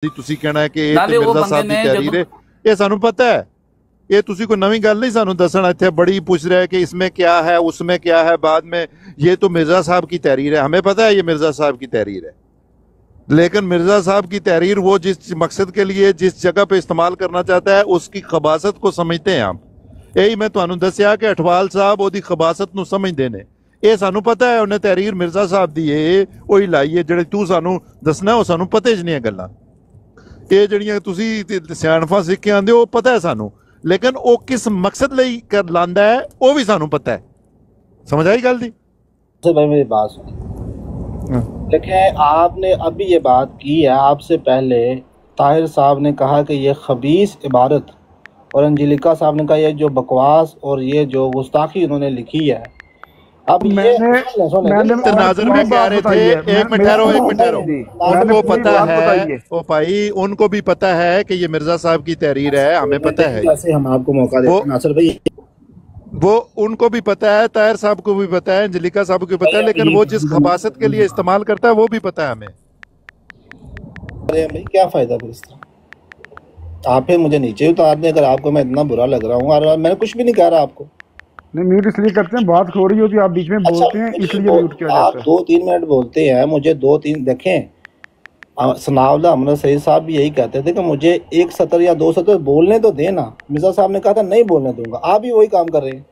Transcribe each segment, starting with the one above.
ਤੁਸੀਂ ਕਹਿਣਾ ਕਿ ਇਹ ਤੇ ਮਿਰਜ਼ਾ ਸਾਹਿਬ ਦੀ ਤਹਿਰੀਰ है, ये सानू पता है। ये तुसी कोई नवी गल नहीं सानू दसना, इत्थे बड़ी पूछ रहे कि इसमें क्या है उसमें क्या है बाद में, ये तो मिर्ज़ा साहब की तहरीर है, हमें पता है ये मिर्ज़ा साहब की तहरीर है। लेकिन मिर्ज़ा साहब की तहरीर वो जिस मकसद के लिए जिस जगह पे इस्तेमाल करना चाहता है उसकी खबासत को समझते हैं हम। यही मैं तुहानू दस्या कि अठवाल साहब ओदी खबासत नू समझते ने। ये सानू पता है उन्हें तहरीर मिर्ज़ा साहब दी है वही लाई है, जिहड़ी तू सानू दसना वो सानू पता ज नहीं है गल्लां। ये जिहड़ियां तुसी सियाणफां सिख के आंदे हो पता है सानू, लेकिन वो किस मकसद लई कर लांदा है वो भी सानू पता है। समझ आई गल दी? भाई मेरी बात सुनिए, देखें आपने अभी ये बात की है, आपसे पहले ताहिर साहब ने कहा कि ये खबीस इबारत, और अंजलिका साहब ने कहा ये जो बकवास और ये जो गुस्ताखी उन्होंने लिखी है। अब मैंने नाज़र में कह रहे थे, एक मिनट ठहरो, उनको पता है, ओ भाई उनको भी पता है कि ये मिर्ज़ा साहब की तहरीर है, हमें पता है। ऐसे हम आपको मौका देते हैं नासिर भाई, वो उनको भी पता है, ताहिर साहब को भी पता है, अंजलिका साहब को भी पता है, लेकिन वो जिस खबासत के लिए इस्तेमाल करता है वो भी पता है हमें। अरे भाई क्या फायदा फिर इस तरह, आप फिर मुझे नीचे उतार दें अगर आपको मैं इतना बुरा लग रहा हूँ। और मैंने कुछ भी नहीं कह रहा आपको, नहीं म्यूट इसलिए करते हैं, बात हो रही होती है आप बीच में बोलते हैं इसलिए म्यूट किया जाता है। आप 2-3 मिनट बोलते हैं, मुझे 2-3 देखें, सनाउल्लाह अमर सईद साहब भी यही कहते थे कि मुझे 1 सतर या 2 सतर बोलने तो देना। मिर्जा साहब ने कहा था नहीं बोलने दूंगा, आप भी वही काम कर रहे हैं,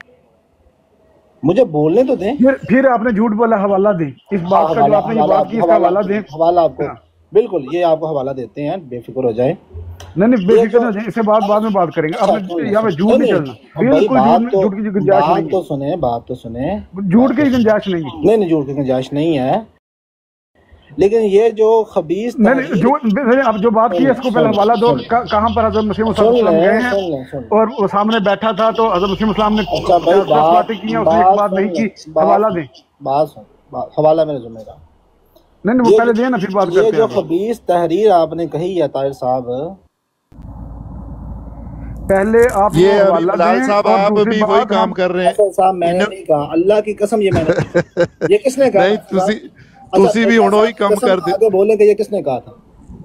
मुझे बोलने तो दें। फिर आपने झूठ बोला, हवाला दें इस बात का, जो आपने ये बात की इसका हवाला दें। हवाला आपको बिल्कुल, ये आपको हवाला देते हैं, बेफिक्र हो जाए। नहीं बेफिक्र हो जाए, इससे बाद में बात करेंगे। आपने यहाँ पे झूठ नहीं चलना, बिल्कुल झूठ की गुंजाइश नहीं। बात तो सुने, झूठ की गुंजाइश नहीं है। नहीं झूठ की गुंजाइश नहीं है, लेकिन ये जो खबीस अब जो बात की है इसको पहले हवाला दो, कहाँ पर हज़रत मसीह मुसल्लम गए हैं और वो सामने बैठा था तो हज़रत मसीह मुसल्लम ने बातें की हैं, उसने एक बात नहीं की, हवाला दें। हवाला मेरे ज़िम्मेदार नहीं वो पहले दें ना, फिर बात करते हैं। ये जो खबीस तहरीर आपने कही है ताहिर साहब, पहले आप ये बिलाल साहब आप भी वही काम कर रहे हैं साहब। मैंने नहीं कहा, अल्लाह की कसम ये मैंने ये किसने कहा? नहीं तुसी भी हुण वही काम कर दे, आगे बोले कि ये किसने कहा था?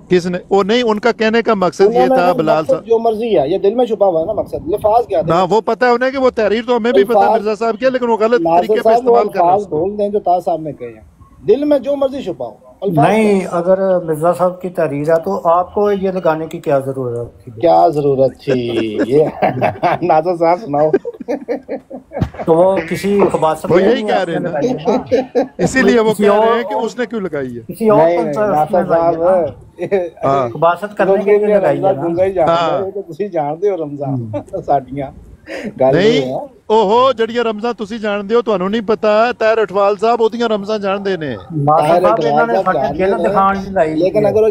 किसने? वो नहीं, उनका कहने का मकसद ये था बिलाल साहब, जो मर्जी है, ये दिल में छुपा हुआ है ना मकसद। लिफाज क्या था ना वो पता है उन्हें कि वो तहरीर तो हमें भी पता है मिर्जा साहब की, लेकिन वो गलत तरीके पे इस्तेमाल कर रहे हैं। बोल दें जो ताज साहब ने कहे हैं, दिल में जो मर्जी छुपा हो। नहीं, अगर मिर्जा साहब की तहरीर है तो आपको ये लगाने की क्या जरूरत थी? क्या जरूरत थी ये नाज़र साहब सुनाओ। तो वो किसी खबासत वो यही कह रहे हैं ना, इसीलिए वो कह रहे हैं कि उसने क्यों लगाई है। किसी और खबासत करने के लिए लगाई है। ਤੁਸੀਂ ਜਾਣਦੇ ਹੋ ਰਮਜ਼ਾਨ ਸਾਡੀਆਂ नहीं ओहो जड़ियां रमज़ां तुसी जानदे हो, तुहानू नहीं पता? ताहिर अठवाल साहब ओदियां रमज़ां जानदे ने। लेकिन अगर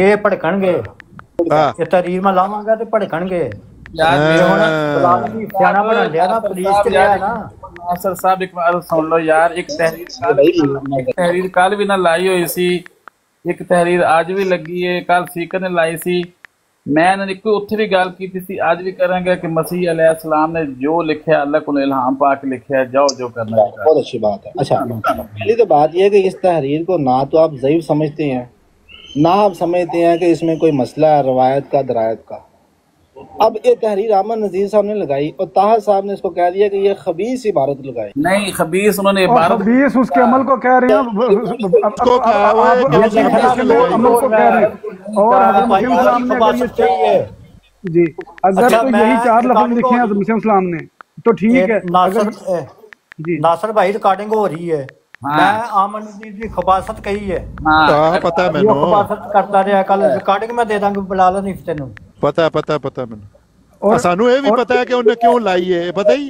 ये भड़कणगे ये तहरीर में लावांगा ते भड़कणगे यार। सियाना बना लिया ना पुलिस के लिए ना। नासिर साहब एक बार सुन लो यार, एक तहरीर कल भी ना लाई हुई सी, एक तहरीर आज भी लगी है, कल सीकर ने लाई सी। मैं एक उत्थे भी गल की थी, आज भी करेंगे कि मसीह अलैहिस्सलाम ने जो लिखा अल्लाह को इल्हाम पा के लिखा है, जाओ जो करना है। बहुत अच्छी बात है। अच्छा पहली तो बात यह है कि इस तहरीर को ना तो आप ज़ईफ समझते हैं, ना आप समझते हैं कि इसमें कोई मसला है रवायत का दरायत का। अब ये तहरीर अहमद नज़ीर साहब ने लगाई और ताहिर साहब ने इसको कह दिया कि ये खबीस इबारत लगाई। नहीं खबीस उन्होंने खबीस उसके अमल को कह रहे हैं, जी। अगर तो यही 4 लफ्ज़ लिखे हैं मुस्लिम इस्लाम ने तो ठीक है। नासिर भाई रिकॉर्डिंग हो रही है, मैं अहमद नज़ीर की खबासत कही है, पता है मैंने खबासत करता रहा, कल रिकॉर्डिंग में दे दांगे बिलाल नहीं तेनू पता मैंने। और सानू ये भी पता है कि उन्हें क्यों लाई है, पता ही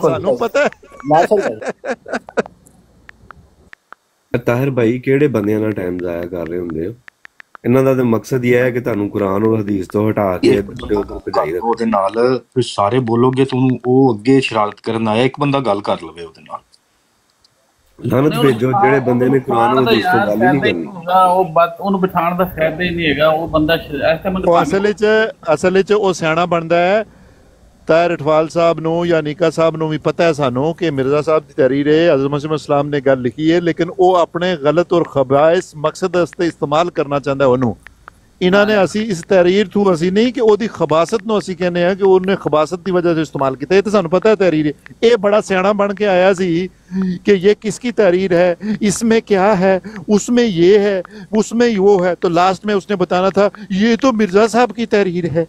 सानू पता है। ताहिर भाई ਕਿਹੜੇ ਬੰਦਿਆਂ ਨਾਲ ਟਾਈਮ ਜ਼ਾਇਆ ਕਰ ਰਹੇ ਹੁੰਦੇ ਹੋ? ਇਹਨਾਂ ਦਾ ਤਾਂ ਮਕਸਦ ਇਹ ਹੈ ਕਿ ਤੁਹਾਨੂੰ ਕੁਰਾਨ ਔਰ ਹਦੀਸ ਤੋਂ ਹਟਾ ਕੇ ਉਧਰ ਭਜਾਈ ਰੱਖੋ। ਉਹਦੇ ਨਾਲ ਫਿਰ ਸਾਰੇ ਬੋਲੋਗੇ ਤੁਹਾਨੂੰ ਉਹ ਅੱਗੇ ਸ਼ਰਾਰਤ ਕਰਨ ਆਇਆ, ਇੱਕ ਬੰਦਾ ਗੱਲ ਕਰ ਲਵੇ ਉਹਦੇ ਨਾਲ। ਲਾਨਤ ਭੇਜੋ ਜਿਹੜੇ ਬੰਦੇ ਨੇ ਕੁਰਾਨ ਔਰ ਹਦੀਸ ਤੋਂ ਗੱਲ ਹੀ ਨਹੀਂ ਕਰਨੀ, ਉਹ ਬਾਤ ਉਹਨੂੰ ਬਿਠਾਉਣ ਦਾ ਫਾਇਦਾ ਹੀ ਨਹੀਂ ਹੈਗਾ। ਉਹ ਬੰਦਾ ਅਸਲ ਵਿੱਚ ਉਹ ਸਿਆਣਾ ਬਣਦਾ ਹੈ। ताहिर अठवाल साहब नू या नीका साहब नू भी पता है सानू कि मिर्जा साहब की तहरीर है, हज़रत मसीह इस्लाम ने गल लिखी है, लेकिन वो अपने गलत और खबाइस मकसद वास्ते इस्तेमाल करना चाहता है उन्होंने। ਇਹਨਾਂ ਨੇ ਅਸੀਂ ਇਸ ਤਹਿਰੀਰ ਤੋਂ ਅਸੀਂ ਨਹੀਂ ਕਿ ਉਹਦੀ ਖਬਾਸਤ ਨੂੰ ਅਸੀਂ ਕਹਿੰਦੇ ਆ ਕਿ ਉਹਨੇ ਖਬਾਸਤ ਦੀ ਵਜ੍ਹਾ ਤੋਂ ਇਸਤੇਮਾਲ ਕੀਤਾ, ਇਹ ਤਾਂ ਸਾਨੂੰ ਪਤਾ ਹੈ तहरीर ਇਹ ਬੜਾ ਸਿਆਣਾ ਬਣ ਕੇ ਆਇਆ ਸੀ कि ये किसकी तहरीर है, इसमें क्या है, उसमें ये है, उसमें वो है, तो लास्ट में उसने बताना था ये तो मिर्जा साहब की तहरीर है।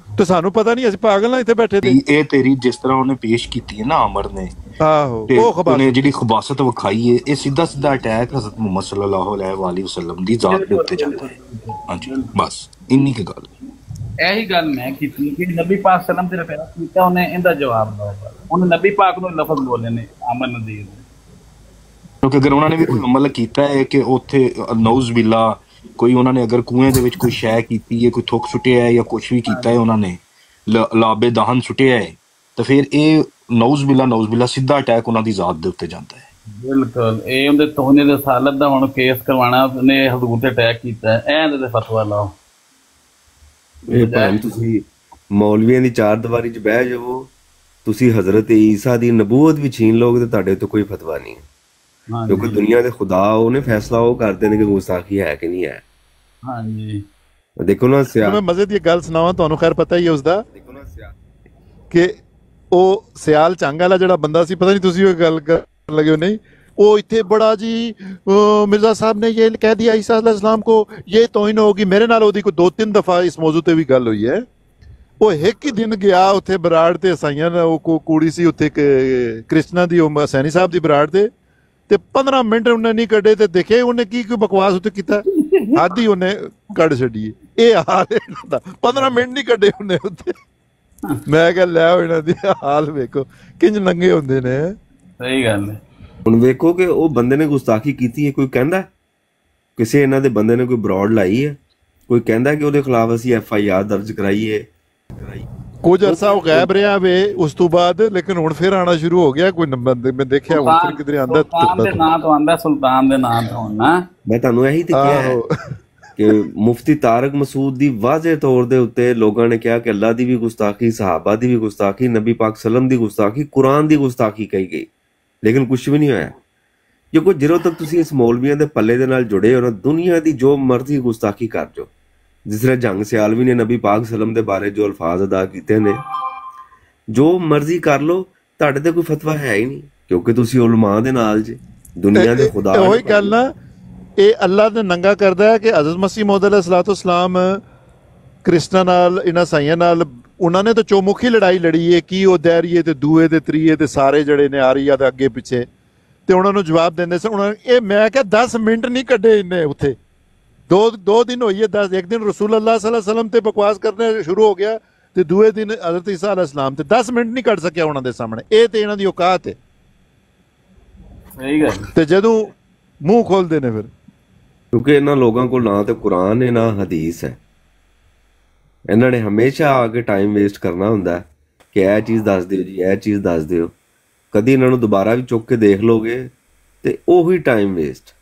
तो सानू पता नहीं, ਅਸੀਂ ਪਾਗਲ ਨਾ ਇੱਥੇ ਬੈਠੇ ਤੇ। ਇਹ ਤੇਰੀ ਜਿਸ ਤਰ੍ਹਾਂ ਉਹਨੇ ਪੇਸ਼ ਕੀਤੀ ਹੈ ਨਾ ਅਮਰ ਨੇ, ਆਹੋ ਉਹ ਖਬਾਸਤ ਜਿਹੜੀ ਖਬਾਸਤ ਵਿਖਾਈ ਹੈ, ਇਹ ਸਿੱਧਾ ਸਿੱਧਾ ਅਟੈਕ ਹਜ਼ਰਤ ਮੁਹੰਮਦ ਸੱਲੱਲਾਹੁ ਅਲੈਹਿ ਵਸੱਲਮ ਦੀ ਜ਼ਾਤ ਦੇ ਉੱਤੇ ਜਾਂਦਾ ਹੈ। ਹਾਂਜੀ ਬਸ ਇੰਨੀ ਕੁ ਗੱਲ। ਇਹੀ ਗੱਲ ਮੈਂ ਕੀਤੀ ਕਿ ਨਬੀ ਪਾਕ ਸਲਮ ਤੇ ਰਫੇਰਾ ਕੀਤਾ, ਉਹਨੇ ਇਹਦਾ ਜਵਾਬ ਦਿਆ, ਉਹਨੇ ਨਬੀ ਪਾਕ ਨੂੰ ਲਫ਼ਜ਼ ਬੋਲੇ ਨੇ ਅਮਰ ਨਦੀਰ ਨੇ। ਕਿਉਂਕਿ ਅਗਰ ਉਹਨਾਂ ਨੇ ਵੀ ਕੋਈ ਅਮਲ ਕੀਤਾ ਹੈ ਕਿ ਉੱਥੇ ਨੌਜ਼ ਬਿਲਾ ਕੋਈ ਉਹਨਾਂ ਨੇ ਅਗਰ ਕੂਏ ਦੇ ਵਿੱਚ ਕੋਈ ਸ਼ੈ ਕੀਤੀ ਹੈ, ਕੋਈ ਥੁੱਕ ਸੁੱਟਿਆ ਹੈ ਜਾਂ ਕੁਛ ਵੀ ਕੀਤਾ ਹੈ, ਉਹਨਾਂ ਨੇ ਲਾਬੇ ਦਹਨ ਸੁੱਟਿਆ ਹੈ, ਤਾਂ ਫਿਰ ਇਹ ਨੌਜ਼ ਬਿਲਾ ਸਿੱਧਾ ਅਟੈਕ ਉਹਨਾਂ ਦੀ ਜ਼ਾਤ ਦੇ ਉੱਤੇ ਜਾਂਦਾ ਹੈ। ਬਿਲਕੁਲ ਇਹ ਉਹਦੇ ਤੋਹਨੇ ਦੇ ਸਾਲਤ ਦਾ ਹੁਣ ਕੇਸ ਕਰਵਾਉਣਾ, ਉਹਨੇ ਹਜ਼ੂਰ ਤੇ ਅਟੈਕ ਕੀਤਾ, ਇਹਦੇ ਤੇ ਫਤਵਾ ਲਾਓ। ਇਹ ਭਾਵੇਂ ਤੁਸੀਂ ਮੌਲਵੀਆਂ ਦੀ ਚਾਰ ਦੀਵਾਰੀ 'ਚ ਬਹਿ ਜਾਵੋ, ਤੁਸੀਂ ਹਜ਼ਰਤ ਈਸਾ ਦੀ ਨਬੂਵਤ ਵੀ ਛੀਨ ਲੋਗੇ ਤੇ ਤੁਹਾਡੇ ਤੋਂ ਕੋਈ ਫਤਵਾ ਨਹੀਂ, ਕਿਉਂਕਿ ਦੁਨੀਆ ਦੇ ਖੁਦਾ ਉਹਨੇ ਫੈਸਲਾ ਉਹ ਕਰਦੇ ਨੇ ਕਿ ਗੁਸਤਾਖੀ ਹੈ ਕਿ ਨਹੀਂ ਹੈ। ਹਾਂਜੀ ਦੇਖੋ ਨਾ ਮੈਂ ਮਜ਼ੇ ਦੀ ਗੱਲ ਸੁਣਾਵਾਂ ਤੁਹਾਨੂੰ, ਖੈਰ ਪਤਾ ਹੀ ਹੈ ਉਸਦਾ ਕਿ ਉਹ ਸਿਆਲ ਚੰਗ ਵਾਲਾ ਜਿਹੜਾ ਬੰਦਾ ਸੀ, ਪਤਾ ਨਹੀਂ ਤੁਸੀਂ ਉਹ ਗੱਲ ਕਰਨ ਲੱਗੇ ਹੋ ਨਹੀਂ, ਉਹ ਇੱਥੇ ਬੜਾ ਜੀ मिर्जा साहब ने ये कह दिया ईसा अलैहिस्सलाम को, ये तौहीन होगी। मेरे नाल ਉਹਦੀ ਕੋਈ 2-3 ਦਫਾ ਇਸ ਮੌਜੂ ਤੇ ਵੀ ਗੱਲ ਹੋਈ ਹੈ। ਉਹ ਇੱਕ ਹੀ ਦਿਨ ਗਿਆ ਉੱਥੇ ਬਰਾੜ ਤੇ ਈਸਾਈਆਂ ਦਾ ਉਹ ਕੁੜੀ ਸੀ ਉੱਥੇ ਕ੍ਰਿਸਚਨਾਂ ਦੀ, ਉਹ ਸੈਣੀ ਸਾਹਿਬ ਦੀ ਬਰਾੜ ਤੇ 15 ਮਿੰਟ ਉਹਨੇ ਨਹੀਂ ਕੱਢੇ ਤੇ ਦੇਖੇ ਉਹਨੇ ਕੀ ਕੋਈ ਬਕਵਾਸ ਉੱਥੇ ਕੀਤਾ, ਆਦੀ ਉਹਨੇ ਕੱਢ ਛੱਡੀ। ਇਹ ਹਾਲ ਇਹਨਾਂ ਦਾ, 15 ਮਿੰਟ ਨਹੀਂ ਕੱਢੇ ਉਹਨੇ ਉੱਥੇ। ਮੈਂ ਕਿਹਾ ਲੈ ਇਹਨਾਂ ਦੀ ਹਾਲ ਵੇਖੋ ਕਿੰਜ ਨੰਗੇ ਹੁੰਦੇ ਨੇ। ਸਹੀ ਗੱਲ ਹੈ। ਹੁਣ ਵੇਖੋ ਕਿ ਉਹ ਬੰਦੇ ਨੇ ਗੁਸਤਾਖੀ ਕੀਤੀ ਹੈ, ਕੋਈ ਕਹਿੰਦਾ ਕਿਸੇ ਇਹਨਾਂ ਦੇ ਬੰਦੇ ਨੇ ਕੋਈ ਬਰੋਡ ਲਾਈ ਹੈ, ਕੋਈ ਕਹਿੰਦਾ ਕਿ ਉਹਦੇ ਖਿਲਾਫ ਅਸੀਂ FIR ਦਰਜ ਕਰਾਈਏ। ਕੁਝ ਅਰਸਾ ਉਹ ਗਾਇਬ ਰਿਹਾ ਵੇ ਉਸ ਤੋਂ ਬਾਅਦ, ਲੇਕਿਨ ਹੁਣ ਫਿਰ ਆਣਾ ਸ਼ੁਰੂ ਹੋ ਗਿਆ। ਕੋਈ ਬੰਦੇ ਮੈਂ ਦੇਖਿਆ ਹੁਣ ਫਿਰ ਕਿਧਰੇ ਆਂਦਾ, ਸੁਲਤਾਨ ਦੇ ਨਾਂ ਤੋਂ ਆਂਦਾ, ਸੁਲਤਾਨ ਦੇ ਨਾਂ ਤੋਂ ਨਾ। ਮੈਂ ਤੁਹਾਨੂੰ ਇਹੀ ਤੇ ਕਿਹਾ ਹੈ ਕਿ ਮੁਫਤੀ ਤਾਰਿਕ ਮਸੂਦ ਦੀ ਵਾਜ਼ੇ ਤੌਰ ਦੇ ਉੱਤੇ ਲੋਕਾਂ ਨੇ ਕਿਹਾ ਕਿ ਅੱਲਾ ਦੀ ਵੀ ਗੁਸਤਾਖੀ, ਸਹਾਬਾ ਦੀ ਵੀ ਗੁਸਤਾਖੀ, ਨਬੀ ਪਾਕ ਸਲਮ ਦੀ ਗੁਸਤਾਖੀ, ਕੁਰਾਨ ਦੀ ਗੁਸਤਾਖੀ ਕਹੀ ਗਈ, ਲੇਕਿਨ ਕੁਛ ਵੀ ਨਹੀਂ ਹੋਇਆ। ਕਿਉਂਕਿ ਜਦੋਂ ਤੱਕ ਤੁਸੀਂ ਇਸ ਮੌਲਵੀਆਂ ਦੇ ਪੱਲੇ ਦੇ ਨਾਲ ਜੁੜੇ ਹੋ ਨਾ, ਦੁਨੀਆ ਦੀ ਜੋ ਮਰਜ਼ੀ ਗੁਸਤਾਖੀ ਕਰ ਜੋ। ਜਿਸ ਤਰ੍ਹਾਂ ਜੰਗ ਸਿਆਲਵੀ ਨੇ ਨਬੀ ਪਾਕ ਸਲਮ ਦੇ ਬਾਰੇ ਜੋ ਅਲਫਾਜ਼ ਅਦਾ ਕੀਤੇ ਨੇ, ਜੋ ਮਰਜ਼ੀ ਕਰ ਲੋ, ਤੁਹਾਡੇ ਤੇ ਕੋਈ ਫਤਵਾ ਹੈ ਹੀ ਨਹੀਂ, ਕਿਉਂਕਿ ਤੁਸੀਂ ਉਲਮਾ ਦੇ ਨਾਲ ਜੇ ਦੁਨੀਆ ਦੇ ਖੁਦਾ। ਉਹੀ ਗੱਲ ਨਾ, ਇਹ ਅੱਲਾ ਨੇ ਨੰਗਾ ਕਰਦਾ ਹੈ ਕਿ ਹਜ਼ਰਤ ਮਸੀਹ ਮੌਊਦ अलैहिस्सलाम ਕ੍ਰਿਸਚਨਾਂ ਨਾਲ, ਇਹਨਾਂ ਸਾਈਆਂ ਨਾਲ ਉਹਨਾਂ ਨੇ ਤਾਂ ਚੌਮੁਖੀ ਲੜਾਈ ਲੜੀ ਹੈ, ਕੀ ਉਹ ਦਾਇਰੀਏ ਤੇ ਦੂਏ ਤੇ ਤਰੀਏ ਤੇ ਸਾਰੇ ਜਿਹੜੇ ਨੇ ਆਰੀਆ ਦੇ ਅੱਗੇ ਪਿੱਛੇ, ਤੇ ਉਹਨਾਂ ਨੂੰ ਜਵਾਬ ਦਿੰਦੇ ਸਨ। ਉਹਨਾਂ ਨੇ ਇਹ ਮੈਂ ਕਿਹਾ 10 ਮਿੰਟ ਨਹੀਂ ਕੱਢੇ ਇਹਨੇ ਉੱਥੇ। ਦੋ ਦਿਨ ਹੋਈ ਹੈ, 10 ਇੱਕ ਦਿਨ ਰਸੂਲ ਅੱਲਾਹ ਸੱਲੱਲਾਹੁ अलैहि वसल्लम ਤੇ ਬਕਵਾਸ ਕਰਨੇ ਸ਼ੁਰੂ ਹੋ ਗਿਆ, ਤੇ ਦੂਏ ਦਿਨ ਹਜ਼ਰਤ ਈਸਾ अलैहिस्सलाम ਤੇ 10 ਮਿੰਟ ਨਹੀਂ ਕੱਢ ਸਕਿਆ ਉਹਨਾਂ ਦੇ ਸਾਹਮਣੇ। ਇਹ ਤੇ ਇਹਨਾਂ ਦੀ ਔਕਾਤ ਹੈ। ਸਹੀ ਗੱਲ। ਤੇ ਜਦੋਂ ਮੂੰਹ ਖੋਲਦੇ ਨੇ ਫਿਰ, ਕਿਉਂਕਿ ਇਹਨਾਂ ਲੋਕਾਂ ਕੋਲ ਨਾ ਤੇ ਕੁਰਾਨ ਹੈ ਨਾ ਹਦੀਸ ਹੈ। ਇਹਨਾਂ ਨੇ ਹਮੇਸ਼ਾ ਆ ਕੇ ਟਾਈਮ ਵੇਸਟ ਕਰਨਾ ਹੁੰਦਾ ਕਿ ਇਹ ਚੀਜ਼ ਦੱਸ ਦਿਓ ਜੀ, ਇਹ ਚੀਜ਼ ਦੱਸ ਦਿਓ। ਕਦੀ ਇਹਨਾਂ ਨੂੰ ਦੁਬਾਰਾ ਵੀ ਚੁੱਕ ਕੇ ਦੇਖ ਲੋਗੇ ਤੇ ਉਹੀ ਟਾਈਮ ਵੇਸਟ।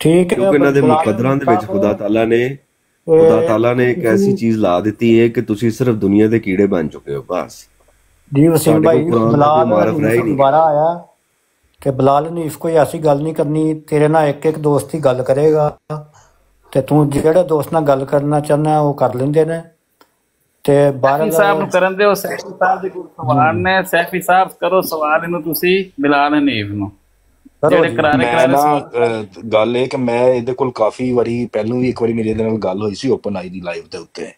ਠੀਕ ਹੈ, ਕਿਉਂਕਿ ਇਹਨਾਂ ਦੇ ਮੁਕੱਦਰਾਂ ਦੇ ਵਿੱਚ ਖੁਦਾ ਤਾਲਾ ਨੇ ਇੱਕ ਐਸੀ ਚੀਜ਼ ਲਾ ਦਿੱਤੀ ਹੈ ਕਿ ਤੁਸੀਂ ਸਿਰਫ ਦੁਨੀਆ ਦੇ ਕੀੜੇ ਬਣ ਚੁੱਕੇ ਹੋ ਬਸ। ਜੀ ਵਸੀਮ ਭਾਈ, ਬਲਾਲ ਦੁਬਾਰਾ ਆਇਆ ਕਿ ਬਲਾਲ ਹਨੀਫ ਕੋਈ ਐਸੀ ਗੱਲ ਨਹੀਂ ਕਰਨੀ, ਤੇਰੇ ਨਾਲ ਇੱਕ ਦੋਸਤ ਹੀ ਗੱਲ ਕਰੇਗਾ, ਤੇ ਤੂੰ ਜਿਹੜੇ ਦੋਸਤ ਨਾਲ ਗੱਲ ਕਰਨਾ ਚਾਹੁੰਦਾ ਉਹ ਕਰ ਲੈਂਦੇ ਨੇ। ਤੇ ਬਾਹਰ ਸਾਹਿਬ ਨੂੰ ਕਰਨ ਦਿਓ, ਸੈਫੀ ਸਾਹਿਬ ਦੇ ਕੋਲ ਸਵਾਲ ਨੇ, ਸੈਫੀ ਸਾਹਿਬ ਕਰੋ ਸਵਾਲ ਇਹਨੂੰ ਤੁਸੀਂ ਬਲਾਲ ਹਨੀਫ ਨੂੰ। ਗੱਲ ਇਹ ਕਿ ਮੈਂ ਇਹਦੇ ਕੋਲ ਕਾਫੀ ਵਾਰੀ ਪਹਿਲਾਂ ਵੀ ਇੱਕ ਵਾਰੀ ਮੇਰੀ ਇਹਦੇ ਨਾਲ ਗੱਲ ਹੋਈ ਸੀ ਓਪਨ ਆਈ ਦੀ ਲਾਈਵ ਦੇ ਉੱਤੇ,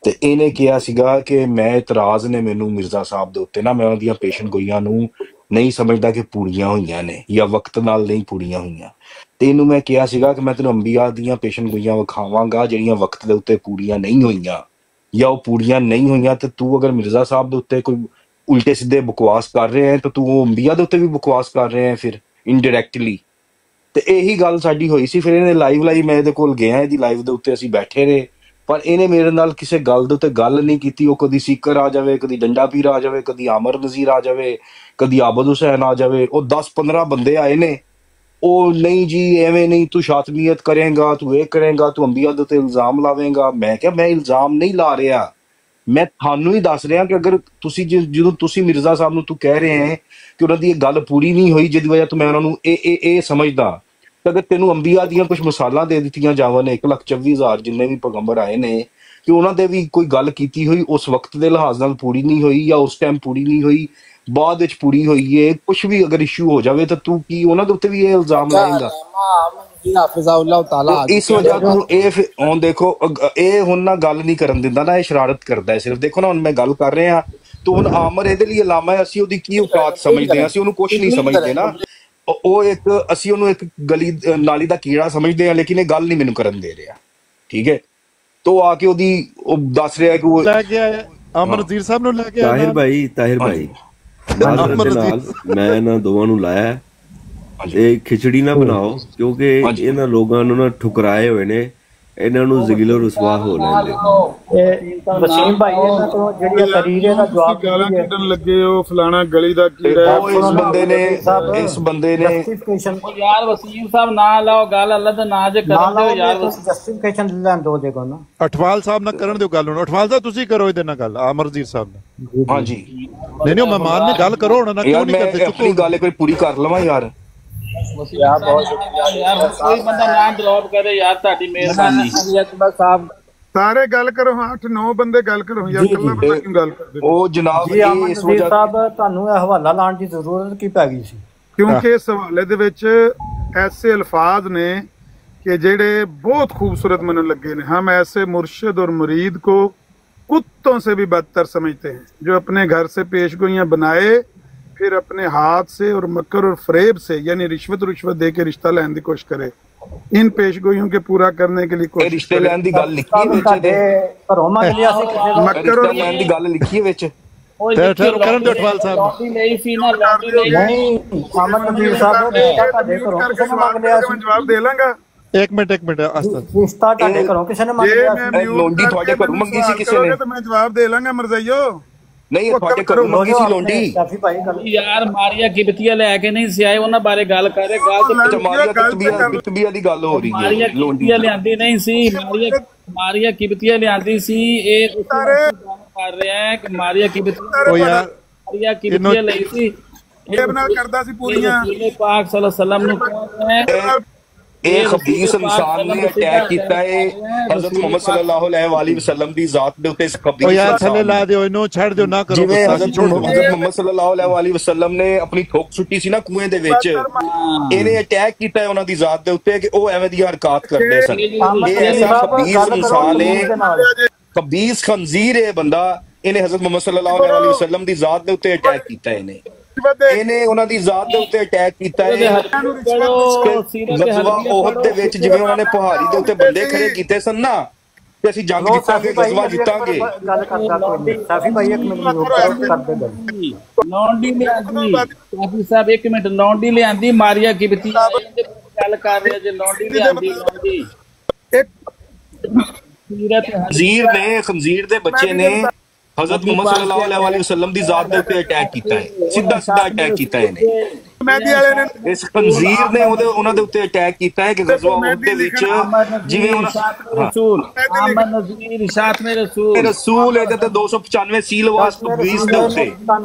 ਤੇ ਇਹਨੇ ਕਿਹਾ ਸੀਗਾ ਕਿ ਮੈਂ ਇਤਰਾਜ਼ ਨੇ ਮੈਨੂੰ ਮਿਰਜ਼ਾ ਸਾਹਿਬ ਦੇ ਉੱਤੇ ਨਾ, ਮੈਂ ਉਹਨਾਂ ਦੀਆਂ ਪੇਸ਼ੈਂਟ ਗੋਈਆਂ ਨੂੰ ਨਹੀਂ ਸਮਝਦਾ ਕਿ ਪੂਰੀਆਂ ਹੋਈਆਂ ਨੇ ਜਾਂ ਵਕਤ ਨਾਲ ਨਹੀਂ ਪੂਰੀਆਂ ਹੋਈਆਂ। ਤੇ ਇਹਨੂੰ ਮੈਂ ਕਿਹਾ ਸੀਗਾ ਕਿ ਮੈਂ ਤੈਨੂੰ ਅੰਬੀਆ ਦੀਆਂ ਪੇਸ਼ੈਂਟ ਗੋਈਆਂ ਵਿਖਾਵਾਂਗਾ ਜਿਹੜੀਆਂ ਵਕਤ ਦੇ ਉੱਤੇ ਪੂਰੀਆਂ ਨਹੀਂ ਹੋਈਆਂ, ਜਾਂ ਉਹ ਪੂਰੀਆਂ ਨਹੀਂ ਹੋਈਆਂ ਤੇ ਤੂੰ ਅਗਰ ਮਿਰਜ਼ਾ ਸਾਹਿਬ ਦੇ ਉੱਤੇ ਕੋਈ ਉਲਟੇ ਸਿੱਧੇ ਬਕਵਾਸ ਕਰ ਰਹੇ ਹੈ ਤਾਂ ਤੂੰ ਉਹ ਅੰਬੀਆ ਦੇ ਉੱਤੇ ਵੀ ਬਕਵਾਸ ਕਰ ਰਹੇ ਹੈ ਫਿਰ ਇਨਡਾਇਰੈਕਟਲੀ। ਤੇ ਇਹੀ ਗੱਲ ਸਾਡੀ ਹੋਈ ਸੀ। ਫਿਰ ਇਹਨੇ ਲਾਈਵ ਮੈਂ ਇਹਦੇ ਕੋਲ ਗਿਆ, ਇਹਦੀ ਲਾਈਵ ਦੇ ਉੱਤੇ ਅਸੀਂ ਬੈਠੇ ਰਹੇ, ਪਰ ਇਹਨੇ ਮੇਰੇ ਨਾਲ ਕਿਸੇ ਗੱਲ ਦੇ ਉੱਤੇ ਗੱਲ ਨਹੀਂ ਕੀਤੀ। ਉਹ ਕਦੀ ਸੀਕਰ ਆ ਜਾਵੇ, ਕਦੀ ਡੰਡਾ ਪੀਰ ਆ ਜਾਵੇ, ਕਦੀ ਆਮਰ ਨਜ਼ੀਰ ਆ ਜਾਵੇ, ਕਦੀ ਆਬਦ ਹੁਸੈਨ ਆ ਜਾਵੇ। ਉਹ 10-15 ਬੰਦੇ ਆਏ ਨੇ, ਉਹ ਨਹੀਂ ਜੀ ਐਵੇਂ ਨਹੀਂ, ਤੂੰ ਸ਼ਾਤਮੀਅਤ ਕਰੇਗਾ, ਤੂੰ ਇਹ ਕਰੇਗਾ, ਤੂੰ ਅੰਬੀਆ ਦੇ ਉੱਤੇ ਇਲਜ਼ਾਮ ਲਾਵੇਂਗਾ। ਮੈਂ ਕਿਹਾ ਮੈਂ ਇਲਜ਼ਾਮ ਨਹੀਂ ਲਾ ਰਿਹਾ, ਮੈਂ ਤੁਹਾਨੂੰ ਹੀ ਦੱਸ ਰਿਹਾ ਕਿ ਅਗਰ ਤੁਸੀਂ ਜਦੋਂ ਤੁਸੀਂ ਮਿਰਜ਼ਾ ਸਾਹਿਬ ਨੂੰ ਤੂੰ ਕਹਿ ਰਹੇ ਹੈ ਕਿ ਉਹਨਾਂ ਦੀ ਇਹ ਗੱਲ ਪੂਰੀ ਨਹੀਂ ਹੋਈ ਜਿਹਦੀ ਵਜ੍ਹਾ ਤੋਂ ਮੈਂ ਉਹਨਾਂ ਨੂੰ ਇਹ ਸਮਝਦਾ, ਤੇ ਅਗਰ ਤੈਨੂੰ ਅੰਬੀਆ ਦੀਆਂ ਕੁਝ ਮਿਸਾਲਾਂ ਦੇ ਦਿੱਤੀਆਂ ਜਾਵਨ 1,24,000 ਜਿੰਨੇ ਵੀ ਪੈਗੰਬਰ ਆਏ ਨੇ ਕਿ ਉਹਨਾਂ ਦੇ ਵੀ ਕੋਈ ਗੱਲ ਕੀਤੀ ਹੋਈ ਉਸ ਵਕਤ ਦੇ ਲਿਹਾਜ਼ ਨਾਲ ਪੂਰੀ ਨਹੀਂ ਹੋਈ ਜਾਂ ਉਸ ਟਾਈਮ ਪੂਰੀ ਨਹੀਂ ਹੋਈ, ਬਾਅਦ ਵਿੱਚ ਪੂਰੀ ਹੋਈ ਏ, ਕੁਝ ਵੀ ਅਗਰ ਇਸ਼ੂ ਹੋ ਜਾਵੇ ਤਾਂ ਤੂੰ ਕੀ ਉਹਨਾਂ ਦੇ ਉੱਤੇ ਵੀ ਇਹ ਇਲਜ਼ਾਮ ਲਾਏਗਾ? ਇਸ ਵਜ੍ਹਾ ਤੋਂ ਇਹ ਹੁਣ ਦੇਖੋ ਇਹ ਹੁਣ ਨਾ ਗੱਲ ਨਹੀਂ ਕਰਨ ਦਿੰਦਾ ਨਾ, ਇਹ ਸ਼ਰਾਰਤ ਕਰਦਾ ਹੈ ਸਿਰਫ। ਦੇਖੋ ਨਾ ਹੁਣ ਮੈਂ ਗੱਲ ਕਰ ਰਿਹਾ ਤੂੰ ਹੁਣ ਆਮਰ ਇਹਦੇ ਲਈ ਅਲਾਮਾ ਹੈ, ਅਸੀਂ ਉਹਦੀ ਕੀ ਔਕਾਤ ਸਮਝਦੇ ਹਾਂ, ਅਸੀਂ ਉਹਨੂੰ ਕੁਛ ਨਹੀਂ ਸਮਝਦੇ ਨਾ। ਉਹ ਇੱਕ ਅਸੀਂ ਉਹਨੂੰ ਇੱਕ ਗਲੀ ਨਾਲੀ ਦਾ ਕੀੜਾ ਸਮਝਦੇ ਹਾਂ, ਲੇਕਿਨ ਇਹ ਗੱਲ ਨਹੀਂ ਮੈਨੂੰ ਕਰਨ ਦੇ ਰਿਹਾ, ਠੀਕ ਹੈ। ਤੋ ਆ ਕੇ ਉਹਦੀ ਉਹ ਦੱਸ ਰਿਹਾ ਕਿ ਉਹ ਲੈ ਕੇ ਆਇਆ ਅਮਰਜੀਤ ਸਾਹਿਬ ਨੂੰ ਲੈ ਕੇ ਆਇਆ ਤਾਹਿਰ ਭਾਈ ਮੈਂ ਇਹਨਾਂ ਦੋਵਾਂ ਨੂੰ ਲਾਇਆ ਇਹ ਖਿਚੜੀ ਨਾ ਬਣਾਓ, ਕਿਉਂਕਿ ਇਹਨਾਂ ਲੋਕਾਂ ਨੂੰ ਨਾ ਠੁਕਰਾਏ ਹੋਏ ਨੇ, ਇਹਨਾਂ ਨੂੰ ਜ਼ਿਲੋ ਰਸਵਾ ਹੋ ਲੈਂਦੇ। ਵਸੀਮ ਭਾਈ ਇਹਨਾਂ ਕੋਲ ਜਿਹੜੀ ਤਰੀਰੇ ਦਾ ਜਵਾਬ ਗਾਲਾਂ ਕੱਢਣ ਲੱਗੇ ਉਹ ਫਲਾਣਾ ਗਲੀ ਦਾ ਕੀੜਾ, ਇਸ ਬੰਦੇ ਨੇ ਯਾਰ ਵਸੀਮ ਸਾਹਿਬ ਨਾ ਲਾਓ ਗੱਲ, ਅੱਲਾ ਦਾ ਨਾਂ ਜੇ ਕਰਨ ਦਿਓ ਯਾਰ, ਜਸਟੀਫਿਕੇਸ਼ਨ ਲੈਣ ਦੋ ਦੇਖੋ ਨਾ। ਅਠਵਾਲ ਸਾਹਿਬ ਨਾਲ ਕਰਨ ਦਿਓ ਗੱਲ, ਹੁਣ ਅਠਵਾਲ ਸਾਹਿਬ ਤੁਸੀਂ ਕਰੋ ਇਹਦੇ ਨਾਲ ਗੱਲ ਅਮਰਜੀਤ ਸਾਹਿਬ ਨਾਲ। ਹਾਂਜੀ ਨਹੀਂ ਮਹਿਮਾਨ ਨੇ ਗੱਲ ਕਰੋ ਹੁਣ ਨਾ, ਕਿਉਂ ਨਹੀਂ ਕਰਦੇ? ਆਪਣੀ ਗੱਲ ਇੱਕ ਵਾਰੀ ਪੂਰੀ ਕਰ ਲਵਾਂ ਯਾਰ। ਯਾਰ ਕੋਈ ਬੰਦਾ ਨਾ ਡ੍ਰੌਪ ਕਰੇ ਯਾਰ, ਤੁਹਾਡੀ ਮਿਹਰਬਾਨੀ। ਸਾਰੇ ਗੱਲ ਕਰੋ, 8-9 ਬੰਦੇ ਗੱਲ ਕਰੋ ਯਾਰ, ਕੱਲਾ ਬੰਦਾ ਕਿਉਂ ਗੱਲ ਕਰਦੇ? ਉਹ ਜਨਾਬ ਇਸ ਵਜ੍ਹਾ ਸਾਹਿਬ ਤੁਹਾਨੂੰ ਇਹ ਹਵਾਲਾ ਲਾਉਣ ਦੀ ਜ਼ਰੂਰਤ ਕੀ ਪੈ ਗਈ ਸੀ? ਕਿਉਂਕਿ ਇਸ ਹਵਾਲੇ ਦੇ ਵਿੱਚ ਐਸੇ ਅਲਫਾਜ਼ ਨੇ ਕਿ ਜਿਹੜੇ ਬਹੁਤ खूबसूरत ਮੈਨੂੰ ਲੱਗੇ ਨੇ। हम ऐसे मुर्शिद और मुरीद को कुत्तों से भी बदतर समझते हैं, जो अपने घर से पेशगोइयां बनाए फिर अपने हाथ से और मक्कर और फरेब से यानी रिश्वत दे के रिश्ता लेने की कोशिश करे, इन पेशगोइयों के पूरा करने के लिए कोशिश रिश्ते लेने की गल लिखी है विच, घरों मंग लिया सी किसी दा मक्कर और लेने की गल लिखी है विच। ਕਰਨ ਦਿਓ ਅਠਵਾਲ ਸਾਹਿਬ ਲੌਂਡੀ ਲਈ ਸੀ ਨਾ, ਲੌਂਡੀ ਲਈ ਨਹੀਂ ਅਮਨ ਨਜ਼ੀਰ ਸਾਹਿਬ ਨੇ ਤੁਹਾਡੇ ਘਰੋਂ ਕਿਸੇ ਨੇ ਮੰਗ ਲਿਆ ਸੀ? ਜਵਾਬ ਦੇ ਲਾਂਗਾ। ਇੱਕ ਮਿੰਟ ਰਿਸ਼ਤਾ ਤੁਹਾਡੇ ਘਰੋਂ ਕਿਸੇ ਨੇ ਮੰਗ ਲਿਆ ਸੀ? ਲੋਂਡੀ ਤੁਹਾਡੇ ਘਰੋਂ ਮੰਗੀ ਸੀ ਕਿਸੇ ਨੇ? ਮੈਂ ਜਵਾਬ ਦੇ ਲਾਂਗਾ ਮਰਜ਼ਾਈਓ। ਨਹੀਂ ਤੁਹਾਡੇ ਘਰੋਂ ਮੰਗੀ ਸੀ ਲੋਂਡੀ? ਕਾਫੀ ਭਾਈ ਗੱਲ ਯਾਰ ਮਾਰੀਆ ਕਿਬਤੀਆ ਲੈ ਕੇ ਨਹੀਂ ਸੀ ਆਏ, ਉਹਨਾਂ ਬਾਰੇ ਗੱਲ ਕਰ ਰਹੇ। ਗੱਲ ਤੇ ਮਾਰੀਆ ਦੀ ਗੱਲ ਹੋ ਰਹੀ ਹੈ। ਮਾਰੀਆ ਕਿਬਤੀਆ ਲਿਆਂਦੀ ਨਹੀਂ ਸੀ, ਮਾਰੀਆ ਕਿਬਤੀਆ ਲਿਆਂਦੀ ਸੀ। ਇਹ ਕਰ ਰਿਹਾ ਹੈ ਕਿ ਮਾਰੀਆ ਕਿਬਤੀਆ ਲਈ ਸੀ, ਇਹ ਬਣਾ ਕਰਦਾ ਸੀ ਪੂਰੀਆਂ। ਪਾਕ ਸੱਲੱਲਾਹੁ ਅਲੈहि ਵਸੱਲਮ ਨੂੰ ਕਹਿੰਦੇ ਇਹ ਖਬੀਸ ਇਨਸਾਨ ਨੇ ਅਟੈਕ ਕੀਤਾ ਹੈ ਹਜ਼ਰਤ ਮੁਹੰਮਦ ਸੱਲੱਲਾਹੁ ਅਲੈਹਿ ਵਸੱਲਮ ਦੀ ਜ਼ਾਤ ਦੇ ਉੱਤੇ। ਇਸ ਖਬੀਸ ਯਾਰ ਥੱਲੇ ਲਾ ਦਿਓ ਇਹਨੂੰ, ਛੱਡ ਦਿਓ ਨਾ ਕਰੋ। ਜਿਵੇਂ ਹਜ਼ਰਤ ਮੁਹੰਮਦ ਸੱਲੱਲਾਹੁ ਅਲੈਹਿ ਵਸੱਲਮ ਨੇ ਆਪਣੀ ਠੋਕ ਸੁੱਟੀ ਸੀ ਨਾ ਕੂਏ ਦੇ ਵਿੱਚ, ਇਹਨੇ ਅਟੈਕ ਕੀਤਾ ਹੈ ਉਹਨਾਂ ਦੀ ਜ਼ਾਤ ਦੇ ਉੱਤੇ ਕਿ ਉਹ ਐਵੇਂ ਦੀਆਂ ਹਰਕਤ ਕਰਦੇ ਸਨ। ਇਹ ਐਸਾ ਖਬੀਸ ਇਨਸਾਨ ਹੈ, ਖਬੀਸ ਖੰਜ਼ੀਰ ਹੈ ਬੰਦਾ। ਇਹਨੇ ਹਜ਼ਰਤ ਮੁਹੰਮਦ ਸੱਲੱਲਾਹੁ ਅਲੈਹਿ ਵਸੱਲਮ ਦੀ ਜ਼ਾਤ ਦੇ ਉੱਤੇ ਅਟੈਕ ਕੀਤਾ, ਇਹਨੇ ਉਹਨਾਂ ਦੀ ਜ਼ਾਤ ਦੇ ਉੱਤੇ ਅਟੈਕ ਕੀਤਾ ਹੈ। ਗਜ਼ਵਾ ਉਹਦ ਦੇ ਵਿੱਚ ਜਿਵੇਂ ਉਹਨਾਂ ਨੇ ਪਹਾੜੀ ਦੇ ਉੱਤੇ ਬੰਦੇ ਖੜੇ ਕੀਤੇ ਸਨ ਨਾ ਤੇ ਅਸੀਂ ਜੰਗ ਜਿੱਤਾਂਗੇ, ਗਜ਼ਵਾ ਜਿੱਤਾਂਗੇ। ਗੱਲ ਕਰਦਾ ਕੋਈ ਸਾਫੀ ਭਾਈ ਇੱਕ ਮਿੰਟ ਕਰਦੇ ਗੱਲ। ਲੌਂਡੀ ਲਿਆਂਦੀ ਕਾਫੀ ਸਾਹਿਬ, ਇੱਕ ਮਿੰਟ, ਲੌਂਡੀ ਲਿਆਂਦੀ ਮਾਰੀਆ ਕਿਬਤੀ ਗੱਲ ਕਰ ਰਿਹਾ ਜੇ ਲੌਂਡੀ ਲਿਆਂਦੀ। ਲੌਂਡੀ ਖੰਜ਼ੀਰ ਦੇ ਬੱਚੇ ਨੇ ਹਜ਼ਰਤ ਮੁਹੰਮਦ ਸੱਲੱਲਾਹੁ ਅਲੈਹਿ ਵਸੱਲਮ ਦੀ ਜ਼ਾਤ ਦੇ ਉੱਤੇ ਅਟੈਕ ਕੀਤਾ ਹੈ, ਸਿੱਧਾ ਅਟੈਕ ਕੀਤਾ ਇਹਨੇ। ਇਸ ਖੰਜ਼ੀਰ ਨੇ ਉਹਨਾਂ ਦੇ ਉੱਤੇ ਅਟੈਕ ਕੀਤਾ ਹੈ ਕਿ ਗਜ਼ਵਾ ਉਹਦ ਦੇ ਵਿੱਚ ਜਿਵੇਂ ਰਸੂਲ ਇਹਦੇ ਤੇ 295 ਸੀਲ ਵਾਸ ਖਬੀਸ ਦੇ ਉੱਤੇ,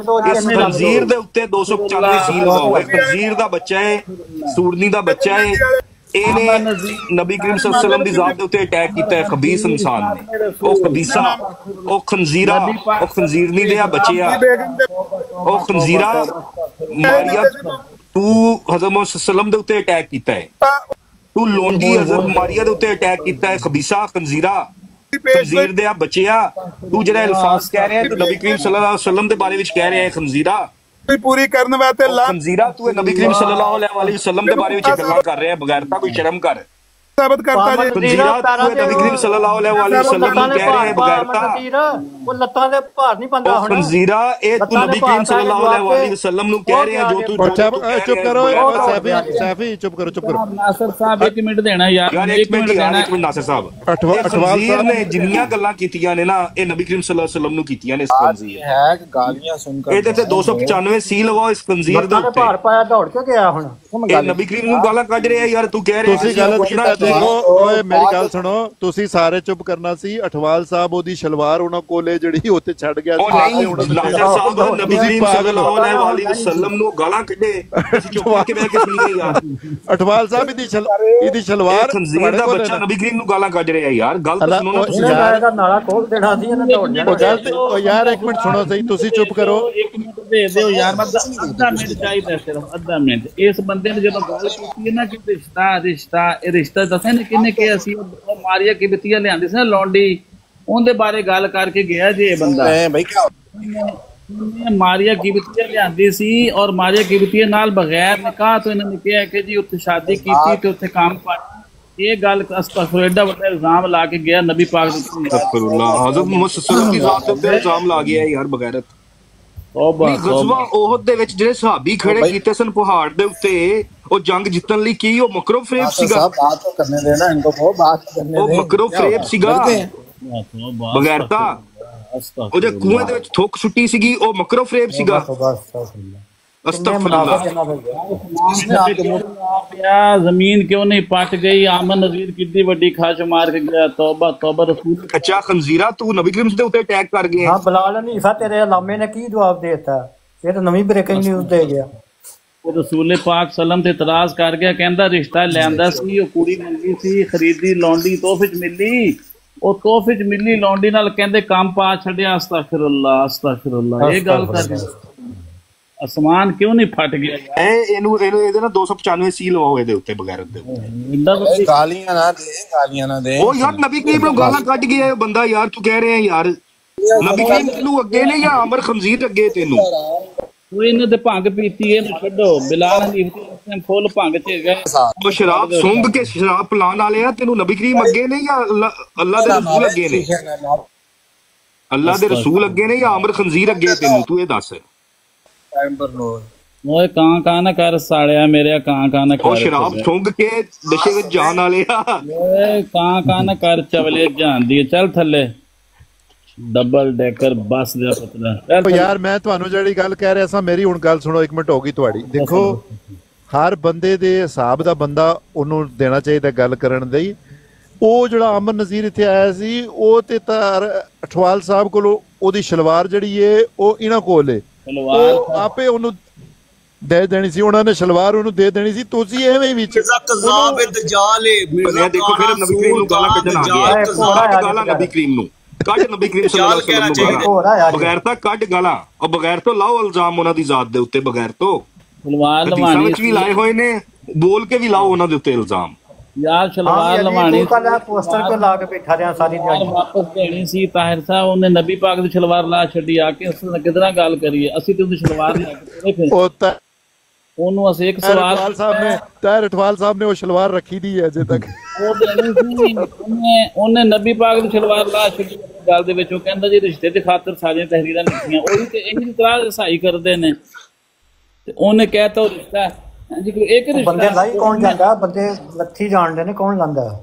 ਇਸ ਖੰਜ਼ੀਰ ਦੇ ਉੱਤੇ 295 ਸੀਲ ਵਾਸ। ਖੰਜ਼ੀਰ ਦਾ ਬੱਚਾ ਹੈ, ਸੂਰਨੀ ਦਾ ਬੱਚਾ ਹੈ। ਇਹਨੇ ਨਬੀ ਕਰੀਮ ਸੱਲੱਲਾਹੁ ਅਲੈਹਿ ਵਸੱਲਮ ਦੀ ਜ਼ਾਤ ਦੇ ਉੱਤੇ ਅਟੈਕ ਕੀਤਾ ਹੈ ਖਬੀਸ ਇਨਸਾਨ ਨੇ। ਉਹ ਖਬੀਸਾ, ਉਹ ਖੰਜ਼ੀਰਾ, ਉਹ ਖੰਜ਼ੀਰਨੀ ਦੇ ਬੱਚਿਆ, ਉਹ ਖੰਜ਼ੀਰਾ ਮਾਰੀਆ, ਤੂੰ ਹਜ਼ਰਤ ਮੁਹੰਮਦ ਸੱਲੱਲਾਹੁ ਅਲੈਹਿ ਵਸੱਲਮ ਦੇ ਉੱਤੇ ਅਟੈਕ ਕੀਤਾ ਹੈ। ਤੂੰ ਲੋਂਡੀ ਹਜ਼ਰਤ ਮਾਰੀਆ ਦੇ ਉੱਤੇ ਅਟੈਕ ਕੀਤਾ ਹੈ। ਖਬੀਸਾ, ਖੰਜ਼ੀਰਾ, ਖੰਜ਼ੀਰ ਦੇ ਬੱਚਿਆ। ਤੂੰ ਜਿਹੜਾ ਅਲਫਾਜ਼ ਕਹਿ ਰਿਹਾ ਤੂੰ ਨਬੀ ਕਰੀਮ ਸੱਲੱਲਾਹੁ ਅਲੈਹਿ ਵਸੱਲਮ ਦੇ ਬਾਰੇ ਵਿੱਚ ਕਹਿ ਰਿਹਾ ਹੈ ਖੰਜ਼ੀਰਾ, ਪੂਰੀ ਕਰਨ ਵਾਸਤੇ ਖੰਜ਼ੀਰਾ। ਤੂੰ ਨਬੀ ਕਰੀਮ ਸੱਲੱਲਾਹੁ ਅਲੈਹਿ ਵਸੱਲਮ ਦੇ ਬਾਰੇ ਵਿੱਚ ਗੱਲਾਂ ਕਰ ਰਿਹਾ ਬਗੈਰ ਤਾਂ ਕੋਈ ਸ਼ਰਮ ਕਰ। ਸਾਬਤ ਕਰਤਾ ਜੀ ਖੰਜ਼ੀਰਾ, ਤੂੰ ਨਬੀ ਕਰੀਮ ਸੱਲੱਲਾਹੁ ਅਲੈਹਿ ਵਸੱਲਮ ਨੂੰ ਕਹਿ ਰਿਹਾ ਬਗੈਰ ਤਾਂ ਉਹ ਲੱਤਾਂ ਦੇ ਭਾਰ ਨਹੀਂ ਪੰਦਾ ਹੁਣ। ਖੰਜ਼ੀਰਾ, ਇਹ ਤੂੰ ਨਬੀ ਕਰੀਮ ਸੱਲੱਲਾਹੁ ਅਲੈਹਿ ਵਸੱਲਮ ਨੂੰ ਕਹਿ ਰਿਹਾ ਜੋ ਤੂੰ ਚੁੱਪ ਕਰੋ ਸੈਫੀ, ਚੁੱਪ ਕਰੋ। ਨਾਸਰ ਸਾਹਿਬ 1 ਮਿੰਟ ਦੇਣਾ ਯਾਰ, 1 ਮਿੰਟ ਦੇਣਾ। ਨਾਸਰ ਸਾਹਿਬ, ਖੰਜ਼ੀਰ ਨੇ ਜਿੰਨੀਆਂ ਗੱਲਾਂ ਕੀਤੀਆਂ ਨੇ ਨਾ ਇਹ ਨਬੀ ਕਰੀਮ ਸੱਲੱਲਾਹੁ ਅਲੈਹਿ ਵਸੱਲਮ ਨੂੰ ਕੀਤੀਆਂ ਨੇ। ਇਸ ਖੰਜ਼ੀਰ ਹੈ ਕਿ ਗਾਲੀਆਂ ਸੁਣ ਕੇ ਇਹਦੇ ਤੇ 295 ਸੀਲ ਲਗਾਓ ਇਸ ਖੰਜ਼ੀਰ ਦੇ ਉੱਤੇ। ਭਾਰ ਪਾਇਆ ਦੌੜ ਕੇ ਗਿਆ ਹੁਣ ਇਹ ਨਬੀ ਕਰੀਮ ਨੂੰ ਗਾਲਾਂ ਕੱਢ ਰਿਹਾ ਯਾਰ। ਤੂੰ ਕਹਿ ਰਿਹਾ ਤੁਸੀਂ ਗਲਤ ਕੀਤਾ, ਸੁਣੋ ਓਏ ਮੇਰੀ ਗੱਲ ਸੁਣੋ ਤੁਸੀਂ ਸਾਰੇ ਚੁੱਪ ਕਰਨਾ ਸੀ ਅਠਵਾਲ ਸਾਹਿਬ ਉਹਦੀ ਸ਼ਲਵਾਰ ਉਹਨਾਂ ਕੋਲੇ ਜਿਹੜੀ ਉੱਥੇ ਛੱਡ ਗਿਆ ਉਹ ਨਹੀਂ ਨਾਜ਼ਰ ਸਾਹਿਬ ਨਬੀ ਕਰੀਮ ਸੱਲੱਲਾਹੁ ਅਲੈਹਿ ਵਸੱਲਮ ਨੂੰ ਗਾਲਾਂ ਕੱਢੇ ਅਸੀਂ ਚੁੱਪ ਕੇ ਬਹਿ ਕੇ ਸੁਣੀ ਗਏ ਯਾਰ ਅਠਵਾਲ ਸਾਹਿਬ ਇਹਦੀ ਸ਼ਲਵਾਰ ਖੰਜ਼ੀਰ ਦਾ ਬੱਚਾ ਨਬੀ ਕਰੀਮ ਨੂੰ ਗਾਲਾਂ ਕੱਢ ਰਿਹਾ ਯਾਰ ਗੱਲ ਤਾਂ ਸੁਣੋ ਨਾ ਤੁਸੀਂ ਇਹਦਾ ਨਾਲਾ ਖੋਲ ਦੇਣਾ ਸੀ ਇਹਨੇ ਦੌੜ ਜਾਣਾ ਉਹ ਯਾਰ ਇੱਕ ਮਿੰਟ ਸੁਣੋ ਸਹੀ ਤੁਸੀਂ ਚੁੱਪ ਕਰੋ ਇੱਕ ਮਿੰਟ ਦੇ ਦਿਓ ਯਾਰ ਮੈਂ ਅੱਧਾ ਮਿੰਟ ਚਾਹੀਦਾ ਸਿਰਫ ਅੱਧਾ ਮਿੰਟ ਇਸ ਬੰਦੇ ਨੇ ਜਦੋਂ ਗੱਲ ਕੀਤੀ ਹੈ ਨਾ ਕਿ ਇਹ ਰਿਸ਼ਤਾ ਦੱਸਿਆ ਨਾ ਕਿੰਨੇ ਕਿਹਾ ਸੀ ਉਹ ਮਾਰੀਆ ਕੀ ਬਿਤੀਆ ਲਿਆਂਦੀ ਸੀ ਨਾ ਲੌਂਡੀ ਉਹਦੇ ਬਾਰੇ ਗੱਲ ਕਰਕੇ ਗਿਆ ਜੀ ਇਹ ਬੰਦਾ ਮਾਰੀਆ ਕੀ ਬਿਤੀਆ ਲਿਆਂਦੀ ਸੀ ਔਰ ਮਾਰੀਆ ਕੀ ਬਿਤੀਆ ਨਾਲ ਬਗੈਰ ਨਿਕਾਹ ਤੋਂ ਇਹਨਾਂ ਨੇ ਕਿਹਾ ਕਿ ਜੀ ਉੱਥੇ ਸ਼ਾਦੀ ਕੀਤੀ ਤੇ ਉੱਥੇ ਕੰਮ ਪਾਇਆ ਇਹ ਗੱਲ ਅਸਤਗਫੁਰ ਐਡਾ ਵੱਡਾ ਇਲਜ਼ਾਮ ਲਾ ਕੇ ਗਿਆ ਨਬੀ ਪਾਕ ਦੇ ਅਸਤਗਫੁਰullah ਹਜ਼ਰਤ ਮੁਹੰਮਦ ਸੱਲੱਲਾਹੁ ਅਲੈਹਿ ਵਸੱਲਮ ਦੀ ਜ਼ਾਤ ਤੇ ਇਲਜ਼ਾਮ ਲਾ ਗਿਆ ਯਾਰ ਬਗੈਰਤ ਗਜ਼ਵਾ ਉਹਦ ਦੇ ਵਿੱਚ ਜਿਹੜੇ ਸਹਾਬੀ ਖੜੇ ਕੀਤੇ ਸਨ ਪਹਾੜ ਦੇ ਉੱਤੇ ਉਹ ਜੰਗ ਜਿੱਤਣ ਲਈ ਕੀ ਉਹ ਮਕਰੋ ਫਰੇਬ ਸੀਗਾ ਉਹ ਮਕਰੋ ਫਰੇਬ ਸੀਗਾ ਬਗੈਰਤਾ ਉਹ ਜੇ ਕੂਏ ਦੇ ਵਿੱਚ ਥੁੱਕ ਸੁੱਟੀ ਸੀਗੀ ਉਹ ਮਕਰੋ ਫਰੇਬ ਸੀਗਾ ਜ਼ਮੀਨ ਕਿਉਂ ਨਹੀਂ ਪਟ ਗਈ ਆਮਨ ਨਜ਼ੀਰ ਕਿੱਡੀ ਵੱਡੀ ਖਾਸ਼ ਮਾਰ ਕੇ ਗਿਆ ਤੌਬਾ ਤੌਬਾ ਰਸੂਲ ਅੱਛਾ ਖੰਜ਼ੀਰਾ ਤੂੰ ਨਬੀ ਕਰੀਮ ਦੇ ਉੱਤੇ ਅਟੈਕ ਕਰ ਗਿਆ ਹਾਂ ਬਲਾਲ ਹਨੀਫਾ ਤੇਰੇ ਅਲਾਮੇ ਨੇ ਕੀ ਜਵਾਬ ਦੇ ਦਿੱਤਾ ਇਹ ਤਾਂ ਨਵੀਂ ਬ੍ਰੇਕਿੰਗ ਨਿਊਜ਼ ਦੇ ਗਿਆ ਉਹ ਰਸੂਲ ਪਾਕ ਸਲਮ ਤੇ ਇਤਰਾਜ਼ ਕਰ ਗਿਆ ਕਹਿੰਦਾ ਰਿਸ਼ਤਾ ਲਿਆਂਦਾ ਸੀ ਉਹ ਕੁੜੀ ਮੰਗੀ ਸੀ ਖਰੀਦੀ ਲੌਂਡੀ ਤੋਹਫੇ ਚ ਮਿਲੀ ਉਹ ਤੋਹਫੇ ਚ ਮਿਲੀ ਲੌਂਡੀ ਨਾਲ ਕਹਿੰਦੇ ਕੰਮ ਪਾ ਛੱਡਿਆ ਅਸਤਗਫਿਰullah ਅਸਤਗਫਿਰullah ਇਹ ਗੱਲ ਕਰ ਅਸਮਾਨ ਕਿਉਂ ਨਹੀਂ ਫਟ ਗਿਆ ਇਹਨੂੰ ਇਹਦੇ ਨਾਲ 295 ਸੀ ਲਵਾਓ ਇਹਦੇ ਉੱਤੇ ਬਗੈਰਤ ਦੇ ਉੱਤੇ ਗਾਲੀਆਂ ਨਾ ਦੇ ਉਹ ਯਾਰ ਨਬੀ ਕਰੀਮ ਨੂੰ ਗਾਲਾਂ ਕੱਢ ਗਿਆ ਇਹ ਬੰਦਾ ਯਾਰ ਤੂੰ ਕਹਿ ਰਿਹਾ ਯਾਰ ਨਬੀ ਕਰੀਮ ਤੈਨੂੰ ਅੱਗੇ ਨੇ ਜਾਂ ਅਮਰ ਖੰਜ਼ੀਰ ਅੱਗੇ ਤੈਨੂੰ ਉਹ ਇਹਨੇ ਤੇ ਭੰਗ ਪੀਤੀ ਇਹਨੂੰ ਛੱਡੋ ਬਿਲਾਲ ਹਨੀਫ ਫੁੱਲ ਭੰਗ ਚ ਗਏ ਉਹ ਸ਼ਰਾਬ ਸੁੰਘ ਕੇ ਸ਼ਰਾਬ ਪਲਾਣ ਵਾਲੇ ਆ ਤੈਨੂੰ ਨਬੀ ਕਰੀਮ ਅੱਗੇ ਨੇ ਜਾਂ ਅੱਲਾ ਦੇ ਰਸੂਲ ਅੱਗੇ ਨੇ ਅੱਲਾ ਦੇ ਰਸੂਲ ਅੱਗੇ ਨੇ ਜਾਂ ਅਮਰ ਖੰਜ਼ੀਰ ਅੱਗੇ ਤੈਨੂੰ ਤੂੰ ਇਹ ਦੱਸ ਓਏ ਕਾਂ ਨਾ ਕਰ ਸਾਲਿਆ ਮੇਰੇ ਕਾਂ ਨਾ ਕਰ ਉਹ ਸ਼ਰਾਬ ਸੁੰਘ ਕੇ ਨਸ਼ੇ ਵਿੱਚ ਜਾਣ ਵਾਲੇ ਆ ਓਏ ਕਾਂ ਨਾ ਕਰ ਚਵਲੇ ਜਾਂਦੀ ਚੱਲ ਥੱਲੇ ਡਬਲ ਡੈਕਰ ਬੱਸ ਦਾ ਪਤਲਾ ਯਾਰ ਮੈਂ ਤੁਹਾਨੂੰ ਜਿਹੜੀ ਗੱਲ ਕਹਿ ਰਿਹਾ ਸਾਂ ਮੇਰੀ ਹੁਣ ਗੱਲ ਸੁਣੋ ਇੱਕ ਮਿੰਟ ਹੋ ਗਈ ਤੁਹਾਡੀ ਦੇਖੋ ਹਰ ਬੰਦੇ ਦੇ ਹਿਸਾਬ ਦਾ ਬੰਦਾ ਉਹਨੂੰ ਦੇਣਾ ਚਾਹੀਦਾ ਗੱਲ ਕਰਨ ਲਈ ਉਹ ਜਿਹੜਾ ਅਮਨ ਨਜ਼ੀਰ ਇੱਥੇ ਆਇਆ ਸੀ ਉਹ ਤੇ ਤਾਂ ਅਠਵਾਲ ਸਾਹਿਬ ਕੋਲੋਂ ਉਹਦੀ ਸ਼ਲਵਾਰ ਜਿਹੜੀ ਏ ਉਹ ਇਹਨਾਂ ਕੋਲ ਏ ਉਹ ਆਪੇ ਉਹਨੂੰ ਦੇ ਦੇਣੀ ਸੀ ਉਹਨਾਂ ਨੇ ਸ਼ਲਵਾਰ ਉਹਨੂੰ ਦੇ ਦੇਣੀ ਸੀ ਤੁਸੀਂ ਐਵੇਂ ਵਿੱਚ ਦੇਖੋ ਫਿਰ ਨਬੀ ਕਰੀਮ ਨੂੰ ਗਾਲਾਂ ਕੱਢਣ ਆ ਗਿਆ ਗਾਲਾਂ ਨਬੀ ਕਰੀਮ ਨੂੰ ਕੱਢ ਨਬੀ ਕਰੀਮ ਸੱਲੱਲਾਹੁ ਅਲੈਹਿ ਵਸੱਲਮ ਨੂੰ ਗਾਲਾਂ ਬਗੈਰ ਤਾਂ ਕੱਢ ਗਾਲਾਂ ਉਹ ਬਗੈਰ ਤੋਂ ਲਾਓ ਇਲਜ਼ਾਮ ਉਹਨਾਂ ਦੀ ਜ਼ਾਤ ਦੇ ਉੱਤੇ ਬਗੈਰ ਤੋਂ ਸ਼ਲਵਾਰ ਲਵਾਣੀ ਵਿੱਚ ਵੀ ਲਾਏ ਹੋਏ ਨੇ ਬੋਲ ਕੇ ਵੀ ਲਾਓ ਉਹਨਾਂ ਦੇ ਉੱਤੇ ਇਲਜ਼ਾਮ ਯਾਰ ਸ਼ਲਵਾਰ ਲਵਾਣੀ ਪੋਸਟਰ ਕੋ ਲਾ ਕੇ ਬੈਠਾ ਰਿਹਾ ਸਾਰੀ ਦਿਹਾੜੀ ਵਾਪਸ ਦੇਣੀ ਸੀ ਤਾਹਿਰ ਸਾਹਿਬ ਉਹਨੇ ਨਬੀ ਪਾਕ ਦੀ ਸ਼ਲਵਾਰ ਲਾ ਛੱਡੀ ਆ ਕੇ ਉਸ ਨਾਲ ਕਿਦਾਂ ਗੱਲ ਕਰੀਏ ਅਸੀਂ ਤੇ ਉਹਦੀ ਸ਼ਲਵਾਰ ਲੈ ਕੇ ਫਿਰ ਉਹ ਤਾਂ ਉਹਨੂੰ ਅਸੀਂ ਇੱਕ ਸਵਾਲ ਅਠਵਾਲ ਸਾਹਿਬ ਨੇ ਉਹ ਸ਼ਲਵਾਰ ਰੱਖੀ ਦੀ ਹੈ ਅਜੇ ਤੱਕ ਉਹਨੇ ਨਬੀ ਪਾਕ ਦੀ ਸ਼ਲਵਾਰ ਲਾ ਛੱਡੀ ਗੱਲ ਦੇ ਵਿੱਚ ਉਹ ਕਹਿੰਦਾ ਜੀ ਰਿਸ਼ਤੇ ਦੀ ਖਾਤਰ ਸਾਰੀਆਂ ਤਹਿਰੀਰਾਂ ਲਿਖੀਆਂ ਉਹੀ ਤੇ ਇਹੀ ਤਰ੍ਹਾਂ ਸਹਾਈ ਕਰਦੇ ਨੇ ਤੇ ਉਹਨੇ ਕਹਿਤਾ ਉਹ ਰਿਸ਼ਤਾ ਬੰਦੇ ਲਾਈ ਕੌਣ ਜਾਂਦਾ ਬੰਦੇ ਲੱਥੀ ਜਾਣਦੇ ਨੇ ਕੌਣ ਲਾਂਦਾ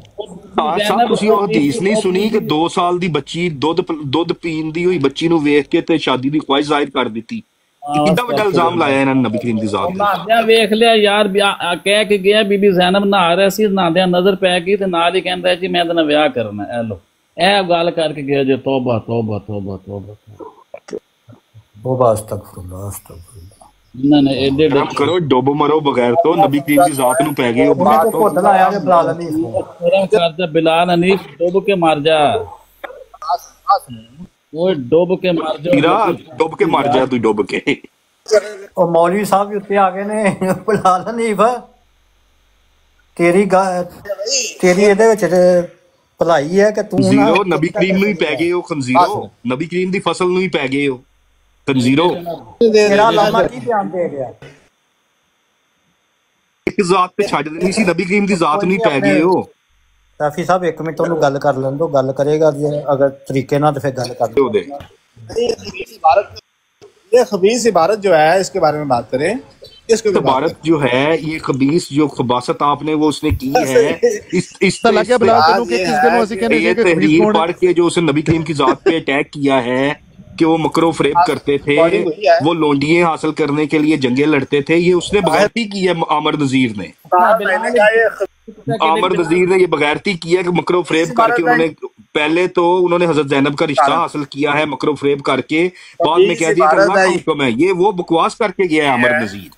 ਹਾਂ ਤੁਸੀਂ ਉਹ ਹਦੀਸ ਨਹੀਂ ਸੁਣੀ ਕਿ 2 ਸਾਲ ਦੀ ਬੱਚੀ ਦੁੱਧ ਪੀਣ ਦੀ ਹੋਈ ਬੱਚੀ ਨੂੰ ਵੇਖ ਕੇ ਤੇ ਸ਼ਾਦੀ ਦੀ ਖੁਆਇਸ਼ ਜ਼ਾਹਿਰ ਕਰ ਦਿੱਤੀ ਕਿੰਨਾ ਵੱਡਾ ਇਲਜ਼ਾਮ ਲਾਇਆ ਇਹਨਾਂ ਨੇ ਨਬੀ ਕਰੀਮ ਦੀ ਜ਼ਾਤ ਨਾਦਿਆਂ ਵੇਖ ਲਿਆ ਯਾਰ ਕਹਿ ਕੇ ਗਿਆ ਬੀਬੀ ਜ਼ੈਨਬ ਨਹਾ ਰਿਹਾ ਸੀ ਨਾਦਿਆਂ ਨਜ਼ਰ ਪੈ ਗਈ ਤੇ ਨਾਲ ਹੀ ਕਹਿੰਦਾ ਜੀ ਮੈਂ ਇਹਦੇ ਨਾਲ ਵਿਆਹ ਕਰਨਾ ਇਹ ਲੋ ਇਹ ਗੱਲ ਕਰਕੇ ਗਿਆ ਜੇ ਤੌਬਾ ਤੌਬਾ ਤੌਬਾ ਤੌਬਾ ਤੌਬਾ ਅਸਤਗਫੁਰullah ਅਸਤਗਫੁਰullah ਇਹਨਾਂ ਨੇ ਐਡੇ ਕਰੋ ਡੁੱਬ ਮਰੋ ਬਗੈਰ ਤੋਂ ਨਬੀ ਕਰੀਮ ਦੀ ਜ਼ਾਤ ਨੂੰ ਪੈ ਗਏ ਉਹ ਬਾਤ ਤੋਂ ਭੁੱਲ ਆਇਆ ਕਿ ਬਲਾਲ ਹਨੀਫ ਕਰਦਾ ਬਿਲਾਲ ਹਨੀਫ ਡੁੱਬ ਕੇ ਮਰ ਜਾ ਉਹ ਡੁੱਬ ਕੇ ਮਰ ਜਾ ਡੁੱਬ ਕੇ ਮਰ ਜਾ ਤੂੰ ਡੁੱਬ ਕੇ ਉਹ ਮੌਲਵੀ ਸਾਹਿਬ ਵੀ ਉੱਤੇ ਆ ਗਏ ਨੇ ਬਲਾਲ ਹਨੀਫ ਤੇਰੀ ਇਹਦੇ ਵਿੱਚ ਭਲਾਈ ਹੈ ਕਿ ਤੂੰ ਜ਼ੀਰੋ ਨਬੀ ਕਰੀਮ ਨੂੰ ਹੀ ਪੈ ਗਏ ਉਹ ਖੰਜ਼ੀਰੋ ਨਬੀ ਕਰੀਮ ਦੀ ਫਸਲ ਨੂੰ ਹੀ ਪੈ ਗਏ ਉਹ ਖੰਜ਼ੀਰੋ ਤੇਰਾ ਲਾਮਾ ਕੀ ਬਿਆਨ ਦੇ ਗਿਆ ਇੱਕ ਜ਼ਾਤ ਤੇ ਛੱਡ ਦੇਣੀ ਸੀ ਨਬੀ ਕਰੀਮ ਦੀ ਜ਼ਾਤ ਨੂੰ ਹੀ ਪੈ ਗਏ ਉਹ ਕਾਫੀ ਸਾਹਿਬ ਇੱਕ ਮਿੰਟ ਉਹਨੂੰ ਗੱਲ ਕਰ ਲੈਣ ਦੋ ਗੱਲ ਕਰੇਗਾ अगर तरीके ना तो फिर गल कर दो ये खबीस इबारत जो है इसके बारे में बात करें इसके इबारत जो है ये खबीस जो खबासत आपने वो उसने की है इस तहरीर पढ़ के जो उसने नबी करीम की जात पे अटैक किया है कि वो मकरो फरेब करते थे, रिकॉर्डिंग हुई है। वो लोंडिये हासिल करने के लिए जंगे लड़ते थे, ये उसने बगैरती की है आमिर नजीर ने। मैंने कहा ये आमिर नजीर ने ये बगैरती किया कि मकरो फरेब करके उन्होंने पहले तो उन्होंने हजरत जैनब का रिश्ता हासिल किया है मकरो फरेब करके, बाद में कह दिया कि अल्लाह का हुक्म है, ये वो बकवास करके गया है आमिर नजीर।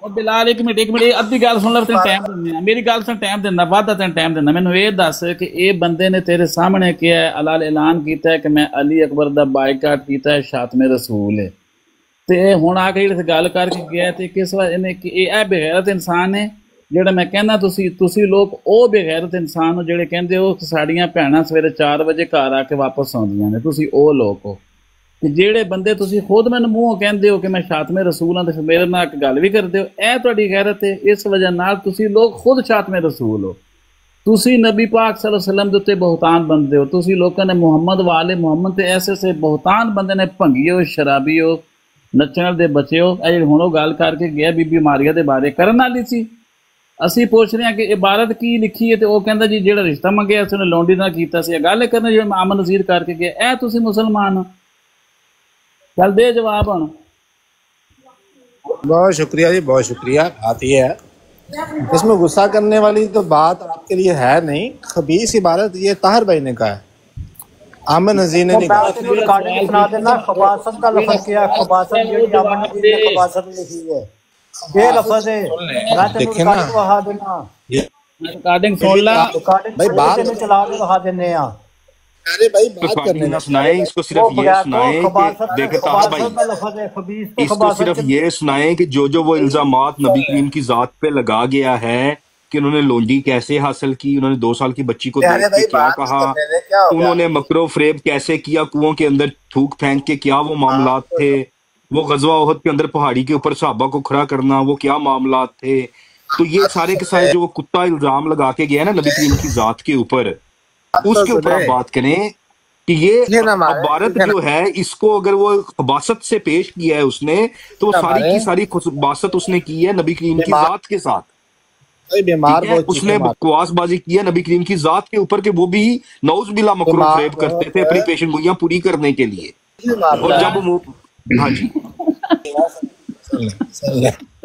बिलाल एक मिनट अद्धी गल सुन ला, तेन टाइम दिंदा, मेरी गल सुन, टाइम दिंदा, वादा तेन टाइम दिंदा। मैनू ये दस कि ये बंदे ने तेरे सामने किया है, अलाल ऐलान किया है कि मैं अली अकबर दा बाइकाट किया है, शातमे रसूल है, ते हुण आके जिहड़े गल करके गया ते किस वार इहने ये बेगैरत इंसान है ਜਿਹੜਾ मैं कहना तुसी लोग ਉਹ बेगैरत इंसान हो ਜਿਹੜੇ ਕਹਿੰਦੇ ਹੋ ਸਾਡੀਆਂ ਭੈਣਾਂ ਸਵੇਰੇ 4 ਵਜੇ ਘਰ ਆ ਕੇ ਵਾਪਸ ਆਉਂਦੀਆਂ ਨੇ, ਤੁਸੀਂ ਉਹ ਲੋਕ ਹੋ। ਤੇ ਜਿਹੜੇ ਬੰਦੇ ਤੁਸੀਂ ਖੁਦ ਮੈਨੂੰ ਮੂੰਹੋਂ ਕਹਿੰਦੇ ਹੋ ਕਿ ਮੈਂ ਸ਼ਾਤਮੇ ਰਸੂਲ ਹਾਂ ਤੇ ਮੇਰੇ ਨਾਲ ਇੱਕ ਗੱਲ ਵੀ ਕਰਦੇ ਹੋ, ਇਹ ਤੁਹਾਡੀ ਗੈਰਤ ਹੈ। ਇਸ ਵਜ੍ਹਾ ਨਾਲ ਤੁਸੀਂ ਲੋਕ ਖੁਦ ਸ਼ਾਤਮੇ ਰਸੂਲ ਹੋ, ਤੁਸੀਂ ਨਬੀ ਪਾਕ ਸੱਲੱਲਾਹੁ ਅਲੈहि ਵਸੱਲਮ ਦੇ ਉੱਤੇ ਬਹੁਤਾਨ ਬੰਦੇ ਹੋ, ਤੁਸੀਂ ਲੋਕਾਂ ਨੇ ਮੁਹੰਮਦ ਵਾਲੇ ਮੁਹੰਮਦ ਤੇ ਐਸੇ ਬਹੁਤਾਨ ਬੰਦੇ ਨੇ ਭੰਗੀ ਹੋ, ਸ਼ਰਾਬੀ ਹੋ, ਨੱਚਣ ਦੇ ਬੱਚੇ ਹੋ। ਇਹ ਹੁਣ ਉਹ ਗੱਲ ਕਰਕੇ ਗਿਆ ਬੀਬੀ ਮਾਰੀਆ ਦੇ ਬਾਰੇ ਕਰਨ ਵਾਲੀ ਸੀ। ਅਸੀਂ ਪੁੱਛ ਰਹੇ ਹਾਂ ਕਿ ਇਬਾਰਤ ਕੀ ਲਿਖੀ ਹੈ ਤੇ ਉਹ ਕਹਿੰਦਾ ਜੀ ਜਿਹੜਾ ਰਿਸ਼ਤਾ ਮੰਗਿਆ ਸੀ ਉਹਨੇ ਲੌਂਡੀ ਨਾਲ ਕੀਤਾ ਸੀ। ਗੱਲ ਕਰਨਾ ਜਿਵੇਂ ਆਮਨ ਨਜ਼ੀਰ ਕਰਕੇ ਗਿਆ, ਇਹ ਤੁਸੀਂ ਮੁਸਲਮਾਨ ਹੋ? चल दे जवाब हम। बहुत शुक्रिया जी, बहुत शुक्रिया। बात ये है, इसमें गुस्सा करने वाली तो बात आपके लिए है नहीं। खबीस इबारत ये ताहिर भाई ने कहा है, आमिर नजीर ने नहीं कहा। सुना देना खबासत का लफ्ज़ क्या है, खबासत जो आमिर नजीर ने खबासत लिखी है, ये लफ्ज़ है। मैं तेरे को रिकॉर्डिंग वहा देना, रिकॉर्डिंग सुन ला भाई, बात चला के वहा देने आ। अरे भाई बात करने ना सुनाए, इसको सिर्फ ये सुनाए कि देखे ताहिर भाई, इसको सिर्फ ये सुनाए कि जो वो इल्जामात नबी करीम की जात पे लगा गया है कि उन्होंने लोंडी कैसे हासिल की, उन्होंने 2 साल की बच्ची को देख के क्या कहा, उन्होंने मकरो फरेब कैसे किया, कुओं के अंदर थूक फेंक के क्या वो मामलात थे, वो गजवा ओहद के अंदर पहाड़ी के ऊपर सहाबा को खड़ा करना वो क्या मामलात थे। तो ये सारे के सारे जो वो कुत्ता इल्जाम लगा के गया ना नबी करीम की जात के ऊपर, उसके ऊपर आप बात करें कि ये इबारत जो है इसको अगर वो खबासत से पेश किया है उसने, तो वो सारी की सारी खबासत उसने की है नबी करीम की जात के साथ। उसने बकवासबाजी की है नबी करीम की जात के ऊपर कि वो भी नौज बिला मकरूह फरेब करते थे अपनी पेशन गोइयां पूरी करने के लिए। और जब वो हाँ जी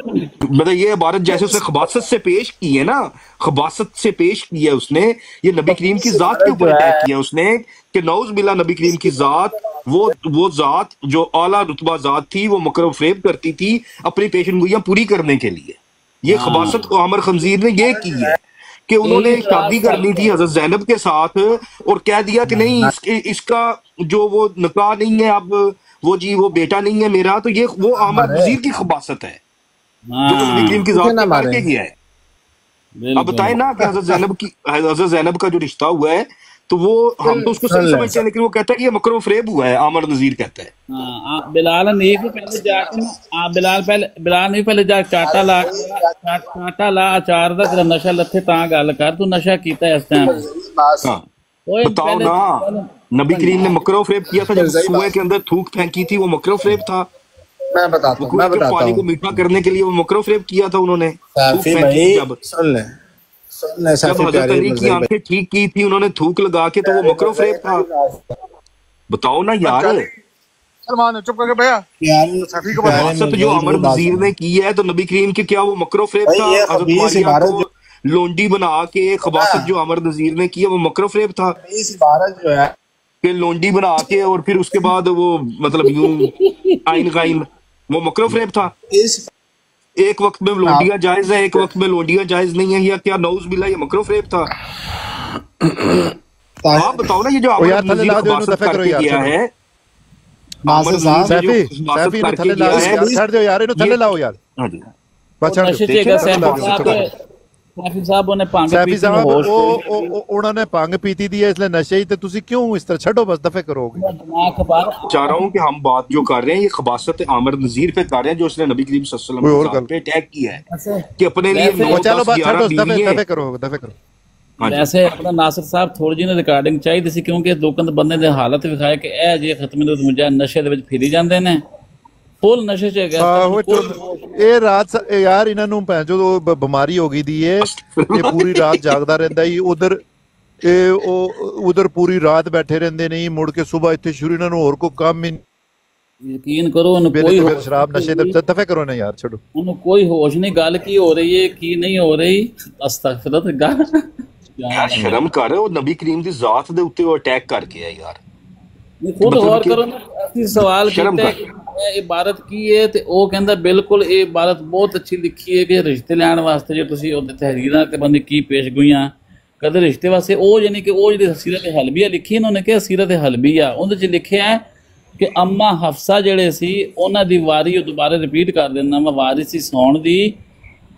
मतलब ये इबारत जैसे उसने खबासत से पेश की है ना, खबासत से पेश की है उसने, ये नबी करीम की जात के ऊपर अटैक किया उसने कि नौज बिला नबी करीम की जात वो जात जो आला रुतबा जात थी वो मकर फरेब करती थी अपनी पेशन गोइयां पूरी करने के लिए। ये खबासत को आमिर खंजीर ने ये की है कि उन्होंने शादी करनी थी हजरत जैनब के साथ और कह दिया कि नहीं इसका जो वो निकाह नहीं है, अब वो जी वो बेटा नहीं है मेरा। तो ये वो आमिर नजीर की खबासत है जो नबी करीम की जात करके किया है। अब बताएं ना कि हजरत जैनब का जो रिश्ता हुआ है तो वो हम तो उसको सही समझते हैं, लेकिन वो कहता है कि ये मकरो फरेब हुआ है, आमिर नजीर कहता है। बिलाल नहीं पहले जाके बिलाल नहीं पहले जाके चाटा ला अचार दा तेरा नशा लथे तां गल कर, तू नशा कीता है इस टाइम। बताओ ना, नबी करीम ने मकरो फरेब किया था जब सुए के अंदर थूक फेंकी थी, वो मकरो फरेब था। मैं बताता हूं, पानी को मीठा करने के लिए वो मकरो फरेब किया था उन्होंने। जब हजरत अली की आंखें ठीक की थी उन्होंने थूक लगा के, तो वो मकरो फरेब था। बताओ ना यार, चुप करके भैया जो आमिर नजीर ने की है तो नबी करीम के क्या वो मकरो फरेब था? हजरत को लोंडी बना के खबासत जो आमिर नजीर ने की है वो मकरो फरेब था जो है कि लोंडी बना के और फिर उसके बाद वो मतलब यूं आइन गाइन वो मकरो फरेब था। एक वक्त में लोंडियां जायज है, एक वक्त में लोंडियां जायज नहीं है, या क्या नौज बिल्ला ये मकरो फरेब था? आप बताओ ना, ये जो आमिर नजीर खबासत करके गया है, आमिर नजीर जो खबासत करके गया है, छड़ दो यार, इन्हें थल्ले लाओ यार। हां जी सैफी साहब उन्होंने भंग पीती दी है इसलिए नशे ही, तो तुसी क्यों इस तरह छड़ो, बस दफे करोगे। चाह रहा हूँ कि हम बात जो कर रहे हैं ये खबासत आमिर नजीर पे कर रहे हैं जो उसने नबी करीम सल्लल्लाहु अलैहि वसल्लम पे अटैक किया है कि अपने लिए 9-10-11 दफे करो। वैसे अपना नासिर साहब थोड़ी जी रिकॉर्डिंग चाहिए सी, क्योंकि लोगों ने बंदे ने हालत विखाए कि ए जे खत्म मुझे नशे दे विच फिरी जांदे ने, फुल नशे च गया। ये रात यार इन्हों भैन जो बीमारी हो गई दी है, ये पूरी रात जागदा रहंदा ही। उधर ਉਧਰ ਪੂਰੀ ਰਾਤ ਬੈਠੇ ਰਹਿੰਦੇ ਨਹੀਂ, ਮੁੜ ਕੇ ਸਵੇਰ ਇੱਥੇ ਸ਼ੁਰੂ, ਇਹਨਾਂ ਨੂੰ ਹੋਰ ਕੋਈ ਕੰਮ ਹੀ ਯਕੀਨ ਕਰੋ ਉਹਨੂੰ ਕੋਈ ਸ਼ਰਾਬ ਨਸ਼ੇ ਤੇ ਦਫੇ ਕਰੋ ਨਾ ਯਾਰ, ਛੱਡੋ ਉਹਨੂੰ ਕੋਈ ਹੋਸ਼ ਨਹੀਂ ਗੱਲ ਕੀ ਹੋ ਰਹੀ ਹੈ ਕੀ ਨਹੀਂ ਹੋ ਰਹੀ। ਅਸਤਗਫਿਰ ਗੱਲ ਯਾਰ ਸ਼ਰਮ ਕਰ, ਉਹ ਨਬੀ ਕਰੀਮ ਦੀ ਜ਼ਾਤ ਦੇ ਉੱਤੇ ਉਹ ਅਟੈਕ ਕਰਕੇ ਆ ਯਾਰ। ਖੁਦ ਗੌਰ ਕਰੋ ਨਾ, ਅਸੀਂ ਸਵਾਲ ਕੀਤਾ ਕਿ ਇਹ ਇਬਾਰਤ ਕੀ ਹੈ ਤੇ ਉਹ ਕਹਿੰਦਾ ਬਿਲਕੁਲ ਇਹ ਇਬਾਰਤ ਬਹੁਤ ਅੱਛੀ ਲਿਖੀ ਹੈ ਕਿ ਰਿਸ਼ਤੇ ਲੈਣ ਵਾਸਤੇ ਜੇ ਤੁਸੀਂ ਉਹਦੇ ਤਹਿਰੀਰਾਂ ਤੇ ਬੰਦੇ ਕੀ ਪੇਸ਼ ਗੋਈਆਂ ਕਦੇ ਰਿਸ਼ਤੇ ਵਾਸਤੇ, ਉਹ ਯਾਨੀ ਕਿ ਉਹ ਜਿਹੜੀ ਸੀਰਤ ਹਲਬੀਆ ਲਿਖੀ ਇਹਨਾਂ ਨੇ ਕਿ ਸੀਰਤ ਹਲਬੀਆ, ਉਹਦੇ 'ਚ ਲਿਖਿਆ ਹੈ ਕਿ ਅੰਮਾ ਹਫਸਾ ਜਿਹੜੇ ਸੀ ਉਹਨਾਂ ਦੀ ਵਾਰੀ, ਉਹ ਦੁਬਾਰਾ ਰਿਪੀਟ ਕਰ ਦਿੰਦਾ ਮੈਂ, ਵਾਰੀ ਸੀ ਸੌਣ ਦੀ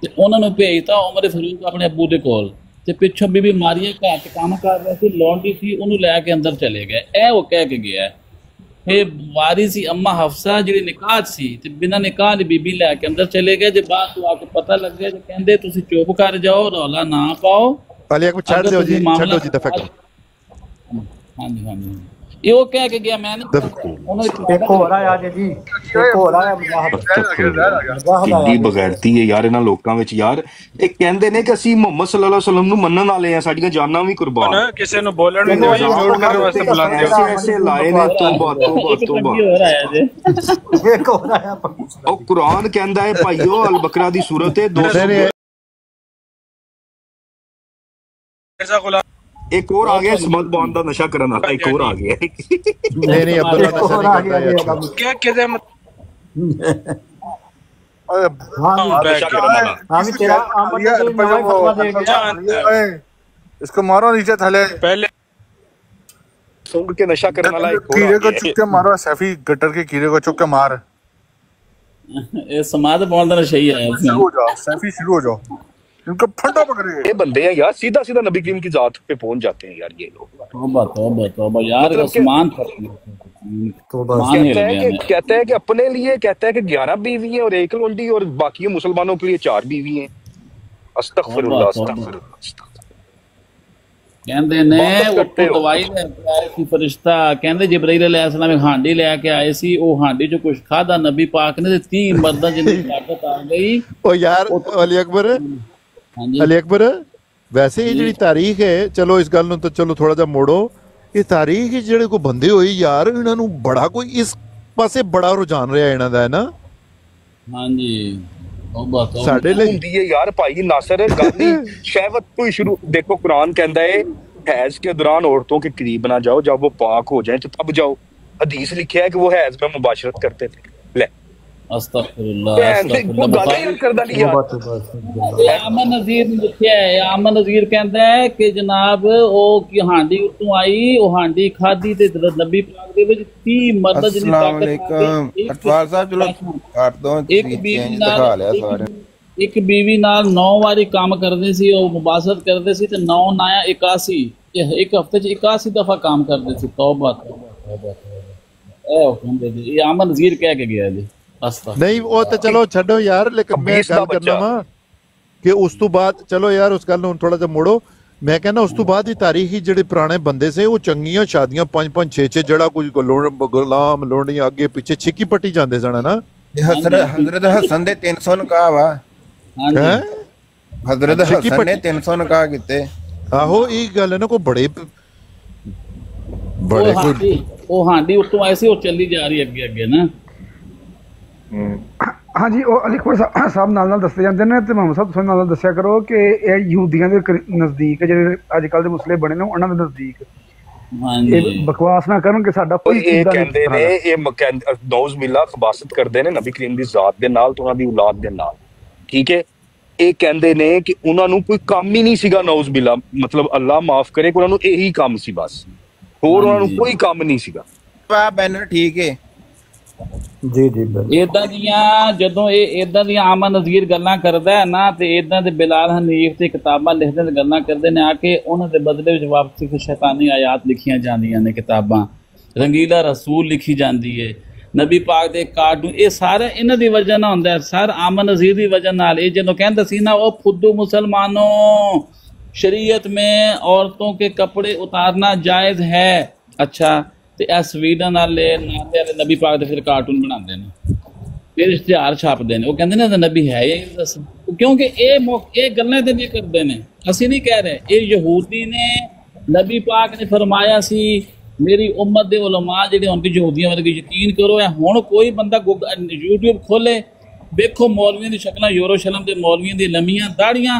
ਤੇ ਉਹਨਾਂ ਨੂੰ ਭੇਜਤਾ ਉਮਰ ਫਾਰੂਕ ਆਪਣੇ ਅੱਬੂ ਦੇ ਕੋਲ, ਤੇ ਪਿੱਛੋਂ ਬੀਬੀ ਮਾਰੀਆ ਘਰ 'ਚ ਕੰਮ ਕਰ ਰਿਹਾ ਸੀ, ਲੌਂਡੀ ਸੀ, ਉਹਨੂੰ ਲੈ ਕੇ ਅੰਦਰ ਚਲੇ ਗਏ। ਇਹ ਉਹ ਕਹਿ ਕੇ ਗਿਆ ਇਹ ਵਾਰੀ ਸੀ ਅੰਮਾ ਹਫਸਾ ਜਿਹੜੀ ਨਿਕਾਹ ਸੀ ਤੇ ਬਿਨਾਂ ਨਿਕਾਹ ਦੀ ਬੀਬੀ ਲੈ ਕੇ ਅੰਦਰ ਚਲੇ ਗਏ। ਜੇ ਬਾਅਦ ਤੋਂ ਆ ਕੇ ਪਤਾ ਲੱਗਿਆ ਤੇ ਕਹਿੰਦੇ ਤੁਸੀਂ ਚੁੱਪ ਕਰ ਜਾਓ, ਰੌਲਾ ਨਾ ਪਾਓ, ਅਲੀ ਅਕਬਰ ਛੱਡ ਦਿਓ ਜੀ, ਛੱਡੋ ਜੀ ਦਫਾ ਕਰੋ। ਹਾਂਜੀ ਹਾਂਜੀ ਇਹ ਉਹ ਕਹਿ ਕੇ ਗਿਆ। ਮੈਂ ਇੱਕ ਹੋਰ ਆਇਆ ਜੀ, ਇੱਕ ਹੋਰ ਆਇਆ ਕਿੰਨੀ ਬਗੈਰਤੀ ਹੈ ਯਾਰ ਇਹਨਾਂ ਲੋਕਾਂ ਵਿੱਚ ਯਾਰ। ਇਹ ਕਹਿੰਦੇ ਨੇ ਕਿ ਅਸੀਂ ਮੁਹੰਮਦ ਸੱਲੱਲਾਹੁ ਅਲੈਹਿ ਵਸੱਲਮ ਨੂੰ ਮੰਨਣ ਵਾਲੇ ਆ, ਸਾਡੀਆਂ ਜਾਨਾਂ ਵੀ ਕੁਰਬਾਨ, ਕਿਸੇ ਨੂੰ ਬੋਲਣ ਵੀ ਨਹੀਂ ਵਾਸਤੇ ਬੁਲਾਉਂਦੇ ਐਸੇ ਲਾਏ ਨੇ। ਤੋਬਾ ਤੋਬਾ ਤੋਬਾ। ਇੱਕ ਹੋਰ ਆਇਆ, ਉਹ ਕੁਰਾਨ ਕਹਿੰਦਾ ਹੈ ਭਾਈਓ ਅਲ ਬਕਰਾ ਦੀ ਸੂਰਤ ਹੈ 200। एक और आ गया समद बॉन्ड का नशा करने वाला, एक और आ गया। नहीं नहीं अब्दुल्ला नशा नहीं करता है। क्या कहते हैं इसको मारो नीचे थले, पहले सूंघ के नशा करने वाला कीड़े को चुप के मारो, सैफी गटर के कीड़े को चुप के मार। ये समाद बॉन्ड का नशा ही है। शुरू हो जाओ सैफी, शुरू हो जाओ, इनको फंडा पकड़े। ये बंदे हैं यार सीधा सीधा नबी करीम की जात पे पहुंच जाते हैं यार ये लोग। तौबा तौबा तौबा यार, आसमान कहते हैं कि अपने लिए कहता है कि 11 बीवी हैं और 1 लोंडी और बाकी मुसलमानों के लिए 4 बीवी हैं। अस्तगफिरुल्लाह अस्तगफिरुल्लाह। ਕਹਿੰਦੇ ਨੇ ਉੱਤੋਂ ਦਵਾਈ ਲੈ ਕੇ ਆਏ ਸੀ ਫਰਿਸ਼ਤਾ, ਕਹਿੰਦੇ ਜਿਬਰਾਈਲ ਅਲੈਹਿਸਲਾਮ ਇੱਕ ਹਾਂਡੀ ਲੈ ਕੇ ਆਏ ਸੀ, ਉਹ ਹਾਂਡੀ ਚੋਂ ਕੁਝ ਖਾਦਾ ਨਬੀ ਪਾਕ ਨੇ ਤੇ 30 ਮਰਦਾਂ ਜਿੰਨੀ ਤਾਕਤ ਆ ਗਈ। ਉਹ ਯਾਰ ਅਲੀ ਅਕਬਰ, ਅਲੀ ਅਕਬਰ ਵੈਸੇ ਇਹ ਜਿਹੜੀ ਤਾਰੀਖ ਹੈ, ਚਲੋ ਇਸ ਗੱਲ ਨੂੰ ਤਾਂ ਚਲੋ ਥੋੜਾ ਜਿਹਾ ਮੋੜੋ, ਇਹ ਤਾਰੀਖ ਜਿਹੜੇ ਕੋਈ ਬੰਦੇ ਹੋਏ ਯਾਰ ਇਹਨਾਂ ਨੂੰ ਬੜਾ ਕੋਈ ਇਸ ਪਾਸੇ ਬੜਾ ਰੁਝਾਨ ਰਿਹਾ ਇਹਨਾਂ ਦਾ, ਹੈ ਨਾ। ਹਾਂਜੀ ਸਾਡੇ ਲਈ ਹੁੰਦੀ ਹੈ ਯਾਰ ਭਾਈ नासिर, गाली शहवत को शुरू देखो। कुरान कहता है हैज के दौरान औरतों के करीब ना जाओ, जब वो पाक हो जाए तो तब जाओ। हदीस लिखा है कि वो हैज में मुबाशरत करते थे। ले अस्तगफिरुल्लाह आमन नज़ीर ने लिखा है, आमन नज़ीर कहता है कि जनाब ਉਹ ਕੀ ਹਾਂਡੀ ਉਤੋਂ ਆਈ, ਉਹ ਹਾਂਡੀ ਖਾਦੀ ਤੇ ਨਬੀ ਪਾਕ ਦੇ ਵਿੱਚ 30 ਮਰਦ ਜਿੰਨੀ ਤਾਕਤ। ਅਤਵਾਰ ਸਾਹਿਬ ਚਲੋ ਕੱਟ ਦੋ, ਇੱਕ ਬੀਵੀ ਨਾਲ ਇੱਕ ਬੀਵੀ ਨਾਲ 9 ਵਾਰੀ ਕੰਮ ਕਰਦੇ ਸੀ, ਉਹ ਮੁਬਾਸ਼ਰਤ ਕਰਦੇ ਸੀ ਤੇ 9 ਨਾਇਆ 81, ਇੱਕ ਹਫ਼ਤੇ 'ਚ 81 ਦਫਾ ਕੰਮ ਕਰਦੇ ਸੀ। ਤੌਬਾ ਤੌਬਾ। ਇਹ ਕਹਿੰਦੇ ਜੀ, ਇਹ ਆਮਨ ਨਜ਼ੀਰ ਕਹਿ ਕੇ ਗਿਆ ਜੀ। नहीं वो तो चलो छो यार, लेकिन मैं गल करना वा कि उस तो बाद चलो यार उस गल नूं थोड़ा जिहा मोड़ो। मैं कहना उस तो बाद ही तारीखी जिहड़े पुराने बंदे से वो चंगियां शादियां 5-5 6-6 जड़ा कुछ गुलाम लोड़ियां अगे पीछे छिकी पट्टी जांदे सन ना। हजरत हसन दे 300 निकाह वा, हजरत हसन ने 300 निकाह कीते। आहो ये गल है ना, कोई बड़े वो हांडी उत्तों आए सी, वो चली जा रही अगे अगे ना। हाँ जी, वो अली अकबर साहब नाल दसते जाते हैं तो मोहम्मद साहब तुसीं नाल दस्सिया करो कि यहूदियों के नज़दीक जिहड़े अजकल दे मुसले बने ने उन्हां दे नज़दीक बकवास ना करन कि साडा कोई ਇਹ ਕਹਿੰਦੇ ਨੇ, ਇਹ ਨੌਜ਼ ਬਿਲਾ ਖਬਾਸਤ ਕਰਦੇ ਨੇ ਨਬੀ ਕਰੀਮ ਦੀ ਜ਼ਾਤ ਦੇ ਨਾਲ ਤੇ ਉਹਨਾਂ ਦੀ ਔਲਾਦ ਦੇ ਨਾਲ। ਠੀਕ ਹੈ, ਇਹ ਕਹਿੰਦੇ ਨੇ ਕਿ ਉਹਨਾਂ ਨੂੰ ਕੋਈ ਕੰਮ ਹੀ ਨਹੀਂ ਸੀਗਾ, ਨੌਜ਼ ਬਿਲਾ ਮਤਲਬ ਅੱਲਾ ਮਾਫ ਕਰੇ ਕਿ ਉਹਨਾਂ ਨੂੰ ਇਹੀ ਕੰਮ ਸੀ ਬਸ, ਹੋਰ ਉਹਨਾਂ ਨੂੰ ਕੋਈ ਕੰਮ ਨਹੀਂ ਸੀਗਾ। ਬੈਨਰ ਠੀਕ ਹੈ ਜੀ ਜੀ। ਇਦਾਂ ਦੀਆਂ ਜਦੋਂ ਇਹ ਇਦਾਂ ਦੀਆਂ ਆਮਨ ਨਜ਼ੀਰ ਗੱਲਾਂ ਕਰਦਾ ਹੈ ਨਾ, ਤੇ ਇਦਾਂ ਦੇ ਬਿਲਾਲ ਹਨੀਫ ਤੇ ਕਿਤਾਬਾਂ ਲਿਖਦੇ ਤੇ ਗੱਲਾਂ ਕਰਦੇ ਨੇ ਆ ਕੇ ਉਹਨਾਂ ਦੇ ਬਦਲੇ ਵਿੱਚ ਵਾਪਸੀ ਕੁਝ ਸ਼ੈਤਾਨੀ ਆਯਾਤ ਲਿਖੀਆਂ ਜਾਂਦੀਆਂ ਨੇ, ਕਿਤਾਬਾਂ ਰੰਗੀਲਾ ਰਸੂਲ ਲਿਖੀ ਜਾਂਦੀ ਹੈ, ਨਬੀ ਪਾਕ ਦੇ ਕਾਰਟੂਨ, ਇਹ ਸਾਰਾ ਇਹਨਾਂ ਦੀ ਵਜ੍ਹਾ ਨਾਲ ਹੁੰਦਾ ਸਰ, ਆਮਨ ਨਜ਼ੀਰ ਦੀ ਵਜ੍ਹਾ ਨਾਲ। ਇਹ ਜਦੋਂ ਕਹਿੰਦਾ ਸੀ ਨਾ, ਉਹ फुद्दू मुसलमानों शरीयत में औरतों के कपड़े उतारना जायज़ है। अच्छा, ਤੇ ਇਹ ਸਵੀਡਨ ਵਾਲੇ ਨਾਲੇ ਨਬੀ ਪਾਕ ਦੇ ਫਿਰ ਕਾਰਟੂਨ ਬਣਾਉਂਦੇ ਨੇ, ਫਿਰ ਇਸ਼ਤਿਹਾਰ ਛਾਪਦੇ ਨੇ, ਉਹ ਕਹਿੰਦੇ ਨੇ ਨਬੀ ਹੈ ਇਹ ਦੱਸ, ਕਿਉਂਕਿ ਇਹ ਗੱਲਾਂ ਤੇ ਨਹੀਂ ਕਰਦੇ ਨੇ, ਅਸੀਂ ਨਹੀਂ ਕਹਿ ਰਹੇ, ਇਹ ਯਹੂਦੀ ਨੇ नबी पाक ने फरमाया सी मेरी उम्मत दे उलमा जेडे उनकी यहूदियां वर्गे यकीन करो है हुण कोई बंदा यूट्यूब खोले देखो मौलवियों दी शक्लां यरूशलेम दे मौलवियों दी लम्मियां दाढ़ियां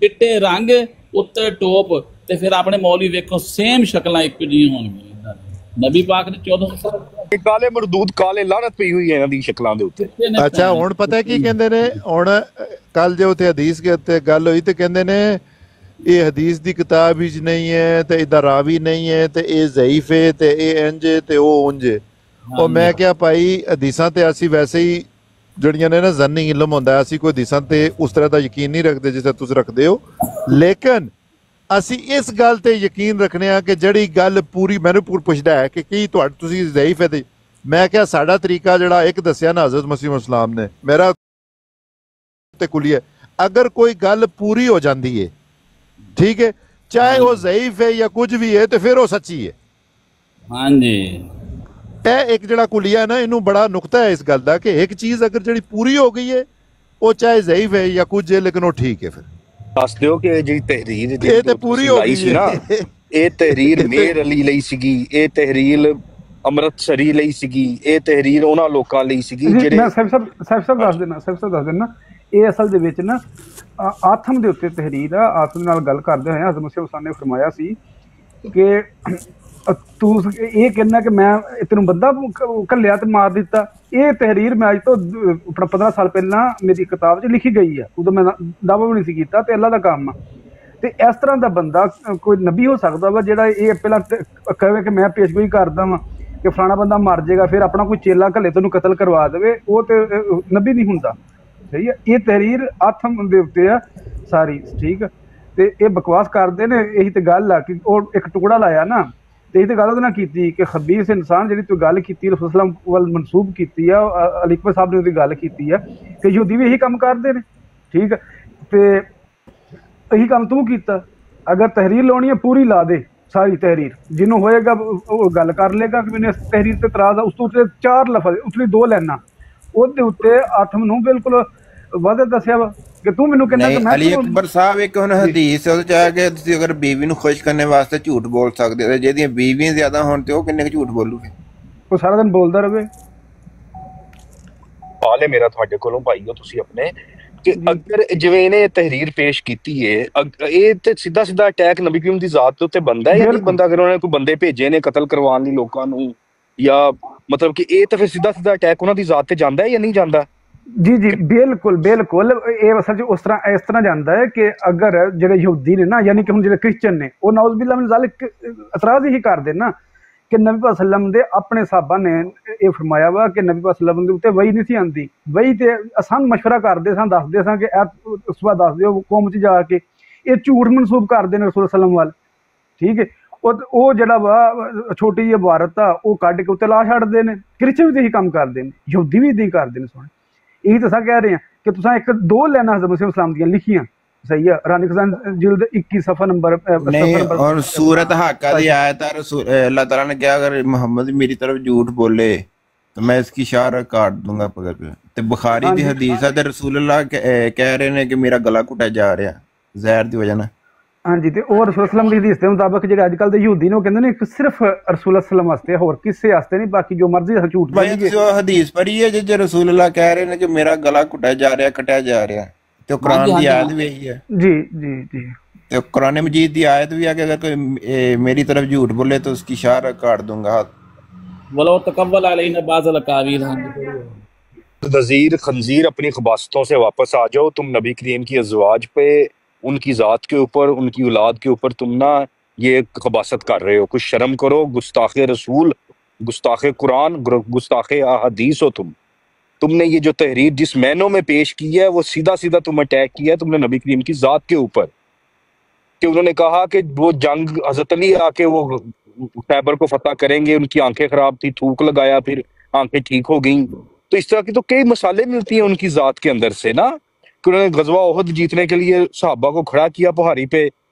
चिट्टे रंग उत्ते टोप ते फिर अपने मौलवी देखो सेम शक्लां एक जिहियां होणगियां नबी पाक ने 14 काले मरदूद काले लानत पई हुई है इन्हां दी शक्लां दे उत्ते। अच्छा हुण पता की कहंदे ने हुण कल जो उत्ते हदीस के उत्ते गल होई ते कहंदे ने ये हदीस दी किताब विच नहीं है ते इदा रावी नहीं है ते ये ज़ईफ है ते ये इंज ते वो उंज और मैं क्या भाई हदीसां ते असी वैसे ही जड़ियां ने ना ज़न्नी इल्म होंदा असी कोई हदीसां ते उस तरह दा यकीन नहीं रखते जिस तरह तुस रखदे हो लेकिन असी इस गल ते यकीन रखने आ कि जड़ी गल पूरी मैनू पुछदा है कि की तुसी ज़ईफ है ते मैं क्या साडा तरीका जड़ा एक दस्सिया ना हज़रत मसीह इस्लाम ने मेरा ते कुलिया अगर कोई गल पूरी हो जाती है ठीक है चाहे वो ज़ईफ है या कुछ भी है तो फिर वो सच्ची है। हाँ जी एक जड़ा कुलिया ना इनू बड़ा नुकता है इस गल का कि एक चीज अगर जड़ी पूरी हो गई है वो चाहे ज़ईफ है या कुछ है लेकिन वो ठीक है फिर दस दिओ कि जी तहरीर ये तो पूरी हो गई सी ना ये तहरीर मेर अली ਲਈ ਸੀਗੀ ਇਹ ਤਹਿਰੀਰ ਅੰਮ੍ਰਿਤਸਰੀ ਲਈ ਸੀਗੀ ਇਹ ਤਹਿਰੀਰ ਉਹਨਾਂ ਲੋਕਾਂ ਲਈ ਸੀਗੀ ਜਿਹੜੇ ਮੈਂ ਸਭ ਦੱਸ ਦੇਣਾ ਇਹ ਅਸਲ ਦੇ ਵਿੱਚ ਨਾ ਆਥਮ ਦੇ ਉੱਤੇ ਤਹਿਰੀਰ ਆ ਆਥਮ ਨਾਲ ਗੱਲ ਕਰਦੇ ਹੋਏ ਹਜ਼ਰਤ ਮਸੀਹ ਹੁਸੈਨ ਨੇ ਫਰਮਾਇਆ ਸੀ ਕਿ ਤੂੰ ਇਹ ਕਹਿੰਦਾ ਕਿ ਮੈਂ ਤੈਨੂੰ ਬੰਦਾ ਘੱਲਿਆ ਤੇ ਮਾਰ ਦਿੱਤਾ ਇਹ ਤਹਿਰੀਰ ਮੈਂ ਅੱਜ ਤੋਂ ਆਪਣਾ 15 ਸਾਲ ਪਹਿਲਾਂ ਮੇਰੀ ਕਿਤਾਬ 'ਚ ਲਿਖੀ ਗਈ ਆ ਉਦੋਂ ਮੈਂ ਦਾਅਵਾ ਵੀ ਨਹੀਂ ਸੀ ਕੀਤਾ ਤੇ ਅੱਲਾ ਦਾ ਕੰਮ ਆ ਤੇ ਇਸ ਤਰ੍ਹਾਂ ਦਾ ਬੰਦਾ ਕੋਈ ਨਬੀ ਹੋ ਸਕਦਾ ਵਾ ਜਿਹੜਾ ਇਹ ਪਹਿਲਾਂ ਕਹੇ ਕਿ ਮੈਂ ਪੇਸ਼ਗੋਈ ਕਰਦਾ ਵਾਂ ਕਿ ਫਲਾਣਾ ਬੰਦਾ ਮਰ ਜਾਏਗਾ ਫਿਰ ਆਪਣਾ ਕੋਈ ਚੇਲਾ ਘੱਲੇ ਤੈਨੂੰ ਕਤਲ ਕਰਵਾ ਦੇਵੇ ਉਹ ਤੇ ਨਬੀ ਨਹੀਂ ਹੁੰਦਾ ਸਹੀ ਹੈ। ਇਹ ਤਹਿਰੀਰ ਆਥਮ ਦੇ ਉੱਤੇ ਆ ਸਾਰੀ ਠੀਕ ਤੇ ਇਹ ਬਕਵਾਸ ਕਰਦੇ ਨੇ ਇਹੀ ਤੇ ਗੱਲ ਆ ਕਿ ਉਹ ਇੱਕ ਟੁਕੜਾ ਲਾਇਆ ਨਾ ਤੇ ਇਹੀ ਤੇ ਗੱਲ ਉਹਦੇ ਨਾਲ ਕੀਤੀ ਕਿ ਖਬੀਸ ਇਨਸਾਨ ਜਿਹੜੀ ਤੂੰ ਗੱਲ ਕੀਤੀ ਰਸੂਲ ਸਲਾਮ ਵੱਲ ਮਨਸੂਬ ਕੀਤੀ ਆ ਅਲੀ ਅਕਬਰ ਸਾਹਿਬ ਨੇ ਉਹਦੀ ਗੱਲ ਕੀਤੀ ਆ ਕਿ ਯਹੂਦੀ ਵੀ ਇਹੀ ਕੰਮ ਕਰਦੇ ਨੇ ਠੀਕ ਤੇ ਇਹੀ ਕੰਮ ਤੂੰ ਕੀਤਾ ਅਗਰ ਤਹਿਰੀਰ ਲਾਉਣੀ ਹੈ ਪੂਰੀ ਲਾ ਦੇ ਸਾਰੀ ਤਹਿਰੀਰ ਜਿਹਨੂੰ ਹੋਏਗਾ ਉਹ ਗੱਲ ਕਰ ਲੇਗਾ ਕਿ ਮੈਨੂੰ ਇਸ ਤਹਿਰੀਰ ਤੇ ਇਤਰਾਜ਼ ਆ ਉਸ ਤੋਂ ਉੱਤੇ 4 ਲਫ਼ਜ਼ ਉਤਲੀ 2 ਲਾਈਨਾਂ ਉਹਦੇ ਉੱਤੇ ਆਥਮ ਨੂੰ ਬਿਲਕੁਲ ਵਾਅਦਾ ਦੱਸਿਆ ਵਾ ਕਿ ਤੂੰ ਮੈਨੂੰ ਕਹਿੰਦਾ ਕਿ ਮੈਂ ਅਲੀ ਅਕਬਰ ਸਾਹਿਬ ਇੱਕ ਹੁਣ ਹਦੀਸ ਉਹਦੇ ਚ ਆ ਕਿ ਤੁਸੀਂ ਅਗਰ ਬੀਵੀ ਨੂੰ ਖੁਸ਼ ਕਰਨ ਵਾਸਤੇ ਝੂਠ ਬੋਲ ਸਕਦੇ ਹੋ ਜਿਹਦੀਆਂ ਬੀਵੀਆਂ ਜ਼ਿਆਦਾ ਹੋਣ ਤੇ ਉਹ ਕਿੰਨੇ ਕੁ ਝੂਠ ਬੋਲੂਗੇ ਉਹ ਸਾਰਾ ਦਿਨ ਬੋਲਦਾ ਰਹੇ ਹਾਲੇ ਮੇਰਾ ਤੁਹਾਡੇ ਕੋਲੋਂ ਭਾਈਓ ਤੁਸੀਂ ਆਪਣੇ ਕਿ ਅਗਰ ਜਿਵੇਂ ਇਹਨੇ ਤਹਿਰੀਰ ਪੇਸ਼ ਕੀਤੀ ਹੈ ਇਹ ਤੇ ਸਿੱਧਾ ਅਟੈਕ ਨਬੀ ਕਰੀਮ ਦੀ ਜ਼ਾਤ ਦੇ ਉੱਤੇ ਬੰਦਾ ਹੈ ਜਾਂ ਨਹੀਂ ਬੰਦਾ ਅਗਰ ਉਹਨਾਂ ਨੇ ਕੋਈ ਬੰਦੇ ਭੇਜੇ ਨੇ ਕਤਲ ਕਰਵਾਉਣ ਲਈ ਲੋਕਾਂ ਨੂੰ ਜਾਂ ਮਤਲਬ ਕਿ ਇਹ ਤਾਂ ਫਿਰ ਸਿੱਧਾ ਅਟੈਕ ਉਹਨਾਂ ਦੀ ਜ਼ਾਤ ਤੇ ਜਾਂਦਾ ਹੈ ਜਾਂ ਨਹੀਂ ਜਾਂਦਾ ਜੀ ਬਿਲਕੁਲ ਇਹ ਅਸਲ 'ਚ ਇਸ ਤਰ੍ਹਾਂ ਜਾਂਦਾ ਹੈ ਕਿ ਅਗਰ ਜਿਹੜੇ ਯਹੂਦੀ ਨੇ ਨਾ ਯਾਨੀ ਕਿ ਹੁਣ ਜਿਹੜੇ ਕ੍ਰਿਸਚਨ ਨੇ ਉਹ ਨਾਉਜ਼ ਬਿल्लाह ਮਿਨ ਜ਼ਾਲਿਕ ਇਤਰਾਜ਼ ਹੀ ਕਰਦੇ ਨਾ ਕਿ ਨਬੀ ਪਾਕ ਸੱਲਮ ਦੇ ਆਪਣੇ ਸਾਹਬਾਂ ਨੇ ਇਹ ਫਰਮਾਇਆ ਵਾ ਕਿ ਨਬੀ ਪਾਕ ਸੱਲਮ ਦੇ ਉੱਤੇ ਵਹੀ ਨਹੀਂ ਸੀ ਆਉਂਦੀ ਵਹੀ ਤੇ ਅਸਾਂ ਮਸ਼ਵਰਾ ਕਰਦੇ ਸਾਂ ਦੱਸਦੇ ਸਾਂ ਕਿ ਉਸ ਵਾਰ ਦੱਸ ਦਿਓ ਕੌਮ 'ਚ ਜਾ ਕੇ ਇਹ ਝੂਠ ਮਨਸੂਬ ਕਰਦੇ ਨੇ ਰਸੂਲ ਸੱਲਮ ਵੱਲ ਠੀਕ ਹੈ ਉਹ ਜਿਹੜਾ ਵਾ ਛੋਟੀ ਜਿਹੀ ਇਬਾਰਤ ਆ ਉਹ ਕੱਢ ਕੇ ਉੱਤੇ ਲਾ ਛੱਡਦੇ ਨੇ ਕ੍ਰਿਸਚਨ ਵੀ ਇਹੀ ਕੰਮ ਕਰਦੇ ਨੇ ਯਹੂਦੀ ਵੀ ਇਹੀ ਕਰਦੇ ਨੇ ਸੋਹਣੇ ਇਹੀ ਤਾਂ ਕਹਿ ਰਹੇ ਆ ਕਿ ਤੁਸੀਂ 1-2 ਲਾਈਨਾਂ ਹਜ਼ਰਤ ਮਸੀਹ ਇਸਲਾਮ ਦੀਆਂ ਲਿਖੀਆਂ ਸਹੀ ਆ ਰਾਨੀ ਖਜ਼ਾਨ ਜਿਲਦ 21 ਸਫਾ ਨੰਬਰ और सूरत हाका दी आयत अल्लाह ताला ने क्या अगर मोहम्मद मेरी तरफ झूठ बोले तो मैं इसकी शार काट दूंगा पकड़ के ते बुखारी दी हदीस है ते रसूलुल्लाह कह रहे ने कि मेरा गला घुटा जा रहा ਜ਼ਹਿਰ ਦੀ ਵਜ੍ਹਾ ਨਾਲ ਹਾਂਜੀ ਤੇ ਉਹ ਰਸੂਲ ਸੱਲਮ ਦੀ ਹਦੀਸ ਦੇ ਮੁਤਾਬਕ ਜਿਹੜੇ ਅੱਜ ਕੱਲ ਦੇ ਯਹੂਦੀ ਨੇ ਉਹ ਕਹਿੰਦੇ ਨੇ ਇੱਕ ਸਿਰਫ ਰਸੂਲ ਸੱਲਮ ਵਾਸਤੇ ਹੋਰ ਕਿਸੇ ਵਾਸਤੇ ਨਹੀਂ ਬਾਕੀ ਜੋ ਮਰਜ਼ੀ ਝੂਠ ਬੋਲੀਏ ਜੋ ਹਦੀਸ ਪੜ੍ਹੀ ਹੈ ਜੇ ਰਸੂਲੁल्लाह ਕਹਿ ਰਹੇ ਨੇ ਕਿ ਮੇਰਾ ਗਲਾ ਘੁਟਿਆ ਜਾ ਰਿਹਾ ਕਟਿਆ ਜਾ ਰਿਹਾ ਤੇ ਕੁਰਾਨ ਦੀ ਆयत ਵੀ ਇਹੀ ਹੈ ਜੀ ਤੇ ਕੁਰਾਨ ਮਜੀਦ ਦੀ ਆयत भी है कि अगर कोई मेरी तरफ झूठ बोले तो उसकी शार काट दूंगा वलो तकब्बल अलैना बाज़ल अकावील नज़ीर खंजीर अपनी खबासतों से वापस आ जाओ तुम नबी करीम की अज़वाज पे उनकी ज़ात के ऊपर उनकी औलाद के ऊपर तुम ना ये खबासत कर रहे हो कुछ शर्म करो गुस्ताख रसूल गुस्ताख कुरान गुस्ताख अहदीस हो तुमने ये जो तहरीर जिस मैनों में पेश की है वो सीधा तुम अटैक किया है तुमने नबी करीम की ज़ात के ऊपर कि उन्होंने कहा कि वो जंग हज़रत अली आके वो खैबर को फतह करेंगे उनकी आंखें खराब थी थूक लगाया फिर आंखें ठीक हो गई तो इस तरह की तो कई मसाले मिलती हैं उनकी ज़ात के अंदर से ना कि उन्होंने गजवा ओहद जीतने के लिए सहाबा को खड़ा किया पहाड़ी पे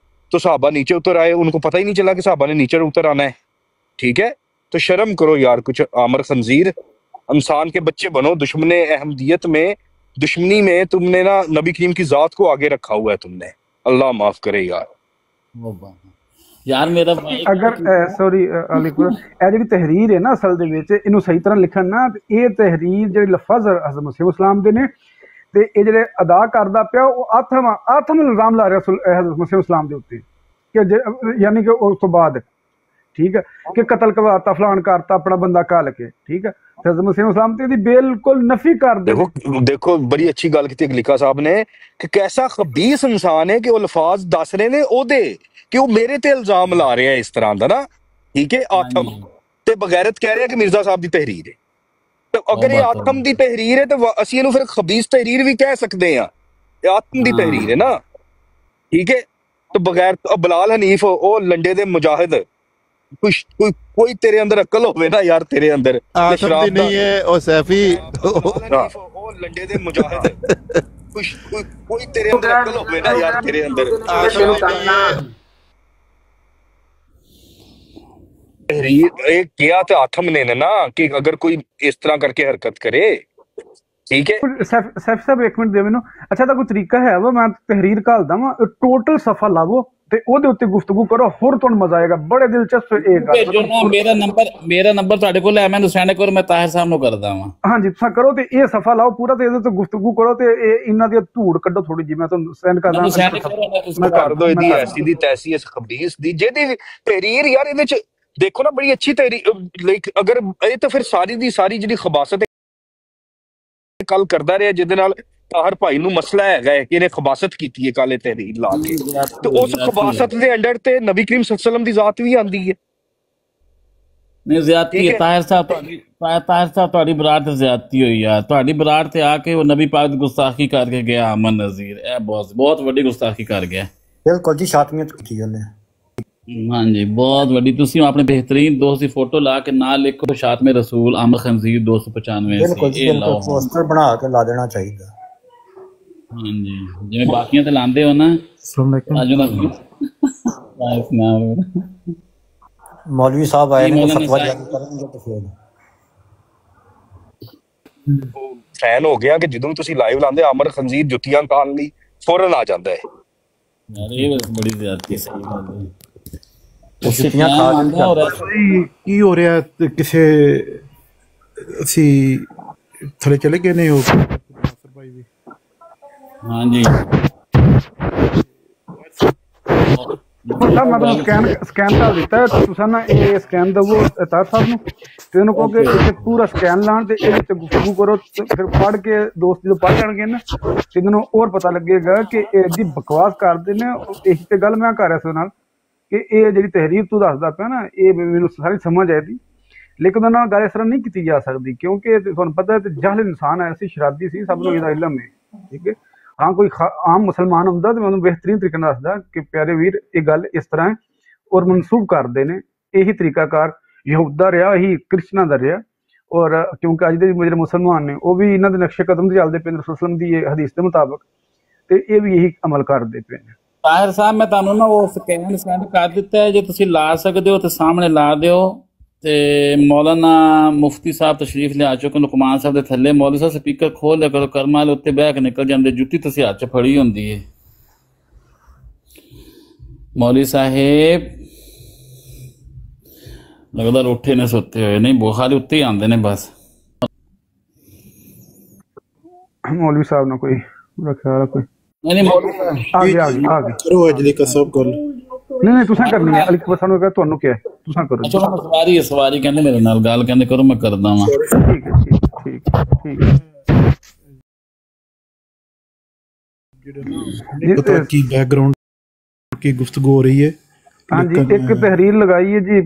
तो सहाबा नीचे उतर आए उनको पता ही नहीं चला कि सहाबा ने नीचे उतर आना है ठीक है तो शर्म करो यार कुछ आमर खंजीर इंसान के बच्चे बनो दुश्मन अहमदियत में दुश्मनी में तुमने ना नबी करीम की ज़ात को आगे रखा हुआ है तुमने अल्लाह माफ करे यार ਯਾਰ ਮੇਰਾ ਅਗਰ ਸੌਰੀ ਅਲੀਪੁਰ ਇਹ ਜਿਹੜੀ ਤਹਿਰੀਰ ਹੈ ਨਾ ਅਸਲ ਦੇ ਵਿੱਚ ਇਹਨੂੰ ਸਹੀ ਤਰ੍ਹਾਂ ਲਿਖਣ ਨਾ ਇਹ ਤਹਿਰੀਰ ਜਿਹੜੇ ਲਫ਼ਜ਼ ਹਜ਼ਰਤ ਮਸੀਹ ਇਸਲਾਮ ਦੇ ਨੇ ਤੇ ਇਹ ਜਿਹੜੇ ਅਦਾ ਕਰਦਾ ਪਿਆ ਉਹ ਆਥਮ ਇਲਜ਼ਾਮ ਲਾ ਰਿਹਾ ਹਜ਼ਰਤ ਮਸੀਹ ਇਸਲਾਮ ਦੇ ਉੱਤੇ ਕਿ ਯਾਨੀ ਕਿ ਉਸ ਤੋਂ ਬਾਅਦ ਠੀਕ ਹੈ ਕਿ ਕਤਲ ਕਰਵਾਤਾ ਫਲਾਣ ਕਰਤਾ ਆਪਣਾ ਬੰਦਾ ਘੱਲ ਕੇ ਠੀਕ ਹੈ हज़रत मसीह इस्लाम ते बिल्कुल नफी कर दे। देखो बड़ी अच्छी गल की लिखा साहब ने कि कैसा खबीस इंसान है कि वो अल्फाज दस रहे ने ओदे कि वो मेरे ते इल्जाम ला रहे हैं इस तरह दा ना ठीक है आथम ते बगैरत कह रहे हैं कि मिर्जा साहब दी तहरीर है तो अगर ये आथम दी तहरीर है तो असी इहनूं फिर खबीस तहरीर भी कह सकते हैं ये आथम दी तहरीर है ना ठीक है तो बगैर बिलाल हनीफ वो लंडे दे मुजाहिद कोई तेरे अंदर अकल होवे ना यार तेरे अंदर आसम दी नहीं है ओ सैफी ओ लंडे दे मुजाहिद कोई तेरे अंदर अकल होवे ना यार तेरे अंदर तहरीर एक किया तो आथम ने ना कि अगर कोई इस तरह करके हरकत करे ठीक है सैफ साहब एक मिनट दे मैनू अच्छा ता कोई तरीका है वा मैं तहरीर घालदा वा टोटल सफा लावो ਤੇ ਉਹਦੇ ਉੱਤੇ ਗੁਫ਼ਤਗੂ ਕਰੋ ਹੋਰ ਤੁਹਾਨੂੰ ਮਜ਼ਾ ਆਏਗਾ ਬੜੇ ਦਿਲਚਸਪ ਇਹ ਗੱਲ ਭੇਜੋ ਨਾ ਮੇਰਾ ਨੰਬਰ ਤੁਹਾਡੇ ਕੋਲ ਹੈ ਮੈਨੂੰ ਸੈਂਡ ਕਰੋ ਮੈਂ ਤਾਹਿਰ ਸਾਹਿਬ ਨੂੰ ਕਰਦਾ ਵਾਂ ਹਾਂਜੀ ਤੁਸੀਂ ਕਰੋ ਤੇ ਇਹ ਸਫਾ ਲਾਓ ਪੂਰਾ ਤੇ ਇਹਦੇ ਤੇ ਗੁਫ਼ਤਗੂ ਕਰੋ ਤੇ ਇਹ ਇਹਨਾਂ ਦੀ ਧੂੜ ਕੱਢੋ ਥੋੜੀ ਜੀ ਮੈਂ ਤੁਹਾਨੂੰ ਸੈਂਡ ਕਰਦਾ ਮੈਂ ਕਰ ਦੋ ਇਹਦੀ ਐਸੀ ਦੀ ਤੈਸੀ ਇਸ ਖਬੀਸ ਦੀ ਜਿਹਦੀ ਤਹਿਰੀਰ ਯਾਰ ਇਹਦੇ ਚ ਦੇਖੋ ਨਾ ਬੜੀ ਅੱਛੀ ਤਹਿਰੀਰ ਲਾਈਕ ਅਗਰ ਇਹ ਤਾਂ ਫਿਰ ਸਾਰੀ ਦੀ ਸਾਰੀ ਜਿਹੜੀ ਖਬਾਸਤ ਕੱਲ ਕਰਦਾ ਰਿਹਾ ਜਿਹਦੇ ਨਾਲ ਤਾਹਰ ਭਾਈ ਨੂੰ ਮਸਲਾ ਹੈਗਾ ਕਿ ਇਹਨੇ ਖਬਾਸਤ ਕੀਤੀ ਹੈ ਕਾਲੇ ਤਹਿਰੀਰ ਲਾ ਕੇ ਤੇ ਉਸ ਖਬਾਸਤ ਦੇ ਅੰਡਰ ਤੇ ਨਬੀ ਕਰੀਮ ਸੱਲੱਲਾਹੁ ਅਲੈਹਿ ਵਸੱਲਮ ਦੀ ਜ਼ਾਤ ਵੀ ਆਂਦੀ ਹੈ ਨਹੀਂ ਜ਼ਿਆਦਤੀ ਹੈ ਤਾਹਿਰ ਸਾਹਿਬ ਤੁਹਾਡੀ ਬਰਾਤ ਤੇ ਜ਼ਿਆਦਤੀ ਹੋਈ ਆ ਤੁਹਾਡੀ ਬਰਾਤ ਤੇ ਆ ਕੇ ਉਹ ਨਬੀ ਪਾਕ ਦੀ ਗੁਸਤਾਖੀ ਕਰਕੇ ਗਿਆ ਅਮਨ ਨਜ਼ੀਰ ਇਹ ਬਹੁਤ ਵੱਡੀ ਗੁਸਤਾਖੀ ਕਰ ਗਿਆ ਬਿਲਕੁਲ ਜੀ ਸ਼ਾਤਮੀਅਤ ਕੀਤੀ ਉਹਨੇ ਹਾਂਜੀ ਬਹੁਤ ਵੱਡੀ ਤੁਸੀਂ ਆਪਣੇ ਬਿਹਤਰੀਨ ਦੋਸਤ ਦੀ ਫੋਟੋ ਲਾ ਕੇ ਨਾਲ ਲਿਖੋ ਸ਼ਾਤਮੇ ਰਸੂਲ ਅਮਰ ਖੰਜ਼ੀਰ 295 ਸੀ ਇਹ ਲਾਓ ਪੋਸਟਰ ਬਣਾ ਕੇ ਲਾ ਦੇਣਾ ਚਾਹੀਦਾ ਹਾਂਜੀ ਜਿਵੇਂ ਬਾਕੀਆਂ ਤੇ ਲਾਉਂਦੇ ਹੋ ਨਾ मौलवी साहब आए ने फतवा जारी करेंगे तो फिर फैन हो गया कि ਜਦੋਂ ਤੁਸੀਂ ਲਾਈਵ ਲਾਉਂਦੇ ਅਮਰ ਖੰਜ਼ੀਰ ਜੁੱਤੀਆਂ ਖਾਣ ਲਈ ਫੌਰਨ ਆ ਜਾਂਦਾ ਹੈ ਯਾਰ ਇਹ ਬੜੀ ਜ਼ਿਆਦਤੀ ਸਹੀ ਗੱਲ ਹੈ ਜੁੱਤੀਆਂ ਖਾ ਜਾਂਦਾ ਕੀ ਹੋ ਰਿਹਾ ਕਿਸੇ ਅਸੀਂ ਥਲੇ ਚਲੇ ਗਏ ਨੇ ਉਹ ਭਾਈ ਵੀ ਹਾਂਜੀ मैं स्कैन कर दिता है तुसा ना ये स्कैन दवो तार साहब नूं ते उन्होंने कहो कि इसे पूरा स्कैन लाण ते इहदे ते गुफ्तगू करो फिर पढ़ के दोस्त जो पढ़ लैणगे ना ते इन्हां नूं और पता लगेगा कि इहदी बकवास करदे ने यही ते गल मैं कर रहा सी नाल कि ये जिहड़ी तहरीर तू दसदा पिया ना ये मैनूं सारी समझ आई दी लेकिन उन्हां नाल गल इस तरह नहीं की जा सकती क्योंकि तुहानूं पता है जाहिल इंसान है ऐसी शराबी सी सब नूं इहदा इल्म है ठीक है हाँ कोई आम मुसलमान होंदा तो मैं बेहतरीन तरीके नाल दसदा कि प्यारे वीर ये गल इस तरह है और मनसूब करते हैं यही तरीकाकार यहूदा रहा यही क्रिश्चना का रहा और क्योंकि अज के जो मुसलमान ने वो भी इन्हों के नक्शे कदम से चलते पे रसूल सल्लम की हदीस के मुताबिक तो ये भी यही अमल करते पे ने ताहिर साहब मैं तुहानूं ना वो स्कैन सेंड कर दिता है जो तुसीं ला सकते हो तो सामने ला दिओ ਤੇ ਮੌਲਾਨਾ ਮੁਫਤੀ ਸਾਹਿਬ ਤਸ਼ਰੀਫ ਲਿਆ ਚੁੱਕੇ ਲੁਕਮਾਨ ਸਾਹਿਬ ਦੇ ਥੱਲੇ ਮੌਲਵੀ ਸਾਹਿਬ ਸਪੀਕਰ ਖੋਲ ਲਿਆ ਕਰੋ ਕਰਮਾਂ ਵਾਲੇ ਉੱਤੇ ਬਹਿ ਕੇ ਨਿਕਲ ਜਾਂਦੇ ਜੁੱਤੀ ਤੁਸੀਂ ਹੱਥ 'ਚ ਫੜੀ ਹੁੰਦੀ ਹੈ ਮੌਲਵੀ ਸਾਹਿਬ ਲੱਗਦਾ ਉੱਠੇ ਨੇ ਸੁੱਤੇ ਹੋਏ ਨਹੀਂ ਬੁਖਾਰੀ ਉੱਤੇ ਹੀ ਆਉਂਦੇ ਨੇ ਬਸ ਮੌਲਵੀ ਸਾਹਿਬ ਨਾਲ ਕੋਈ ਪੂਰਾ ਖਿਆਲ ਕੋਈ ਨਹੀਂ ਮੌਲਵੀ ਆ ਗਿਆ ਕਰੋ ਅਜਲੀ ਕਸਬ ਗੱਲ नहीं तुसां करनी है अली पसंद होगा तुहानू क्या है तुसां करो अच्छा मैं सवारी कहंदे मेरे नाल गल कहंदे करो मैं करदा वां ठीक है ठीक पता की बैकग्राउंड की गुफ्तगू हो रही है हां जी एक तहरीर लगाई है जी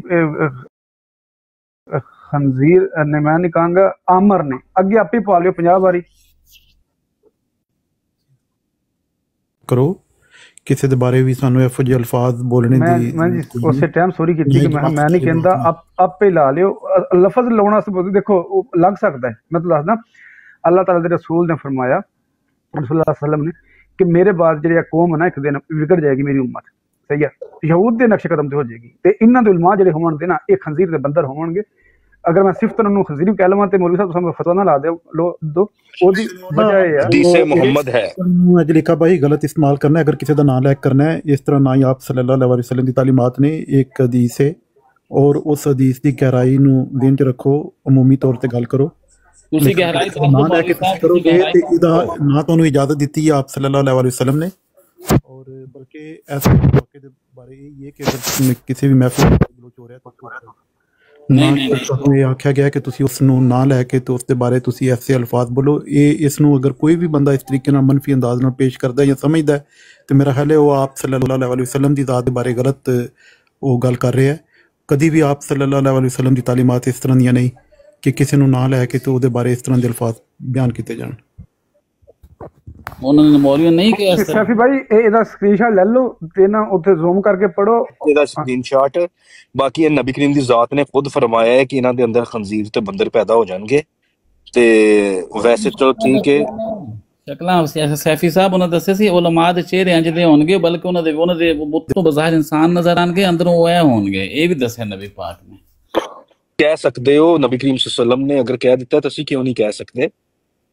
खंजीर ने मैं नहीं कहूंगा आमर ने अगे आप ही पा लियो 50 बारी करो ਕਿਸੇ ਦੇ ਬਾਰੇ ਵੀ ਸਾਨੂੰ ਇਹੋ ਜਿਹੇ ਅਲਫਾਜ਼ ਬੋਲਣੇ ਦੀ ਮੈਂ ਉਸੇ ਟਾਈਮ ਸੌਰੀ ਕੀਤੀ ਕਿ ਮੈਂ ਨਹੀਂ ਕਹਿੰਦਾ ਆਪੇ ਲਾ ਲਿਓ ਲਫ਼ਜ਼ ਲਾਉਣਾ ਸਭ ਦੇਖੋ ਉਹ ਲੱਗ ਸਕਦਾ ਹੈ ਮੈਂ ਤੁਹਾਨੂੰ ਦੱਸਦਾ ਅੱਲਾਹ ਤਾਲਾ ਦੇ ਰਸੂਲ ਨੇ ਫਰਮਾਇਆ ਰਸੂਲ ਅੱਲਾਹ ਸੱਲਮ ਨੇ ਕਿ ਮੇਰੇ ਬਾਅਦ ਜਿਹੜੀ ਕੌਮ ਹੈ ਨਾ ਇੱਕ ਦਿਨ ਵਿਗੜ ਜਾਏਗੀ ਮੇਰੀ ਉਮਤ ਸਹੀ ਹੈ ਯਹੂਦ ਦੇ ਨਕਸ਼ੇ ਕਦਮ ਤੇ ਹੋ ਜਾਏਗੀ ਤੇ ਇਹਨਾਂ ਦੇ ਉਲਮਾ ਜਿਹੜੇ ਹੋਣਗੇ ਨਾ ਇਹ ਖੰਜ਼ੀਰ ਦੇ ਬੰਦਰ ਹੋਣਗੇ ਅਗਰ ਮੈਂ ਸਿਫਤ ਨੂੰ ਖਜ਼ੀਰ ਕਹਿ ਲਵਾਂ ਤੇ ਮੌਲਵੀ ਸਾਹਿਬ ਤੁਸੀਂ ਫਤਵਾ ਨਾ ਲਾ ਦੋ ਉਹਦੀ ਵਜ੍ਹਾ ਇਹ ਹੈ ਹਦੀਸੇ ਮੁਹੰਮਦ ਹੈ ਨੂੰ ਅੱਜ ਲਿਖਾ ਭਾਈ ਗਲਤ ਇਸਤੇਮਾਲ करना है अगर किसी का नाम लैक करना है इस तरह ना ही आप सल्लल्लाहु अलैहि वसल्लम की तालीमात ने एक हदीस है और उस हदीस की गहराई ਨੂੰ ਦਿਨ 'ਚ ਰੱਖੋ ਅਮੂਮੀ ਤੌਰ ਤੇ ਗੱਲ ਕਰੋ ਤੁਸੀਂ ਗਹਿਰਾਈ ਤੋਂ ਨਾ ਲੈ ਕੇ ਤੁਸੀਂ ਕਰੋਗੇ ਤੇ ਇਹਦਾ ਨਾ ਤੁਹਾਨੂੰ ਇਜਾਜ਼ਤ ਦਿੱਤੀ ਹੈ ਆਪ ਸੱਲੱਲਾਹੁ ਅਲੈहि वसल्लम ने और बल्कि ऐसे मौके के बारे ये कि अगर किसी भी महफिल ਵਿੱਚ ਹੋ ਰਿਹਾ ਤਾਂ ਤੁਹਾਨੂੰ ਇਹ ਆਖਿਆ ਗਿਆ ਕਿ ਤੁਸੀਂ ਉਸ ਨੂੰ ਨਾ ਲੈ ਕੇ ਤੇ ਉਸ ਦੇ ਬਾਰੇ ਤੁਸੀਂ ਐਸੇ ਅਲਫਾਜ਼ ਬੋਲੋ ਇਸ ਨੂੰ ਅਗਰ ਕੋਈ ਵੀ ਬੰਦਾ ਇਸ ਤਰੀਕੇ ਨਾਲ ਮਨਫੀ ਅੰਦਾਜ਼ ਨਾਲ ਪੇਸ਼ ਕਰਦਾ ਜਾਂ ਸਮਝਦਾ ਤੇ ਮੇਰਾ ਖਿਆਲ ਹੈ ਉਹ ਆਪ ਸੱਲੱਲਾਹੁ ਅਲੈहि ਵਸੱਲਮ ਦੀ ਜ਼ਾਤ ਦੇ ਬਾਰੇ ਗਲਤ ਉਹ ਗੱਲ ਕਰ ਰਿਹਾ ਹੈ ਕਦੀ ਵੀ ਆਪ ਸੱਲੱਲਾਹੁ ਅਲੈहि ਵਸੱਲਮ ਦੀ ਤਾਲੀਮਾਤ ਇਸ ਤਰ੍ਹਾਂ ਦੀਆਂ ਨਹੀਂ ਕਿ ਕਿਸੇ ਨੂੰ ਨਾ ਲੈ ਕੇ ਤੇ ਉਹਦੇ ਬਾਰੇ ਇਸ ਤਰ੍ਹਾਂ ਦੇ ਅਲਫਾਜ਼ ਬਿਆਨ ਕੀਤੇ ਜਾਣ ਉਹਨਾਂ ਨੇ ਮੌਲਵੀ ਨਹੀਂ ਕਿਹਾ ਸੈਫੀ ਭਾਈ ਇਹਦਾ ਸਕਰੀਨਸ਼ਾਟ ਲੈ ਲਓ ਤੇ ਨਾ ਉੱਥੇ ਜ਼ੂਮ ਕਰਕੇ ਪੜੋ ਇਹਦਾ ਸਕਰੀਨਸ਼ਾਟ ਬਾਕੀ ਇਹ ਨਬੀ ਕਰੀਮ ਦੀ ਜ਼ਾਤ ਨੇ ਖੁਦ ਫਰਮਾਇਆ ਹੈ ਕਿ ਇਹਨਾਂ ਦੇ ਅੰਦਰ ਖੰਜ਼ੀਰ ਤੇ ਬੰਦਰ ਪੈਦਾ ਹੋ ਜਾਣਗੇ ਤੇ ਵੈਸੇ ਚਲੋ ਠੀਕ ਹੈ ਸ਼ਕਲਾਂ ਸੈਫੀ ਸਾਹਿਬ ਉਹਨਾਂ ਦੱਸਿਆ ਸੀ ਉਲਮਾ ਦੇ ਚਿਹਰੇ ਇੰਜ ਦੇ ਹੋਣਗੇ ਬਲਕਿ ਉਹਨਾਂ ਦੇ ਤੋਂ ਬਜ਼ਾਹਿਰ ਇਨਸਾਨ ਨਜ਼ਰ ਆਣਗੇ ਅੰਦਰੋਂ ਉਹ ਐ ਹੋਣਗੇ ਇਹ ਵੀ ਦੱਸਿਆ ਨਬੀ ਪਾਕ ਨੇ ਕਹਿ ਸਕਦੇ ਹੋ ਨਬੀ ਕਰੀਮ ਸੱਲੱਲਾਹੁ ਅਲੈਹਿ ਵਸੱਲਮ ਨੇ ਅਗਰ ਕਹਿ ਦਿੱਤਾ ਤਾਂ ਅਸੀਂ ਕਿਉਂ ਨਹੀਂ ਕਹਿ ਸਕਦੇ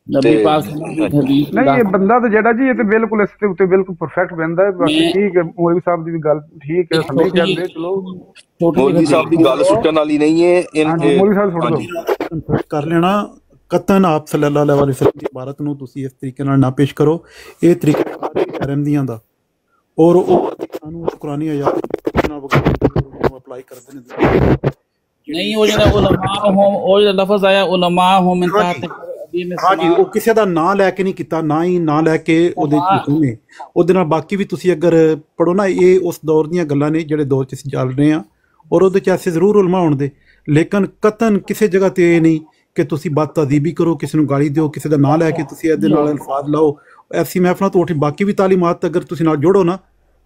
ਨਬੀ ਪਾਕ ਨਹੀਂ ਇਹ ਬੰਦਾ ਤਾਂ ਜਿਹੜਾ ਜੀ ਇਹ ਤੇ ਬਿਲਕੁਲ ਇਸ ਦੇ ਉੱਤੇ ਬਿਲਕੁਲ ਪਰਫੈਕਟ ਬੰਦਾ ਹੈ ਬਾਕੀ ਠੀਕ ਹੈ ਮੌਲਵੀ ਸਾਹਿਬ ਦੀ ਵੀ ਗੱਲ ਠੀਕ ਹੈ ਸਮਝ ਜਾਂਦੇ ਚਲੋ ਮੌਲਵੀ ਸਾਹਿਬ ਦੀ ਗੱਲ ਸੁੱਟਣ ਵਾਲੀ ਨਹੀਂ ਹੈ ਮੌਲਵੀ ਸਾਹਿਬ ਸੁਣ ਦੋ ਕਰ ਲੈਣਾ ਕਤਨ ਆਪ ਸੱਲੱਲਾਹੁ ਅਲੈहि ਵਸੱਲਮ ਦੀ ਇਬਾਰਤ ਨੂੰ ਤੁਸੀਂ ਇਸ ਤਰੀਕੇ ਨਾਲ ਨਾ ਪੇਸ਼ ਕਰੋ ਇਹ ਤਰੀਕਾ ਅਹਿਮਦੀਆਂ ਦਾ ਔਰ ਉਹ ਸਾਨੂੰ ਕੁਰਾਨੀ ਆਯਾਤ ਨਾਲ ਅਪਲਾਈ ਕਰਦੇ ਨੇ ਨਹੀਂ ਉਹ ਜਿਹੜਾ ਉਲਮਾ ਹੋਮ ਉਹ ਜਿਹੜਾ ਲਫ਼ਜ਼ ਆਇਆ ਉਲਮਾ ਹੋਮ ਮਿਨ ਤਾਹਤ ਹਾਂਜੀ ਉਹ ਕਿਸੇ ਦਾ ਨਾਂ ਲੈ ਕੇ ਨਹੀਂ ਕੀਤਾ ਨਾ ਹੀ ਨਾਂ ਲੈ ਕੇ ਉਹਦੇ ਨੇ ਉਹਦੇ ਨਾਲ ਬਾਕੀ ਵੀ ਤੁਸੀਂ ਅਗਰ ਪੜੋ ਨਾ ਇਹ ਉਸ ਦੌਰ ਦੀਆਂ ਗੱਲਾਂ ਨੇ ਜਿਹੜੇ ਦੌਰ 'ਚ ਅਸੀਂ ਚੱਲ ਰਹੇ ਹਾਂ ਔਰ ਉਹਦੇ 'ਚ ਐਸੇ ਜ਼ਰੂਰ ਉਲਮਾ ਹੋਣ ਦੇ ਲੇਕਿਨ ਕਤਨ ਕਿਸੇ ਜਗ੍ਹਾ ਤੇ ਇਹ ਨਹੀਂ ਕਿ ਤੁਸੀਂ ਬਦਤਅਦੀਬੀ ਕਰੋ ਕਿਸੇ ਨੂੰ ਗਾਲੀ ਦਿਓ ਕਿਸੇ ਦਾ ਨਾਂ ਲੈ ਕੇ ਤੁਸੀਂ ਇਹਦੇ ਨਾਲ ਅਲਫਾਜ਼ ਲਾਓ ਐਸੀ ਮਹਿਫਲਾਂ ਤੋਂ ਉੱਠੀ ਬਾਕੀ ਵੀ ਤਾਲੀਮਾਤ ਅਗਰ ਤੁਸੀਂ ਨਾਲ ਜੋੜੋ ਨਾ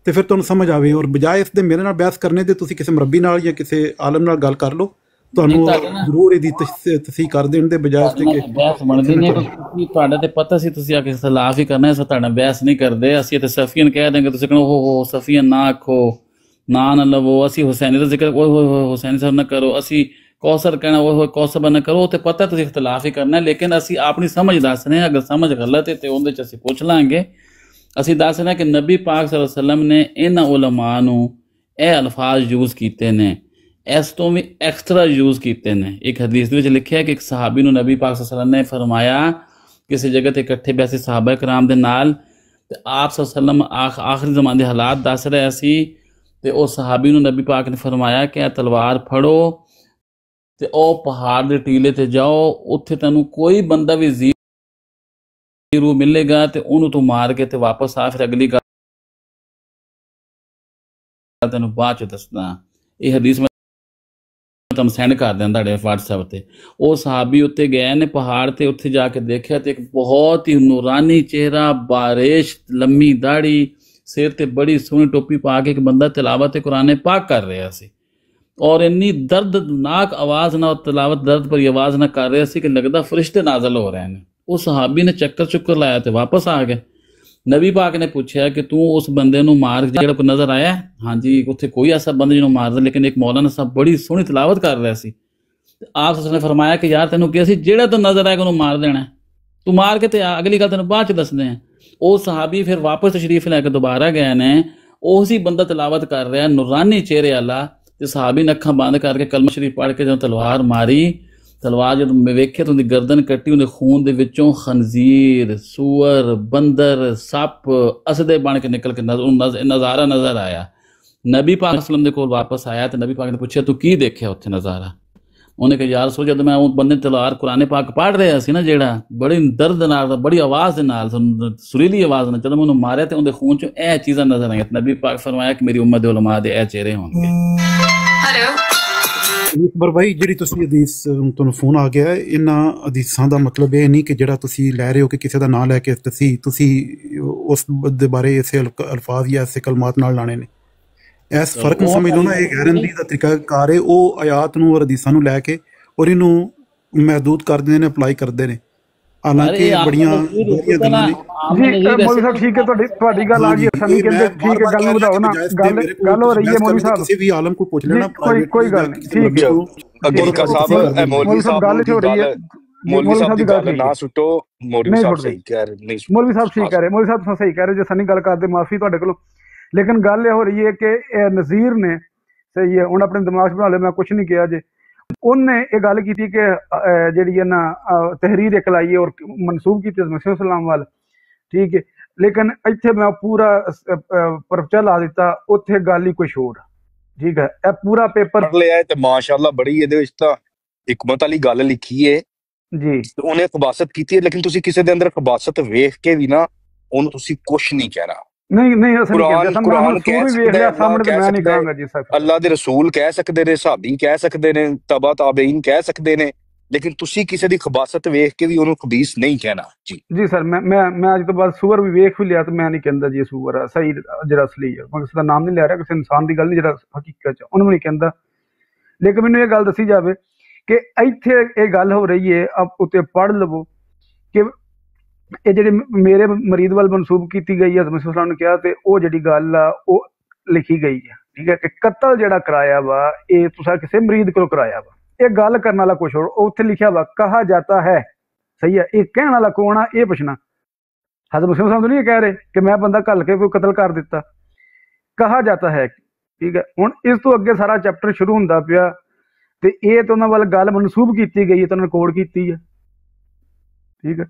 ਤੇ ਫਿਰ ਤੁਹਾਨੂੰ ਸਮਝ ਆਵੇ ਔਰ ਬਜਾਏ ਇਸ ਦੇ ਮੇਰੇ ਨਾਲ ਬਹਿਸ ਕਰਨੇ ਦੇ ਤੁਸੀਂ ਕਿਸੇ ਮਰਬੀ ਨਾਲ ਜਾਂ ਕਿਸੇ ਆਲਮ ਨਾਲ ਗੱਲ ਕਰ ਲਓ ਤੁਹਾਨੂੰ ਜ਼ਰੂਰ ਇਹਦੀ ਤਸਦੀਕ ਕਰ ਦੇਣ ਦੇ ਬਜਾਏ ਕਿ ਬਹਿਸ ਬਣਦੀ ਨਹੀਂ ਕਿਉਂਕਿ ਤੁਹਾਡੇ ਤੇ ਪਤਾ ਸੀ ਤੁਸੀਂ ਆ ਕੇ ਖਿਲਾਫ ਹੀ ਕਰਨਾ ਸੋ ਤੁਹਾਡਾ ਬਹਿਸ ਨਹੀਂ ਕਰਦੇ ਅਸੀਂ ਤੇ ਸਫੀਨ ਕਹਿ ਦੇਂਗੇ ਤੁਸੀਂ ਕਹੋ ਉਹ ਸਫੀਨ ਨਾ ਆਖੋ ਨਾ ਲਵੋ ਅਸੀਂ ਹੁਸੈਨੀ ਦਾ ਜ਼ਿਕਰ ਓਏ ਹੁਸੈਨੀ ਸਾਹਿਬ ਨਾ ਕਰੋ ਅਸੀਂ ਕੌਸਰ ਕਹਿਣਾ ਓਏ ਕੌਸਰ ਨਾ ਕਰੋ ਤੇ ਪਤਾ ਤੁਸੀਂ ਇਖਤਲਾਫ ਹੀ ਕਰਨਾ ਲੇਕਿਨ ਅਸੀਂ ਆਪਣੀ ਸਮਝ ਦੱਸ ਰਹੇ ਹਾਂ ਅਗਰ ਸਮਝ ਗਲਤ ਹੈ ਤੇ ਉਹਦੇ 'ਚ ਅਸੀਂ ਪੁੱਛ ਲਾਂਗੇ ਅਸੀਂ ਦੱਸ ਰਹੇ ਹਾਂ ਕਿ ਨਬੀ ਪਾਕ ਸੱਲੱਲਾਹੁ ਅਲੈहि ਵਸੱਲਮ ਨੇ ਇਹਨਾਂ ਉਲਮਾ ਨੂੰ ਇਹ ਅਲਫਾਜ਼ ਯੂਜ਼ ਕੀਤੇ ਨੇ ਇਸ ਤੋਂ ਵੀ ਐਕਸਟਰਾ ਯੂਜ਼ ਕੀਤੇ ਨੇ ਇੱਕ ਹਦੀਸ ਦੇ ਵਿੱਚ ਲਿਖਿਆ ਕਿ ਇੱਕ ਸਹਾਬੀ ਨੂੰ ਨਬੀ ਪਾਕ ਸੱਲੱਲਾਹੁ ਅਲੈहि ਵਸੱਲਮ ਨੇ ਫਰਮਾਇਆ ਕਿਸੇ ਜਗ੍ਹਾ ਤੇ ਇਕੱਠੇ ਬੈਸੇ ਸਹਾਬਾ ਕਰਾਮ ਦੇ ਨਾਲ ਤੇ ਆਪ ਸੱਲੱਲਾਹੁ ਅਲੈहि ਵਸੱਲਮ ਆਖਰੀ ਜ਼ਮਾਨੇ ਦੇ ਹਾਲਾਤ ਦੱਸ ਰਿਹਾ ਸੀ ਤੇ ਉਹ ਸਹਾਬੀ ਨੂੰ ਨਬੀ ਪਾਕ ਨੇ ਫਰਮਾਇਆ ਕਿ ਇਹ ਤਲਵਾਰ ਫੜੋ ਤੇ ਉਹ ਪਹਾੜ ਦੇ ਟੀਲੇ ਤੇ ਜਾਓ ਉੱਥੇ ਤੈਨੂੰ ਕੋਈ ਬੰਦਾ ਵੀ ਜ਼ੀਰੋ ਮਿਲੇਗਾ ਤੇ ਉਹਨੂੰ ਤੂੰ ਮਾਰ ਕੇ ਤੇ ਵਾਪਸ ਆ ਫਿਰ ਅਗਲੀ ਗੱਲ ਤੈਨੂੰ ਬਾਅਦ ਚ ਦੱਸਦਾ ਇਹ ਹਦੀਸ ਤੁਹਾਨੂੰ ਸੈਂਡ ਕਰ ਦਿੰਦਾ ਤੁਹਾਡੇ WhatsApp ਤੇ ਉਹ ਸਹਾਬੀ ਉੱਤੇ ਗਏ ਨੇ ਪਹਾੜ ਤੇ ਉੱਥੇ ਜਾ ਕੇ ਦੇਖਿਆ ਤੇ ਇੱਕ ਬਹੁਤ ਹੀ ਨੂਰਾਨੀ ਚਿਹਰਾ ਬਾਰਿਸ਼ ਲੰਮੀ ਦਾੜੀ ਸਿਰ ਤੇ ਬੜੀ ਸੋਹਣੀ ਟੋਪੀ ਪਾ ਕੇ ਇੱਕ ਬੰਦਾ ਤਿਲਾਵਤ ਕੁਰਾਨ ਪਾਕ ਕਰ ਰਿਹਾ ਸੀ ਔਰ ਇੰਨੀ ਦਰਦਨਾਕ ਆਵਾਜ਼ ਨਾਲ ਤਿਲਾਵਤ ਦਰਦ ਭਰੀ ਆਵਾਜ਼ ਨਾਲ ਕਰ ਰਿਹਾ ਸੀ ਕਿ ਲੱਗਦਾ ਫਰਿਸ਼ਤੇ ਨਾਜ਼ਲ ਹੋ ਰਹੇ ਨੇ ਉਹ ਸਹਾਬੀ ਨੇ ਚੱਕਰ ਲਾਇਆ ਤੇ ਵਾਪਸ ਆ ਗਿਆ ਨਬੀ ਪਾਕ ਨੇ ਪੁੱਛਿਆ ਕਿ ਤੂੰ ਉਸ ਬੰਦੇ ਨੂੰ ਮਾਰ ਜਿਹੜਾ ਕੋਈ ਨਜ਼ਰ ਆਇਆ ਹਾਂਜੀ ਉੱਥੇ ਕੋਈ ਐਸਾ ਬੰਦਾ ਜਿਹਨੂੰ ਮਾਰਦਾ ਲੇਕਿਨ ਇੱਕ ਮੌਲਾਨਾ ਸਾਹਿਬ ਬੜੀ ਸੋਹਣੀ ਤਿਲਾਵਤ ਕਰ ਰਿਹਾ ਸੀ ਤੇ ਆਪ ਨੇ ਫਰਮਾਇਆ ਕਿ ਯਾਰ ਤੈਨੂੰ ਕਿਹਾ ਸੀ ਜਿਹੜਾ ਤੂੰ ਨਜ਼ਰ ਆਏਗਾ ਉਹਨੂੰ ਮਾਰ ਦੇਣਾ ਤੂੰ ਮਾਰ ਕੇ ਤੇ ਅਗਲੀ ਗੱਲ ਤੈਨੂੰ ਬਾਅਦ ਚ ਦੱਸਦੇ ਆ ਉਹ ਸਹਾਬੀ ਫਿਰ ਵਾਪਸ ਤਸ਼ਰੀਫ ਲੈ ਕੇ ਦੁਬਾਰਾ ਗਏ ਨੇ ਉਹੀ ਬੰਦਾ ਤਿਲਾਵਤ ਕਰ ਰਿਹਾ ਨੂਰਾਨੀ ਚਿਹਰੇ ਵਾਲਾ ਤੇ ਸਹਾਬੀ ਨੇ ਅੱਖਾਂ ਬੰਦ ਕਰਕੇ ਕਲਮਾ ਸ਼ਰੀਫ ਪੜ੍ਹ ਕੇ ਜਦੋਂ ਤਲਵਾਰ ਮਾਰੀ ਤਲਵਾਰ ਜਦੋਂ ਮੈਂ ਵੇਖਿਆ ਤਾਂ ਉਹਦੀ ਗਰਦਨ ਕੱਟੀ ਉਹਦੇ ਖੂਨ ਦੇ ਵਿੱਚੋਂ ਖਨਜ਼ੀਰ ਸੂਅਰ ਬੰਦਰ ਸੱਪ ਅਸਦੇ ਬਣ ਕੇ ਨਿਕਲ ਕੇ ਨਜ਼ਾਰਾ ਨਜ਼ਰ ਆਇਆ ਨਬੀ ਪਾਕ ਸਲਮ ਦੇ ਕੋਲ ਵਾਪਸ ਆਇਆ ਤੇ ਨਬੀ ਪਾਕ ਨੇ ਪੁੱਛਿਆ ਤੂੰ ਕੀ ਦੇਖਿਆ ਉੱਥੇ ਨਜ਼ਾਰਾ ਉਹਨੇ ਕਿਹਾ ਯਾਰ ਜਦੋਂ ਮੈਂ ਉਹ ਬੰਦੇ ਤਲਵਾਰ ਕੁਰਾਨ ਪਾਕ ਪੜ੍ਹ ਰਿਹਾ ਸੀ ਨਾ ਜਿਹੜਾ ਬੜੀ ਦਰਦ ਨਾਲ ਬੜੀ ਆਵਾਜ਼ ਦੇ ਨਾਲ ਸੁਰੀਲੀ ਆਵਾਜ਼ ਨਾਲ ਜਦੋਂ ਮੈਂ ਉਹਨੂੰ ਮਾਰਿਆ ਤੇ ਉਹਦੇ ਖੂਨ ਚੋਂ ਇਹ ਚੀਜ਼ਾਂ ਨਜ਼ਰ ਆਈਆਂ ਨਬੀ ਪਾਕ ਫਰਮਾਇਆ ਕਿ ਮੇਰੀ ਉਮਤ ਦੇ ਉਲਮਾ ਦੇ ਇਹ ਚਿਹਰੇ ਹੋਣਗੇ ਅਕਬਰ ਭਾਈ ਜਿਹੜੀ ਤੁਸੀਂ ਹਦੀਸ ਤੁਹਾਨੂੰ ਫੋਨ ਆ ਗਿਆ ਇਹਨਾਂ ਹਦੀਸਾਂ ਦਾ ਮਤਲਬ ਇਹ ਨਹੀਂ ਕਿ ਜਿਹੜਾ ਤੁਸੀਂ ਲੈ ਰਹੇ ਹੋ ਕਿ ਕਿਸੇ ਦਾ ਨਾਂ ਲੈ ਕੇ ਤੁਸੀਂ ਉਸ ਦੇ ਬਾਰੇ ਐਸੇ ਅਲਫਾਜ਼ ਜਾਂ ਐਸੇ ਕਲਮਾਤ ਨਾਲ ਲਾਣੇ ਨੇ ਇਸ ਫਰਕ ਨੂੰ ਸਮਝ ਲਓ ਨਾ ਇਹ ਗੈਰੰਟੀ ਦਾ ਤਰੀਕਾਕਾਰ ਹੈ ਉਹ ਆਯਾਤ ਨੂੰ ਔਰ ਹਦੀਸਾਂ ਨੂੰ ਲੈ ਕੇ ਔਰ ਇਹਨੂੰ ਮਹਿਦੂਦ ਕਰ ਦਿੰਦੇ ਨੇ ਅਪਲਾਈ ਕਰਦੇ ਨੇ ਹਾਲਾਂਕਿ ਇਹ ਆਮ ਬੜੀਆਂ ਨਜ਼ੀਰ ਵਧੀਆ ਤਾਂ ਨਾ ਗੱਲਾਂ ਨੇ ਆਮ ਜੀ ਨਜ਼ੀਰ ਮੌਲਵੀ ਐਸੇ ਸਾਹਿਬ ਠੀਕ ਹੈ, ਤੁਹਾਡੀ ਗੱਲ ਆ ਗਈ। ਹਾਂਜੀ ਅਸਾਂ ਨਹੀਂ ਇਹ ਕਹਿੰਦੇ ਮੈਂ ਠੀਕ ਹੈ, ਬਾਰ-ਬਾਰ ਗੱਲ ਕਹਿ ਨੂੰ ਰਿਹਾ ਕਿ ਵਧਾਓ ਨਾ, ਬਜਾਏ ਗੱਲ ਮੇਰੇ ਕੋਲ ਗੱਲ ਹੋ ਤੁਸੀਂ ਰਹੀ ਹੈ ਬਹਿਸ ਮੌਲਵੀ ਕਰਨ ਦੇ ਸਾਹਿਬ ਕਿਸੇ ਵੀ ਆਲਮ ਕੋਲ ਪੁੱਛ ਜੀ। ਲੈਣਾ ਪ੍ਰਾਈਵੇਟਲੀ ਕੋਈ ਜਾ ਗੱਲ ਕੇ ਨਹੀਂ, ਕਿਸੇ ਠੀਕ ਬੰਦੇ ਹੈ ਨੂੰ ਅਗੀਲਕਾ ਔਰ ਸਾਹਿਬ ਤੁਸੀਂ ਕਰਦੇ ਨੇ ਮੌਲਵੀ ਸਾਹਿਬ ਗੱਲ ਨੂੰ ਹੋ ਦੀ ਰਹੀ ਹੈ ਗੱਲ ਜੀ। ਮੌਲਵੀ ਮੌਲਵੀ ਸਾਹਿਬ ਸਾਹਿਬ ਦੀ ਦੀ ਗੱਲ ਗੱਲ ਠੀਕ ਨਾ ਹੈ, ਸੁੱਟੋ। ਮੌਲਵੀ ਨਹੀਂ ਸਾਹਿਬ ਸੁੱਟਦੇ। ਸਹੀ ਕਹਿ ਰਹੇ, ਨਹੀਂ ਮੌਲਵੀ ਸਾਹਿਬ ਠੀਕ ਸੁੱਟੋ। ਕਹਿ ਰਹੇ, ਮੌਲਵੀ ਸਾਹਿਬ ਤੁਸੀਂ ਸਹੀ ਕਹਿ ਰਹੇ, ਜੇ ਸਨੀ ਗੱਲ ਕਰਦੇ ਮਾਫੀ ਤੁਹਾਡੇ ਕੋਲੋਂ। ਲੇਕਿਨ ਗੱਲ ਇਹ ਹੋ ਰਹੀ ਹੈ ਕਿ ਇਹ ਨਜ਼ੀਰ ਨੇ ਸਹੀ ਹੈ, ਹੁਣ ਆਪਣੇ ਦਿਮਾਗ 'ਚ ਬਣਾ ਲਿਆ, ਮੈਂ ਕੁਛ ਨਹੀਂ ਕਿਹਾ ਜੇ। ਉਹਨੇ ਇਹ ਗੱਲ ਕੀਤੀ ਕਿ ਜਿਹੜੀ ਹੈ ਨਾ ਤਹਿਰੀਰ ਇੱਕ ਲਾਈ ਹੈ ਔਰ ਮਨਸੂਬ ਕੀਤੀ ਮਸੀਹ ਸਲਾਮ ਵੱਲ, ਠੀਕ ਹੈ। ਲੇਕਿਨ ਇੱਥੇ ਮੈਂ ਪੂਰਾ ਪਰਚਾ ਲਾ ਦਿੱਤਾ, ਉੱਥੇ ਗੱਲ ਹੀ ਕੁਛ ਹੋਰ, ਠੀਕ ਹੈ। ਇਹ ਪੂਰਾ ਪੇਪਰ ਪੜ੍ਹ ਲਿਆ ਤੇ ਮਾਸ਼ਾਅੱਲਾ ਬੜੀ ਇਹਦੇ ਵਿੱਚ ਤਾਂ ਹਕਮਤ ਵਾਲੀ ਗੱਲ ਲਿਖੀ ਏ ਜੀ। ਤੇ ਉਹਨੇ ਖਬਾਸਤ ਕੀਤੀ ਹੈ, ਲੇਕਿਨ ਤੁਸੀਂ ਕਿਸੇ ਦੇ ਅੰਦਰ ਖਬਾਸਤ ਵੇਖ ਕੇ ਵੀ ਨਾ ਉਹਨੂੰ ਤੁਸੀਂ ਕੁਛ ਨਹੀਂ ਕਹਿਣਾ। ਨਹੀਂ ਅਸੀਂ ਨਹੀਂ ਕਹਿੰਦੇ, ਮੈਂ ਹੁਣ ਕੁਰਾਨ ਕਹਿ ਸੂਰ ਵੀ ਵੇਖ ਸਕਦਾ ਲਿਆ ਅੱਲਾ ਸਾਹਮਣੇ ਤੇ ਕਹਿ ਮੈਂ ਨਹੀਂ ਸਕਦਾ ਹੈ, ਕਹਾਂਗਾ ਜੀ ਸਾਹਿਬ। ਅੱਲਾ ਦੇ ਰਸੂਲ ਕਹਿ ਸਕਦੇ ਨੇ, ਸਾਹਬੀ ਕਹਿ ਸਕਦੇ ਨੇ, ਤਬਾ ਤਾਬਈਨ ਕਹਿ ਸਕਦੇ ਨੇ, ਲੇਕਿਨ ਤੁਸੀਂ ਕਿਸੇ ਦੀ ਖਬਾਸਤ ਵੇਖ ਕੇ ਵੀ ਉਹਨੂੰ ਖਬੀਸ ਨਹੀਂ ਕਹਿਣਾ ਜੀ। ਜੀ ਸਰ, ਮੈਂ ਅੱਜ ਤੋਂ ਬਾਅਦ ਸੂਰ ਵੀ ਵੇਖ ਵੀ ਲਿਆ ਤੇ ਮੈਂ ਨਹੀਂ ਕਹਿੰਦਾ ਜੀ ਸੂਰ ਆ ਸਹੀ ਜਿਹੜਾ ਅਸਲੀ ਹੈ। ਮੈਂ ਕਿਸੇ ਦਾ ਨਾਮ ਨਹੀਂ ਲੈ ਰਿਹਾ, ਕਿਸੇ ਇਨਸਾਨ ਦੀ ਗੱਲ ਨਹੀਂ ਜਿਹੜਾ ਹਕੀਕਤ 'ਚ ਉਹਨੂੰ ਨਹੀਂ ਕਹਿੰਦਾ। ਲੇਕਿਨ ਮੈਨੂੰ ਇਹ ਗੱਲ ਦੱਸੀ ਜਾਵੇ ਕਿ ਇੱਥੇ ਇਹ ਗੱਲ ਹੋ ਰਹੀ ਹੈ, ਉੱਤੇ ਪੜ੍ਹ ਲਵੋ ਕਿ ਇਹ ਜਿਹੜੇ ਮੇਰੇ ਮਰੀਦ ਵੱਲ ਮਨਸੂਬ ਕੀਤੀ ਗਈ ਹੈ, ਮਸੀਹ ਸਲਾਮ ਨੇ ਕਿਹਾ, ਤੇ ਉਹ ਜਿਹੜੀ ਗੱਲ ਆ ਉਹ ਲਿਖੀ ਗਈ ਹੈ, ਠੀਕ ਹੈ, ਕਿ ਕਤਲ ਜਿਹੜਾ ਕਰਾਇਆ ਵਾ ਇਹ ਤੁਸੀਂ ਕਿਸੇ ਮਰੀਦ ਕੋਲ ਕਰਾਇਆ ਵਾ। ਇਹ ਗੱਲ ਕਰਨ ਵਾਲਾ ਕੁਛ ਹੋਰ, ਉੱਥੇ ਲਿਖਿਆ ਵਾ ਕਹਾ ਜਾਤਾ ਹੈ, ਸਹੀ ਹੈ। ਇਹ ਕਹਿਣ ਵਾਲਾ ਕੌਣ ਆ, ਇਹ ਪੁੱਛਣਾ। ਹਜ਼ਰਤ ਮੁਸਲਿਮ ਸਾਹਿਬ ਨਹੀਂ ਇਹ ਕਹਿ ਰਹੇ ਕਿ ਮੈਂ ਬੰਦਾ ਘੱਲ ਕੇ ਕੋਈ ਕਤਲ ਕਰ ਦਿੱਤਾ, ਕਹਾ ਜਾਤਾ ਹੈ, ਠੀਕ ਹੈ। ਹੁਣ ਇਸ ਤੋਂ ਅੱਗੇ ਸਾਰਾ ਚੈਪਟਰ ਸ਼ੁਰੂ ਹੁੰਦਾ ਪਿਆ ਤੇ ਇਹ ਤਾਂ ਉਹਨਾਂ ਵੱਲ ਗੱਲ ਮਨਸੂਬ ਕੀਤੀ ਗਈ ਹੈ, ਤਾਂ ਉਹਨਾਂ ਰਿਕਾਰਡ ਕੀਤੀ ਹੈ, ਠੀਕ ਹੈ।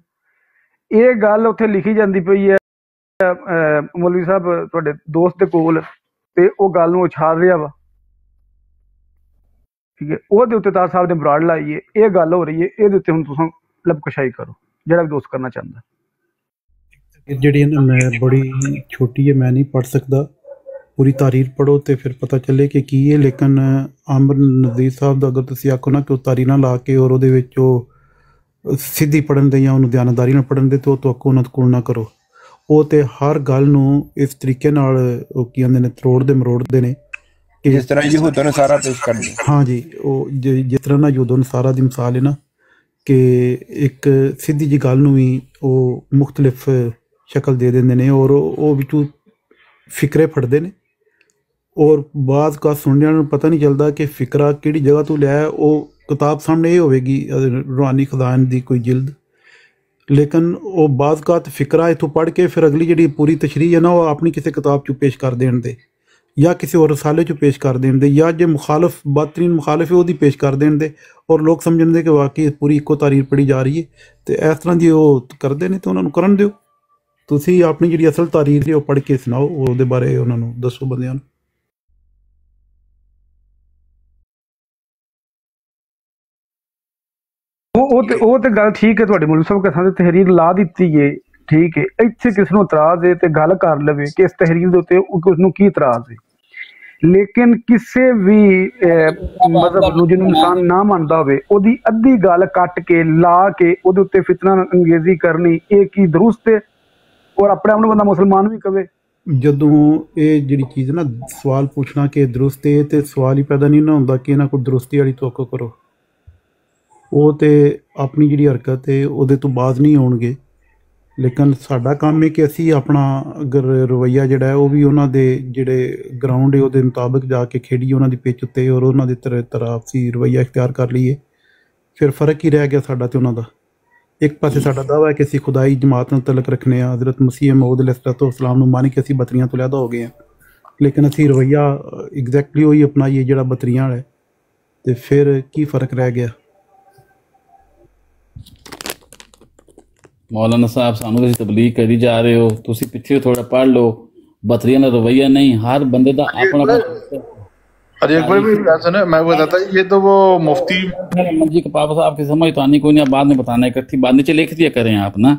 ਇਹ ਗੱਲ ਉੱਥੇ ਲਿਖੀ ਜਾਂਦੀ ਪਈ ਹੈ ਮੌਲਵੀ ਸਾਹਿਬ ਤੁਹਾਡੇ ਦੋਸਤ ਦੇ ਕੋਲ, ਤੇ ਉਹ ਗੱਲ ਨੂੰ ਉਛਾਲ ਰਿਹਾ ਵਾ, ਠੀਕ ਹੈ। ਉਹਦੇ ਉੱਤੇ ਤਾਰ ਸਾਹਿਬ ਨੇ ਬਰਾੜ ਲਾਈ ਹੈ, ਇਹ ਗੱਲ ਹੋ ਰਹੀ ਹੈ, ਇਹਦੇ ਉੱਤੇ ਹੁਣ ਤੁਸੀਂ ਲਬਕਸ਼ਾਈ ਕਰੋ ਜਿਹੜਾ ਵੀ ਦੋਸਤ ਕਰਨਾ ਚਾਹੁੰਦਾ। ਜਿਹੜੀ ਨਾ ਮੈਂ ਬੜੀ ਛੋਟੀ ਹੈ, ਮੈਂ ਨਹੀਂ ਪੜ੍ਹ ਸਕਦਾ, ਪੂਰੀ ਤਾਰੀਰ ਪੜ੍ਹੋ ਤੇ ਫਿਰ ਪਤਾ ਚੱਲੇ ਕਿ ਕੀ ਹੈ। ਲੇਕਿਨ ਆਮਰ ਨਜ਼ੀਰ ਸਾਹਿਬ ਦਾ ਅਗਰ ਤੁਸੀਂ ਆਖੋ ਨਾ ਕਿ ਉਹ ਤਾਰੀ ਨਾ ਲਾ ਕੇ ਔਰ ਉਹਦੇ ਵਿੱਚ ਉਹ ਸਿੱਧੀ ਪੜ੍ਹਨ ਦੇ ਜਾਂ ਉਹਨੂੰ ਦਿਆਨਤਦਾਰੀ ਨਾਲ ਪੜ੍ਹਨ ਦੇ, ਤੇ ਉਹ ਤੋਂ ਉਹਨਾਂ ਕੋਲ ਨਾ ਕਰੋ। ਉਹ ਤੇ ਹਰ ਗੱਲ ਨੂੰ ਇਸ ਤਰੀਕੇ ਨਾਲ ਉਹ ਕੀ ਕਹਿੰਦੇ ਨੇ ਤਰੋੜਦੇ ਮਰੋੜਦੇ ਨੇ ਕਿ ਜਿਸ ਤਰ੍ਹਾਂ ਯਹੂਦ ਨਸਾਰਾ ਪੇਸ਼ ਕਰਦੇ। ਹਾਂ ਜੀ, ਉਹ ਜਿਸ ਤਰ੍ਹਾਂ ਨਾ ਯਹੂਦ ਨਸਾਰਾ ਦੀ ਮਿਸਾਲ ਹੈ ਨਾ ਕਿ ਇੱਕ ਸਿੱਧੀ ਜੀ ਗੱਲ ਨੂੰ ਵੀ ਉਹ ਮੁਖਤਲਿਫ ਸ਼ਕਲ ਦੇ ਦਿੰਦੇ ਨੇ ਔਰ ਉਹ ਵਿੱਚੋਂ ਫਿਕਰੇ ਫੜਦੇ ਨੇ ਔਰ ਬਾਅਦ ਕਾ ਸੁਣਨ ਵਾਲਿਆਂ ਨੂੰ ਪਤਾ ਨਹੀਂ ਚੱਲਦਾ ਕਿ ਫਿਕਰਾ ਕਿਹੜੀ ਜਗ੍ਹਾ ਤੋਂ ਲਿਆ। ਉਹ ਕਿਤਾਬ ਸਾਹਮਣੇ ਇਹ ਹੋਵੇਗੀ ਰੂਹਾਨੀ ਖਜ਼ਾਨ ਦੀ ਕੋਈ ਜਿਲਦ, ਲੇਕਿਨ ਉਹ ਬਾਅਦ ਕਾਤ ਫਿਕਰਾ ਇੱਥੋਂ ਪੜ੍ਹ ਕੇ ਫਿਰ ਅਗਲੀ ਜਿਹੜੀ ਪੂਰੀ ਤਸ਼ਰੀਹ ਹੈ ਨਾ ਉਹ ਆਪਣੀ ਕਿਸੇ ਕਿਤਾਬ 'ਚੋਂ ਪੇਸ਼ ਕਰ ਦੇਣ ਦੇ ਜਾਂ ਕਿਸੇ ਹੋਰ ਰਸਾਲੇ 'ਚੋਂ ਪੇਸ਼ ਕਰ ਦੇਣ ਦੇ, ਜਾਂ ਜੇ ਮੁਖਾਲਫ ਬਦਤਰੀਨ ਮੁਖਾਲਫ ਹੈ ਉਹਦੀ ਪੇਸ਼ ਕਰ ਦੇਣ ਦੇ ਔਰ ਲੋਕ ਸਮਝਣ ਦੇ ਕਿ ਵਾਕਈ ਪੂਰੀ ਇੱਕੋ ਤਾਰੀਰ ਪੜ੍ਹੀ ਜਾ ਰਹੀ ਹੈ। ਤੇ ਇਸ ਤਰ੍ਹਾਂ ਦੀ ਉਹ ਕਰਦੇ ਨੇ ਤੇ ਉਹਨਾਂ ਨੂੰ ਕਰਨ ਦਿਓ। ਤੁਸੀਂ ਆਪਣੀ ਜਿਹੜੀ ਅਸਲ ਤਾਰੀਰ ਹੈ ਉਹ ਪੜ੍ਹ ਕੇ ਸੁਣਾਓ, ਉਹਦੇ ਬਾਰੇ ਉਹਨਾਂ ਨੂੰ ਦੱਸੋ ਬੰਦਿਆਂ ਨੂੰ। ਉਹ ਤੇ ਗੱਲ ਠੀਕ ਹੈ ਤੁਹਾਡੀ ਮੌਲਵੀ ਸਾਹਿਬ, ਕਿਸਾਂ ਦੀ ਤਹਿਰੀਰ ਲਾ ਦਿੱਤੀ ਏ, ਠੀਕ ਹੈ। ਇੱਥੇ ਕਿਸ ਨੂੰ ਇਤਰਾਜ਼ ਹੈ ਤੇ ਗੱਲ ਕਰ ਲਵੇ ਕਿ ਇਸ ਤਹਿਰੀਰ ਦੇ ਉੱਤੇ ਉਸਨੂੰ ਕੀ ਇਤਰਾਜ਼ ਹੈ। ਲੇਕਿਨ ਕਿਸੇ ਵੀ ਮਜ਼ਹਬ ਨੂੰ ਜਿਹਨੂੰ ਇਨਸਾਨ ਨਾ ਮੰਨਦਾ ਹੋਵੇ ਉਹਦੀ ਅੱਧੀ ਗੱਲ ਕੱਟ ਕੇ ਲਾ ਕੇ ਉਹਦੇ ਉੱਤੇ ਫਿਤਨਾ ਅੰਗੇਜ਼ੀ ਕਰਨੀ, ਇਹ ਕੀ ਦਰੁਸਤ ਹੈ? ਔਰ ਆਪਣੇ ਆਪ ਨੂੰ ਬੰਦਾ ਮੁਸਲਮਾਨ ਵੀ ਕਵੇ। ਜਦੋਂ ਇਹ ਜਿਹੜੀ ਚੀਜ਼ ਨਾ ਸਵਾਲ ਪੁੱਛਣਾ ਕਿ ਦਰੁਸਤ ਹੈ, ਤੇ ਸਵਾਲ ਹੀ ਪੈਦਾ ਨਹੀਂ ਨਾ ਹੁੰਦਾ ਕਿ ਇਹਨਾਂ ਕੋਲ ਦਰੁਸਤੀ ਵਾਲੀ ਤੋਕੋ ਕਰੋ। ਉਹ ਤੇ ਆਪਣੀ ਜਿਹੜੀ ਹਰਕਤ ਹੈ ਉਹਦੇ ਤੋਂ ਬਾਅਦ ਨਹੀਂ ਆਉਣਗੇ। ਲੇਕਿਨ ਸਾਡਾ ਕੰਮ ਹੈ ਕਿ ਅਸੀਂ ਆਪਣਾ ਅਗਰ ਰਵੱਈਆ ਜਿਹੜਾ ਹੈ ਉਹ ਵੀ ਉਹਨਾਂ ਦੇ ਜਿਹੜੇ ਗਰਾਊਂਡ ਹੈ ਉਹਦੇ ਮੁਤਾਬਕ ਜਾ ਕੇ ਖੇਡੀਏ, ਉਹਨਾਂ ਦੀ ਪਿੱਚ ਉੱਤੇ, ਔਰ ਉਹਨਾਂ ਦੀ ਤਰ੍ਹਾਂ ਅਸੀਂ ਰਵੱਈਆ ਇਖਤਿਆਰ ਕਰ ਲਈਏ। ਫਿਰ ਫ਼ਰਕ ਹੀ ਰਹਿ ਗਿਆ ਸਾਡਾ ਤੇ ਉਹਨਾਂ ਦਾ। ਇੱਕ ਪਾਸੇ ਸਾਡਾ ਦਾਅਵਾ ਹੈ ਕਿ ਅਸੀਂ ਖੁਦਾਈ ਜਮਾਤ ਨਾਲ ਤਲਕ ਰੱਖਣੇ ਆ, ਹਜ਼ਰਤ ਮਸੀਹ ਮਊਦ अलैहिस्सलाम ਨੂੰ ਮੰਨ ਕੇ ਅਸੀਂ ਬਤਰੀਆਂ ਤੋਂ ਲੈਦਾ ਹੋ ਗਏ ਹਾਂ, ਲੇਕਿਨ ਅਸੀਂ ਰਵੱਈਆ ਐਗਜ਼ੈਕਟਲੀ ਉਹੀ ਅਪਣਾਈਏ ਜਿਹੜਾ ਬਤਰੀਆਂ ਵਾਲਾ, ਤੇ ਫਿਰ ਕੀ ਫ਼ਰਕ ਰਹਿ ਗਿਆ। ਮੌਲਾਨਾ ਸਾਹਿਬ ਸਾਨੂੰ ਤੁਸੀਂ ਤਬਲੀਗ ਕਰੀ ਜਾ ਰਹੇ ਹੋ, ਤੁਸੀਂ ਪਿੱਛੇ ਥੋੜਾ ਪੜ੍ਹ ਲਓ। बतरिया ना रवैया नहीं, हर बंदे का अपना अरे एक बार भी ऐसा ना मैं बताता ये तो वो मुफ्ती जी के पापा साहब की समझ तो आनी कोई नहीं, बाद में बताना, इकट्ठी बाद नीचे लिख दिया करें आप ना।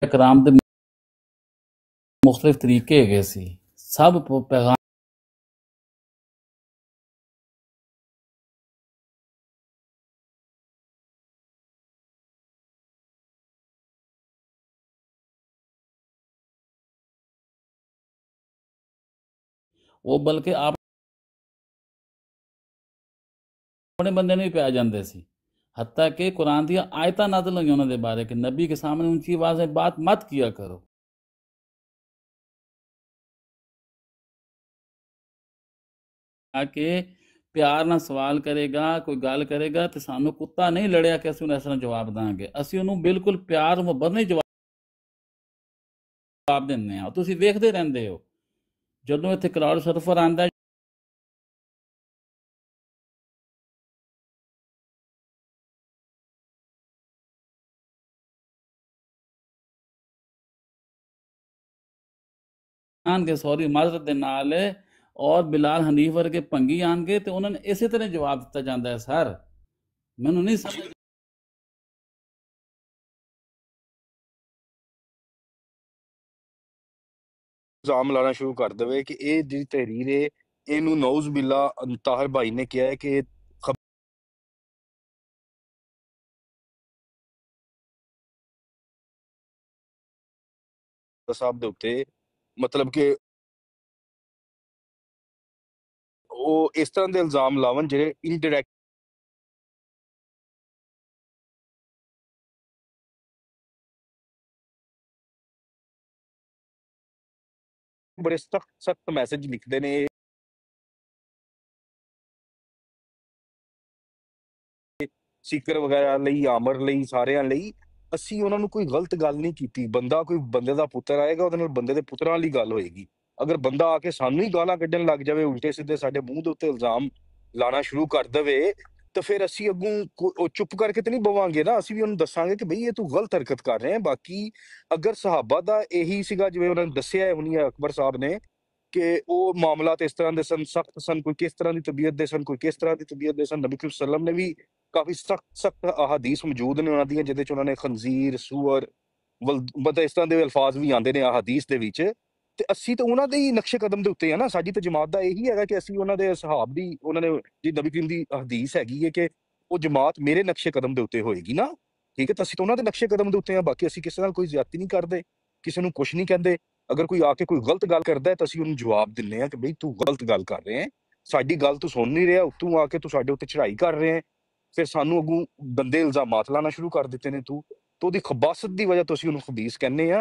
कराम दे मुख्तलिफ तरीके है सी, सब पैगाम वो, बल्कि आप ਆਪਣੇ ਬੰਦੇ ਨੂੰ ਵੀ ਪੈ ਜਾਂਦੇ ਸੀ। हत्ता कि कुरान दी आयतां नाज़िल हुई उन्होंने बारे कि नबी के सामने ऊंची आवाज़ में बात मत किया करो। आके प्यार ਨਾਲ ਸਵਾਲ ਕਰੇਗਾ, ਕੋਈ ਗੱਲ ਕਰੇਗਾ ਤੇ ਸਾਨੂੰ ਕੁੱਤਾ ਨਹੀਂ ਲੜਿਆ ਕਿ ਅਸੀਂ ਉਹਨੂੰ ਇਸ ਤਰ੍ਹਾਂ ਜਵਾਬ ਦਾਂਗੇ। ਅਸੀਂ ਉਹਨੂੰ ਬਿਲਕੁਲ ਪਿਆਰ ਮੁਹੱਬਤ ਨਾਲ ਜਵਾਬ ਦਿੰਦੇ ਹਾਂ। ਤੁਸੀਂ ਵੇਖਦੇ ਰਹਿੰਦੇ ਹੋ ਜਦੋਂ ਇੱਥੇ ਕਰਾਊਡ ਸਰਫਰ ਆਂਦਾ ਆਣਗੇ, ਸੌਰੀ ਮਾਜ਼ਰਤ ਦੇ ਨਾਲ, ਔਰ ਬਿਲਾਲ ਹਨੀਫ ਵਰਗੇ ਭੰਗੀ ਆਣਗੇ ਤੇ ਉਹਨਾਂ ਨੇ ਇਸੇ ਤਰ੍ਹਾਂ ਜਵਾਬ ਦਿੱਤਾ ਜਾਂਦਾ ਹੈ। ਸਰ ਮੈਨੂੰ ਨਹੀਂ ਸਮਝ ਇਲਜ਼ਾਮ ਲਾਣਾ ਸ਼ੁਰੂ ਕਰ ਦੇਵੇ ਕਿ ਇਹ ਜਿਹੜੀ ਤਹਿਰੀਰ ਹੈ ਇਹਨੂੰ ਨੌਜ਼ ਬਿੱਲਾ ਤਾਹਿਰ ਭਾਈ ਨੇ ਕਿਹਾ ਹੈ ਕਿ ਸਾਹਿਬ ਦੇ ਉੱਤੇ ਮਤਲਬ ਕਿ ਉਹ ਇਸ ਤਰ੍ਹਾਂ ਦੇ ਇਲਜ਼ਾਮ ਲਾਵਣ ਜਿਹੜੇ ਇਨਡਾਇਰੈਕਟ ਬੜੇ ਸਖਤ ਮੈਸੇਜ ਲਿਖਦੇ ਨੇ ਸੀਕਰ ਵਗੈਰਾ ਲਈ, ਆਮਰ ਲਈ, ਸਾਰਿਆਂ ਲਈ। ਅਸੀਂ ਉਹਨਾਂ ਨੂੰ ਕੋਈ ਗਲਤ ਗੱਲ ਨਹੀਂ ਕੀਤੀ। ਬੰਦਾ ਕੋਈ ਬੰਦੇ ਦਾ ਪੁੱਤਰ ਆਏਗਾ, ਉਹਦੇ ਨਾਲ ਬੰਦੇ ਦੇ ਪੁੱਤਰਾਂ ਵਾਲੀ ਗੱਲ ਹੋਏਗੀ। ਅਗਰ ਬੰਦਾ ਆ ਕੇ ਸਾਨੂੰ ਹੀ ਗਾਲਾਂ ਕੱਢਣ ਲੱਗ ਜਾਵੇ, ਉਲਟੇ ਸਿੱਧੇ ਸਾਡੇ ਮੂੰਹ ਦੇ ਉੱਤੇ ਇਲਜ਼ਾਮ ਲਾਣਾ ਸ਼ੁਰੂ ਕਰ ਦੇਵੇ, ਤਾਂ ਫਿਰ ਅਸੀਂ ਅੱਗੋਂ ਉਹ ਚੁੱਪ ਕਰਕੇ ਤੇ ਨਹੀਂ ਬਵਾਂਗੇ ਨਾ। ਅਸੀਂ ਵੀ ਉਹਨੂੰ ਦੱਸਾਂਗੇ ਕਿ ਬਈ ਇਹ ਤੂੰ ਗਲਤ ਹਰਕਤ ਕਰ ਰਿਹਾ ਹੈ। ਬਾਕੀ ਅਗਰ ਸਹਾਬਾ ਦਾ ਇਹੀ ਸੀਗਾ ਜਿਵੇਂ ਉਹਨਾਂ ਨੇ ਦੱਸਿਆ ਹੁਣੀ ਅਕਬਰ ਸਾਹਿਬ ਨੇ ਕਿ ਉਹ ਮਾਮਲਾਤ ਇਸ ਤਰ੍ਹਾਂ ਦੇ ਸਨ, ਸਖਤ ਸਨ, ਕੋਈ ਕਿਸ ਤਰ੍ਹਾਂ ਦੀ ਤਬੀਅਤ ਦੇ ਸਨ, ਕੋਈ ਕਿਸ ਤਰ੍ਹਾਂ ਦੀ ਤਬੀਅਤ ਦੇ ਸਨ। ਨਬੀ ਕਰੀਮ ਸੱਲਮ ਨੇ ਵੀ ਕਾਫੀ ਸਖਤ ਅਹਾਦੀਸ ਮੌਜੂਦ ਨੇ ਉਹਨਾਂ ਦੀਆਂ, ਜਿਹਦੇ ਚ ਉਹਨਾਂ ਨੇ ਖੰਜ਼ੀਰ, ਸੂਅਰ ਮਤਲਬ ਇਸ ਤਰ੍ਹਾਂ ਦੇ ਅਲਫਾਜ਼ ਵੀ ਆਉਂਦੇ ਨੇ ਅਹਾਦੀਸ ਦੇ ਵਿੱਚ। ਤੇ ਅਸੀਂ ਤਾਂ ਉਹਨਾਂ ਦੇ ਹੀ ਨਕਸ਼ੇ ਕਦਮ ਦੇ ਉੱਤੇ ਆ ਨਾ। ਸਾਡੀ ਤਾਂ ਜਮਾਤ ਦਾ ਇਹੀ ਹੈਗਾ ਕਿ ਅਸੀਂ ਉਹਨਾਂ ਦੇ ਸਹਾਬ ਦੀ, ਉਹਨਾਂ ਨੇ ਜੀ ਨਬੀ ਕਰੀਮ ਦੀ ਹਦੀਸ ਹੈਗੀ ਹੈ ਕਿ ਉਹ ਜਮਾਤ ਮੇਰੇ ਨਕਸ਼ੇ ਕਦਮ ਦੇ ਉੱਤੇ ਹੋਏਗੀ ਨਾ। ਠੀਕ ਹੈ, ਤਾਂ ਅਸੀਂ ਤਾਂ ਉਹਨਾਂ ਦੇ ਨਕਸ਼ੇ ਕਦਮ ਦੇ ਉੱਤੇ ਆ। ਬਾਕੀ ਅਸੀਂ ਕਿਸੇ ਨਾਲ ਕੋਈ ਜ਼ਿਆਦਤੀ ਨਹੀਂ ਕਰਦੇ, ਕਿਸੇ ਨੂੰ ਕੁਛ ਨਹੀਂ ਕਹਿੰਦੇ। ਅਗਰ ਕੋਈ ਆ ਕੇ ਕੋਈ ਗਲਤ ਗੱਲ ਕਰਦਾ ਹੈ ਤਾਂ ਅਸੀਂ ਉਹਨੂੰ ਜਵਾਬ ਦਿੰਦੇ ਹਾਂ ਕਿ ਬਈ ਤੂੰ ਗਲਤ ਗੱਲ ਕਰ ਰਿਹਾ ਹੈ, ਸਾਡੀ ਗੱਲ ਤੂੰ ਸੁਣ ਨਹੀਂ ਰਿਹਾ, ਤੂੰ ਆ ਕੇ ਤੂੰ ਸਾਡੇ ਉੱਤੇ ਚੜਾਈ ਕਰ ਰਿਹਾ ਹੈ। ਫਿਰ ਸਾਨੂੰ ਅੱਗੋਂ ਗੰਦੇ ਇਲਜ਼ਾਮਾਤ ਲਾਣਾ ਸ਼ੁਰੂ ਕਰ ਦਿੱਤੇ ਨੇ ਤੂੰ, ਤੇ ਉਹਦੀ ਖਬਾਸਤ ਦੀ ਵਜ੍ਹਾ ਤੋਂ ਅਸੀਂ ਉਹਨੂੰ ਖਬੀਸ ਕਹਿੰਦੇ ਆ।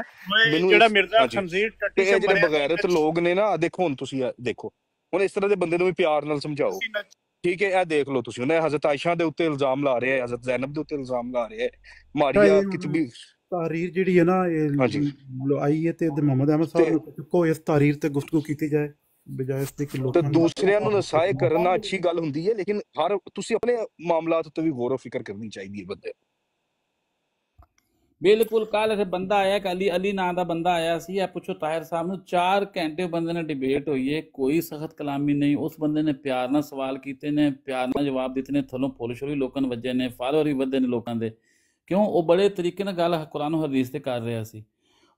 ਮੈਨੂੰ ਜਿਹੜਾ ਮਿਰਜ਼ਾ ਖੰਜ਼ੀਰ ਟੱਟੀ ਇਹ ਜਿਹੜੇ ਬਗੈਰਤ ਲੋਕ ਨੇ ਨਾ, ਦੇਖੋ ਹੁਣ ਤੁਸੀਂ ਦੇਖੋ ਹੁਣ ਇਸ ਤਰ੍ਹਾਂ ਦੇ ਬੰਦੇ ਨੂੰ ਵੀ ਪਿਆਰ ਨਾਲ ਸਮਝਾਓ। ਠੀਕ ਹੈ, ਇਹ ਦੇਖ ਲਓ ਤੁਸੀਂ, ਉਹਨੇ ਹਜ਼ਰਤ ਆਇਸ਼ਾ ਦੇ ਉੱਤੇ ਇਲਜ਼ਾਮ ਲਾ ਰਿਹਾ ਹੈ, ਹਜ਼ਰਤ ਜ਼ੈਨਬ ਦੇ ਉੱਤੇ ਇਲਜ਼ਾਮ ਲਾ ਰਿਹਾ ਹੈ, ਮਾਰੀਆ ਕਿਤਬੀ ਤਾਰੀਰ ਜਿਹੜੀ ਹੈ ਨਾ ਇਹ ਆਈ ਹੈ ਤੇ ਮੁਹੰਮਦ ਅਹਿਮਦ ਸਾਹਿਬ ਨੂੰ ਚੁੱਕੋ, ਇਸ ਤਾਰੀਰ ਤੇ ਗੁਫ਼ਤਗੂ ਕੀਤੀ ਜਾਏ ਬਜਾਏ ਇਸ ਦੇ ਕਿ ਲੋਕਾਂ ਨੂੰ ਦੂਸਰਿਆਂ ਨੂੰ ਨਸਾਏ ਕਰਨਾ ਅੱਛੀ ਗੱਲ ਹੁੰਦੀ ਹੈ, ਲੇਕਿਨ ਹਰ ਤੁਸੀਂ ਆਪਣੇ ਮਾਮਲਾਤ ਉੱਤੇ ਵੀ ਗੌਰ ਫਿਕਰ ਕਰਨੀ ਚਾਹੀਦੀ ਹੈ ਬੰਦੇ। ਬਿਲਕੁਲ ਕੱਲ ਇਹ ਬੰਦਾ ਆਇਆ ਕਿ ਅਲੀ ਨਾਂ ਦਾ ਬੰਦਾ ਆਇਆ ਸੀ। ਇਹ ਪੁੱਛੋ ਤਾਹਿਰ ਸਾਹਿਬ ਨੂੰ 4 ਘੰਟੇ ਬੰਦੇ ਨਾਲ ਡਿਬੇਟ ਹੋਈ ਹੈ, ਕੋਈ ਸਖਤ ਕਲਾਮੀ ਨਹੀਂ। ਉਸ ਬੰਦੇ ਨੇ ਪਿਆਰ ਨਾਲ ਸਵਾਲ ਕੀਤੇ ਨੇ, ਪਿਆਰ ਨਾਲ ਜਵਾਬ ਦਿੱਤੇ ਨੇ। ਥੱਲੋਂ ਪੁਲਿਸ ਵੀ ਲੋਕਾਂ ਨੂੰ ਵੱਜੇ ਨੇ, ਫਾਲੋਅਰ ਵੀ ਵੱਧੇ ਨੇ ਲੋਕਾਂ ਦੇ। ਕਿਉਂ? ਉਹ ਬੜੇ ਤਰੀਕੇ ਨਾਲ ਗੱਲ ਕੁਰਾਨ ਹਦੀਸ ਤੇ ਕਰ ਰਿਹਾ ਸੀ।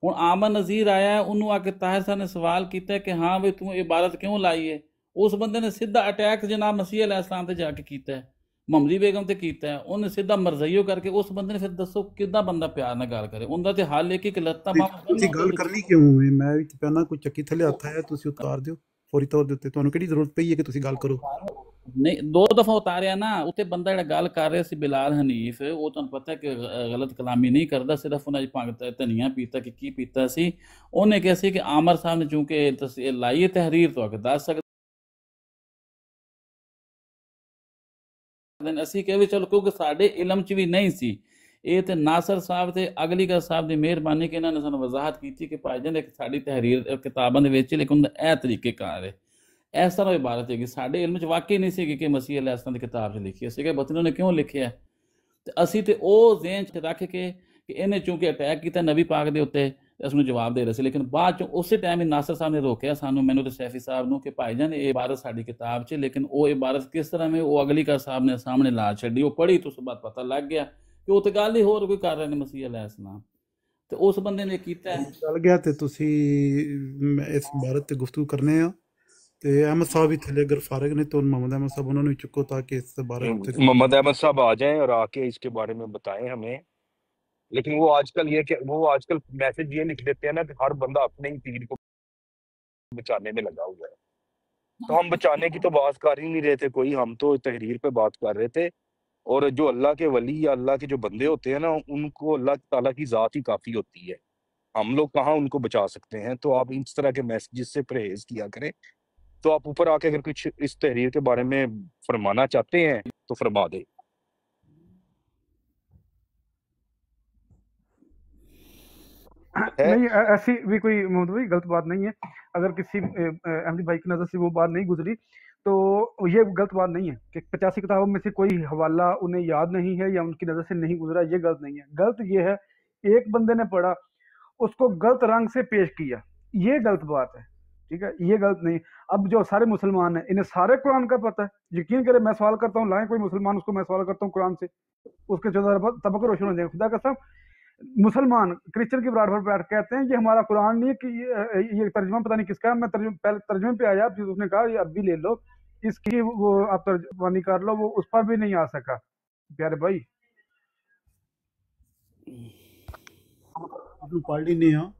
ਹੁਣ ਆਮਰ ਨਜ਼ੀਰ ਆਇਆ, ਉਹਨੂੰ ਆ ਕੇ ਤਾਹਿਰ ਸਾਹਿਬ ਨੇ ਸਵਾਲ ਕੀਤਾ ਕਿ ਹਾਂ ਵੀ ਤੂੰ ਇਬਾਰਤ ਕਿਉਂ ਲਾਈ ਹੈ। ਉਸ ਬੰਦੇ ਨੇ ਸਿੱਧਾ ਅਟੈਕ ਜਨਾਬ ਮਸੀਹ ਅਲੈਹਿਸ ਸਲਾਮ ਤੇ ਜਾ ਕੇ ਕੀਤਾ ਹੈ, ਮੁਹੰਮਦੀ ਬੇਗਮ ਤੇ ਕੀਤਾ ਹੈ। ਉਹਨੇ ਸਿੱਧਾ ਮਰਜ਼ਈਓ ਕਰਕੇ ਉਸ ਬੰਦੇ ਨੇ, ਫਿਰ ਦੱਸੋ ਕਿੱਦਾਂ ਬੰਦਾ ਪਿਆਰ ਨਾਲ ਗੱਲ ਕਰੇ? ਉਹਦਾ ਤੇ ਹਾਲ ਇੱਕ ਲੱਤਾਂ ਤੁਸੀਂ ਗੱਲ ਕਰਨੀ ਕਿਉਂ ਹੈ? ਮੈਂ ਵੀ ਪਹਿਲਾਂ ਕੋਈ ਚੱਕੀ ਥੱਲੇ ਹੱਥ ਆਇਆ, ਤੁਸੀਂ ਉਤਾਰ ਦਿਓ ਫੌਰੀ ਤੌਰ ਦੇ ਉੱਤੇ। ਤੁਹਾਨੂੰ ਕਿਹੜੀ ਜ਼ਰੂਰਤ ਪਈ ਹੈ ਕਿ ਤੁਸੀਂ ਗੱਲ ਕਰੋ? ਨਹੀਂ, 2 ਦਫਾ ਉਤਾਰਿਆ ਨਾ। ਉੱਤੇ ਬੰਦਾ ਜਿਹੜਾ ਗੱਲ ਕਰ ਰਿਹਾ ਸੀ ਬਿਲਾਲ ਹਨੀਫ, ਉਹ ਤੁਹਾਨੂੰ ਪਤਾ ਕਿ ਗਲਤ ਕਲਾਮੀ ਨਹੀਂ ਕਰਦਾ, ਸਿਰਫ ਉਹਨਾਂ 'ਚ ਭੰਗ ਧਨੀਆ ਪੀਤਾ ਕਿ ਕੀ ਪੀਤਾ ਸੀ। ਉਹਨੇ ਕਿਹਾ ਸੀ ਕਿ ਆਮਰ ਸਾਹਿਬ ਨੇ ਚੂੰਕਿ ਲਾਈਏ ਤਹਿਰੀਰ ਤੋਂ ਆ ਕੇ ਦੱਸ ਸਕਦੇ। ਅਸੀਂ ਕਿਹਾ ਵੀ ਚਲੋ, ਕਿਉਂਕਿ ਸਾਡੇ ਇਲਮ 'ਚ ਵੀ ਨਹੀਂ ਸੀ ਇਹ। ਤੇ ਨਾਸਰ ਸਾਹਿਬ ਤੇ ਅਗਲੀਗੜ੍ਹ ਸਾਹਿਬ ਦੀ ਮਿਹਰਬਾਨੀ ਕਿ ਇਹਨਾਂ ਨੇ ਸਾਨੂੰ ਵਜ਼ਾਹਤ ਕੀਤੀ ਕਿ ਭਾਈ ਜਾਨ ਇੱਕ ਸਾਡੀ ਤਹਿਰੀਰ ਕਿਤਾਬਾਂ ਦੇ ਵਿੱਚ, ਲੇਕਿਨ ਇਹ ਤਰੀਕੇ ਕਾਰ ਹੈ, ਇਸ ਤਰ੍ਹਾਂ ਇਬਾਰਤ ਹੈਗੀ। ਸਾਡੇ ਇਲਮ 'ਚ ਵਾਕਈ ਨਹੀਂ ਸੀਗੀ ਕਿ ਮਸੀਹ ਅਲੈਹਿਸ ਸਲਾਮ ਦੀ ਕਿਤਾਬ 'ਚ ਲਿਖੀ ਸੀਗਾ, ਬਤਨੋਂ ਨੇ ਕਿਉਂ ਲਿਖਿਆ। ਤੇ ਅਸੀਂ ਤੇ ਉਹ ਜ਼ਹਿਨ 'ਚ ਰੱਖ ਕੇ ਕਿ ਇਹਨੇ ਚੂੰਕਿ ਅਟੈਕ ਕੀਤਾ ਨਬੀ ਪਾਕ ਦੇ ਉੱਤੇ, ਉਸ ਨੂੰ ਜਵਾਬ ਦੇ ਰਹੇ ਸੀ। ਲੇਕਿਨ ਬਾਅਦ 'ਚ ਉਸੇ ਟਾਈਮ ਹੀ ਨਾਸਰ ਸਾਹਿਬ ਨੇ ਰੋਕਿਆ ਸਾਨੂੰ, ਮੈਨੂੰ ਤੇ ਸੈਫੀ ਸਾਹਿਬ ਨੂੰ, ਕਿ ਭਾਈ ਜਾਨ ਇਹ ਇਬਾਰਤ ਸਾਡੀ ਕਿਤਾਬ 'ਚ, ਲੇਕਿਨ ਉਹ ਇਬਾਰਤ ਕਿਸ ਤਰ੍ਹਾਂ ਹੈ ਉਹ ਅਗਲੀਗੜ੍ਹ ਸਾਹਿਬ ਨੇ ਸਾਹਮਣੇ ਲਾ ਛੱਡੀ। ਉਹ ਪੜ੍ਹੀ, ਤੋਂ ਬਾਅਦ ਪਤਾ ਲੱਗ ਗਿਆ ਕਿ ਉਹ ਤੇ ਗੱਲ ਹੀ ਹੋਰ ਕੋਈ ਕਰ ਰਹੇ ਨੇ ਮਸੀਹ ਅਲੈਹਿਸ ਸਲਾਮ। ਤੇ ਉਸ ਬੰਦੇ ਨੇ ਕੀਤਾ ਚੱਲ ਗਿਆ। ਤੇ ਤੁਸੀਂ ਇਸ ਇਬਾਰਤ ਤੇ ਗੁਫ਼ਤਗੂ ਕਰਨੇ ਆ ਤੇ अहमद साहब भी थे, अगर फारिग ने तो मोहम्मद अहमद साहब उन्होंने चुको ताकि इस बारे में मोहम्मद अहमद साहब आ जाएं और आके इसके बारे में बताएं हमें। लेकिन वो आजकल मैसेज ये लिख देते हैं ना कि हर बंदा अपने ही तीर को बचाने में लगा हुआ है। तो हम बचाने की तो बात कर ही नहीं रहे थे कोई, हम तो तहरीर पे बात कर रहे थे। और जो अल्लाह के वली या अल्लाह के जो बंदे होते हैं ना, उनको अल्लाह ताला की जात ही काफी होती है, हम लोग कहाँ उनको बचा सकते हैं। तो आप इस तरह के मैसेजेस से परहेज किया करें। तो आप ऊपर आके अगर कुछ इस तहरीर के बारे में फरमाना चाहते हैं तो फरमा दे। नहीं, ऐसी भी कोई मोहम्मद भाई गलत बात नहीं है। अगर किसी अहमदी भाई की नज़र से वो बात नहीं गुजरी तो ये गलत बात नहीं है कि 85 किताबों में से कोई हवाला उन्हें याद नहीं है या उनकी नज़र से नहीं गुजरा, ये गलत नहीं है। गलत ये है एक बंदे ने पढ़ा, उसको गलत रंग से पेश किया, ये गलत बात है। ठीक है, ये गलत नहीं। अब जो सारे मुसलमान हैं, इन्हें सारे कुरान का पता है। यकीन करें, मैं सवाल करता हूँ, लाएं कोई मुसलमान, उसको मैं सवाल करता हूँ कुरान से, उसके जो तबक रोशन हो जाएंगे। खुदा कसम, मुसलमान क्रिश्चियन की बराबर बैठ कहते हैं ये हमारा कुरान नहीं है कि ये तर्जमा पता नहीं किसका है। मैं पहले तर्जमे पे आया, फिर उसने कहा ये अरबी ले लो, इसकी वो आप तर्जमानी कर लो, वो उस पर भी नहीं आ सका। प्यारे भाई ਨੂੰ ਪੜ੍ਹ ਲੈਂਦੇ ਆ।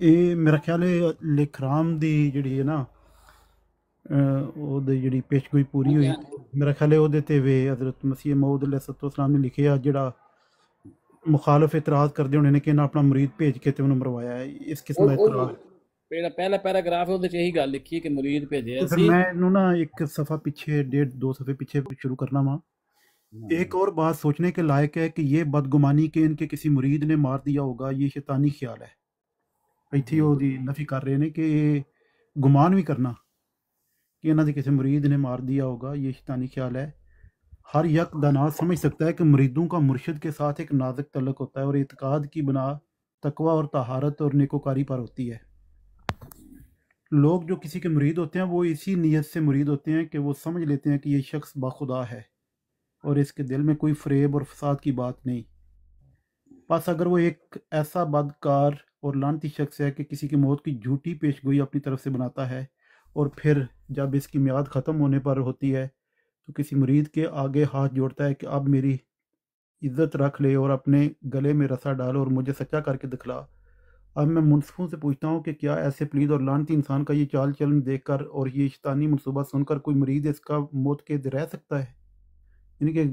ਇਹ ਮੇਰਾ ਖਿਆਲ ਹੈ ਲੇਖਰਾਮ ਦੀ ਜਿਹੜੀ ਹੈ ਨਾ ਉਹਦੀ ਜਿਹੜੀ ਪੇਸ਼ਗੋਈ ਪੂਰੀ ਹੋਈ, ਮੇਰਾ ਖਿਆਲ ਹੈ ਉਹਦੇ ਤੇ ਵੇ ਹਜ਼ਰਤ ਮਸੀਹ ਮਊਦ अलैहिस्सलाम ਨੇ ਲਿਖਿਆ, ਜਿਹੜਾ मुखालफ इतराज़ करते होने ने कि ना अपना मुरीद भेज के ते उन्हें मरवाया है, इस किस्म का इतराज़ पहला पैराग्राफ है ਉਹਦੇ ਚ ਇਹੀ ਗੱਲ ਲਿਖੀ ਕਿ ਮੁਰੀਦ ਭੇਜਿਆ ਸੀ। मैं इन्हों ना एक सफ़ा पीछे 1.5-2 सफ़े पीछे शुरू करना वहाँ। एक और बात सोचने के लायक है कि ये बदगुमानी के इनके किसी मुरीद ने मार दिया होगा, ये शैतानी ख्याल है। इतनी ਉਹਦੀ नफी कर रहे हैं कि गुमान भी करना कि इन्होंने किसी मुरीद ने मार दिया होगा, ये शैतानी ख्याल है। हर यक दाना समझ सकता है कि मुरीदों का मुर्शिद के साथ एक नाजुक तल्लुक होता है और इत्काद की बना तकवा और तहारत और नेकोकारी पर होती है। लोग जो किसी के मुरीद होते हैं वो इसी नीयत से मुरीद होते हैं कि वो समझ लेते हैं कि ये शख्स बाखुदा है और इसके दिल में कोई फ़रेब और फसाद की बात नहीं। बस अगर वो एक ऐसा बदकार और लानती शख्स है कि किसी की मौत की झूठी पेशगोई अपनी तरफ से बनाता है और फिर जब इसकी मियाद ख़त्म होने पर होती है तो किसी मुरीद के आगे हाथ जोड़ता है कि अब मेरी इज्जत रख ले और अपने गले में रस्सा डाल और मुझे सच्चा करके दिखला। अब मैं मुनसफों से पूछता हूँ कि क्या ऐसे प्लीद और लानती इंसान का ये चाल चलन देखकर और ये शैतानी मनसूबा सुनकर कोई मुरीद इसका मौत कैद रह सकता है? यानी कि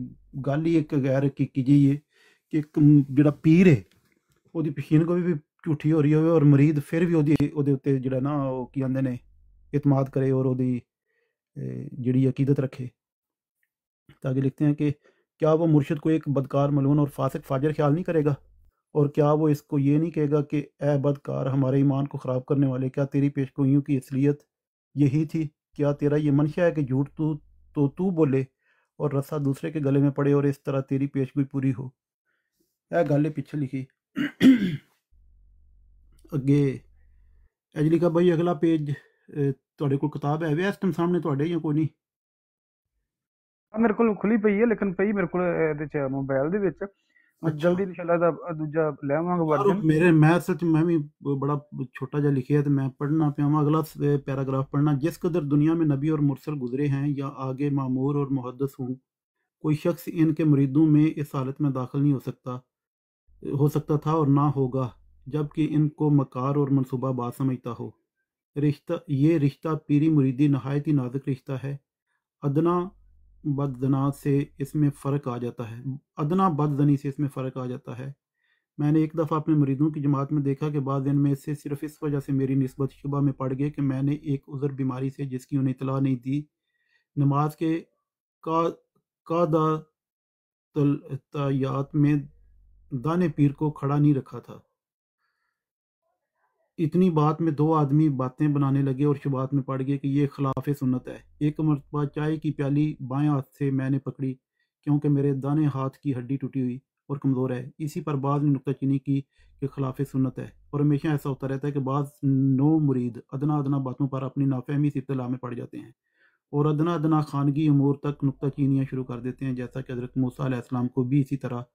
गल ही एक गैर की जाइए कि एक जिहड़ा पीर है ਉਹਦੀ पेशीनगोई भी झूठी हो रही हो और मुरीद फिर भी ਉਹਦੇ ਉੱਤੇ ਜਿਹੜਾ ਨਾ ਉਹ ਕੀ ਕਹਿੰਦੇ ਨੇ इतमाद करे और ਉਹਦੀ ਜਿਹੜੀ अकीदत रखे। तो आगे लिखते हैं कि क्या वो मुर्शिद को एक बदकार मलून और फासिक फाजर ख्याल नहीं करेगा, और क्या वो इसको ये नहीं कहेगा कि ए बदकार हमारे ईमान को ख़राब करने वाले, क्या तेरी पेशगोइयों की असलियत यही थी? क्या तेरा ये मंशा है कि झूठ तू बोले और रस्सा दूसरे के गले में पड़े और इस तरह तेरी पेशगोई पूरी हो? यह गल पिछे लिखी। अगे अजली का भाई अगला पेज ਤੁਹਾਡੇ ਕੋਲ ਕਿਤਾਬ ਹੈ ਵੇ ਇਸ ਟਾਈਮ ਸਾਹਮਣੇ ਤੁਹਾਡੇ ਜਾਂ ਕੋਈ ਨਹੀਂ? ਮੇਰੇ ਕੋਲ ਖੁੱਲੀ ਪਈ ਹੈ, ਲੇਕਿਨ ਪਈ ਮੇਰੇ ਕੋਲ ਇਹਦੇ ਚ ਮੋਬਾਈਲ ਦੇ ਵਿੱਚ। ਜਲਦੀ ਇਨਸ਼ਾਅੱਲਾ ਦਾ ਦੂਜਾ ਲੈਵਾਂਗਾ ਵਰਜਨ। ਮੇਰੇ ਮੈਂ ਅਸਲ ਚ ਮੈਂ ਵੀ ਬੜਾ ਛੋਟਾ ਜਿਹਾ ਲਿਖਿਆ ਤੇ ਮੈਂ पढ़ना पे अगला पैराग्राफ पढ़ना। जिस कदर दुनिया में नबी और मुरसल गुजरे हैं या आगे मामूर और मुहद्दस हों, कोई शख्स इनके मुरीदों में इस हालत में दाखिल नहीं हो सकता था और ना होगा जबकि इनको मकार और मनसूबा बात समझता हो। ये रिश्ता पीरी मुरीदी नहायत ही नाजुक रिश्ता है। अदना बदजना से इसमें फ़र्क आ जाता है, अदना बदजनी से इसमें फ़र्क आ जाता है। मैंने एक दफ़ा अपने मुरीदों की जमात में देखा कि बाद दिन में इससे सिर्फ इस वजह से मेरी निस्बत शुबा में पड़ गए कि मैंने एक उज़र बीमारी से जिसकी उन्हें इतला नहीं दी, नमाज के कादात में दाने पीर को खड़ा नहीं रखा था। इतनी बात में दो आदमी बातें बनाने लगे और शुबात में पड़ गए कि ये खिलाफ सुन्नत है। एक मरतबा चाय की प्याली बाएं हाथ से मैंने पकड़ी क्योंकि मेरे दाने हाथ की हड्डी टूटी हुई और कमज़ोर है। इसी पर बाद ने नुक्ताचीनी की कि खिलाफ सुन्नत है। और हमेशा ऐसा होता रहता है कि बाद नो मुरीद अदना अदना बातों पर अपनी नाफहमी से इब्तला में पड़ जाते हैं और अदना अदना खानगी अमूर तक नुक्ताचीनियाँ शुरू कर देते हैं, जैसा कि हज़रत मूसा अलैहिस्सलाम को भी इसी तरह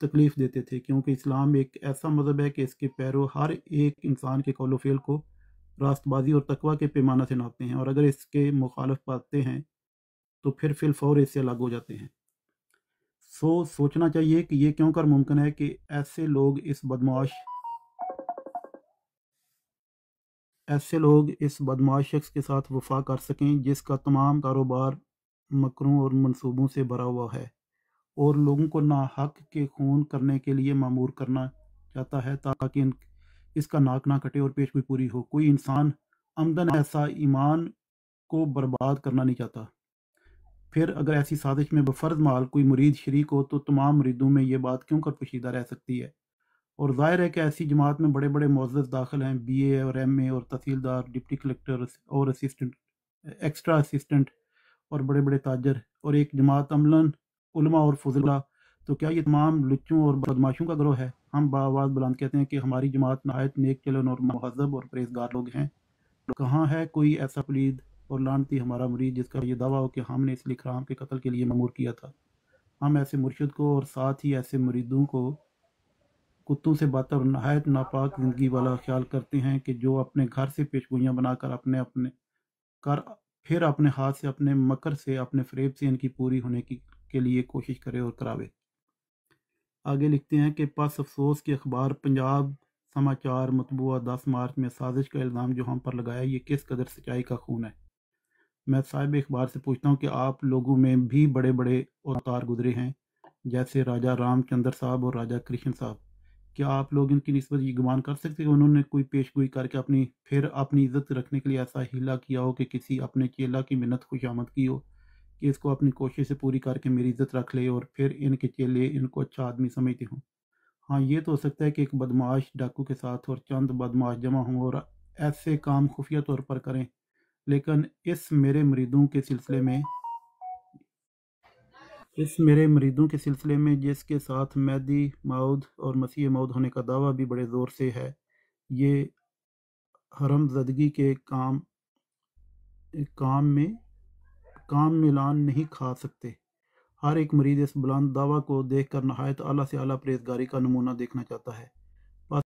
तकलीफ़ देते थे। क्योंकि इस्लाम एक ऐसा मज़हब है कि इसके पैरों हर एक इंसान के कौल फ़ेल को रास्तबाजी और तकवा के पैमाना से नापते हैं और अगर इसके मुखालिफ पाते हैं तो फिर फिल फौर इससे अलग हो जाते हैं। सोचना चाहिए कि ये क्यों कर मुमकिन है कि ऐसे ऐसे लोग इस बदमाश शख्स के साथ वफा कर सकें जिसका तमाम कारोबार मकरों और मंसूबों से भरा हुआ है और लोगों को नाहक के खून करने के लिए मामूर करना चाहता है ताकि इसका नाक ना कटे और पेशगोई पूरी हो। कोई इंसान अमदन ऐसा ईमान को बर्बाद करना नहीं चाहता। फिर अगर ऐसी साजिश में बफर्ज माल कोई मुरीद शरीक हो तो तमाम मुरीदों में ये बात क्यों कर पोशीदा रह सकती है। और जाहिर है कि ऐसी जमात में बड़े बड़े मुअज़्ज़ज़ दाखिल हैं, BA और MA और तहसीलदार, डिप्टी कलेक्टर और असिस्टेंट, एक्स्ट्रा असिस्टेंट और बड़े बड़े ताजर और एक जमात अमलन उलमा और फुजला। तो क्या ये तमाम लुच्चों और बदमाशों का गिरोह है? हम बाआवाज़ बुलंद कहते हैं कि हमारी जमात नहायत नेक चलन और मुहज़्ज़ब और परहेज़गार लोग हैं। कहाँ है कोई ऐसा पलीद और लानती हमारा मुरीद जिसका ये दावा हो कि हमने इस इकराम के कत्ल के लिए ममूर किया था। हम ऐसे मुर्शिद को और साथ ही ऐसे मुरीदों को कुत्तों से बदतर और नहायत नापाक ज़िंदगी वाला ख्याल करते हैं कि जो अपने घर से पेशगोइयाँ बनाकर फिर अपने हाथ से, अपने मकर से, अपने फ़रेब से इनकी पूरी होने के लिए कोशिश करे और करावे। आगे लिखते हैं कि पस अफसोस के अखबार पंजाब समाचार मतबूआ 10 मार्च में साजिश का इल्ज़ाम जो हम पर लगाया, ये किस कदर सच्चाई का खून है। मैं साहिब अखबार से पूछता हूँ कि आप लोगों में भी बड़े बड़े अवतार गुजरे हैं, जैसे राजा रामचंद्र साहब और राजा कृष्ण साहब। क्या आप लोग इनकी निस्बत ये गुमान कर सकते हैं कि उन्होंने कोई पेशगोई करके अपनी इज्जत रखने के लिए ऐसा हीला किया हो कि किसी अपने चेला की मिन्नत खुशामद की हो कि इसको अपनी कोशिश से पूरी करके मेरी इज्जत रख ले और फिर इनके चेले इनको अच्छा आदमी समझते हों। हाँ, ये तो हो सकता है कि एक बदमाश डाकू के साथ और चंद बदमाश जमा हों और ऐसे काम खुफिया तौर पर करें, लेकिन इस मेरे मुरीदों के सिलसिले में जिसके साथ महदी मौद और मसीह मौद होने का दावा भी बड़े ज़ोर से है, ये हरमज़दगी के काम मिलान नहीं खा सकते। हर एक मुरीद इस बुलंद दावा को देखकर नहायत आला से आला परहेज़गारी का नमूना देखना चाहता है।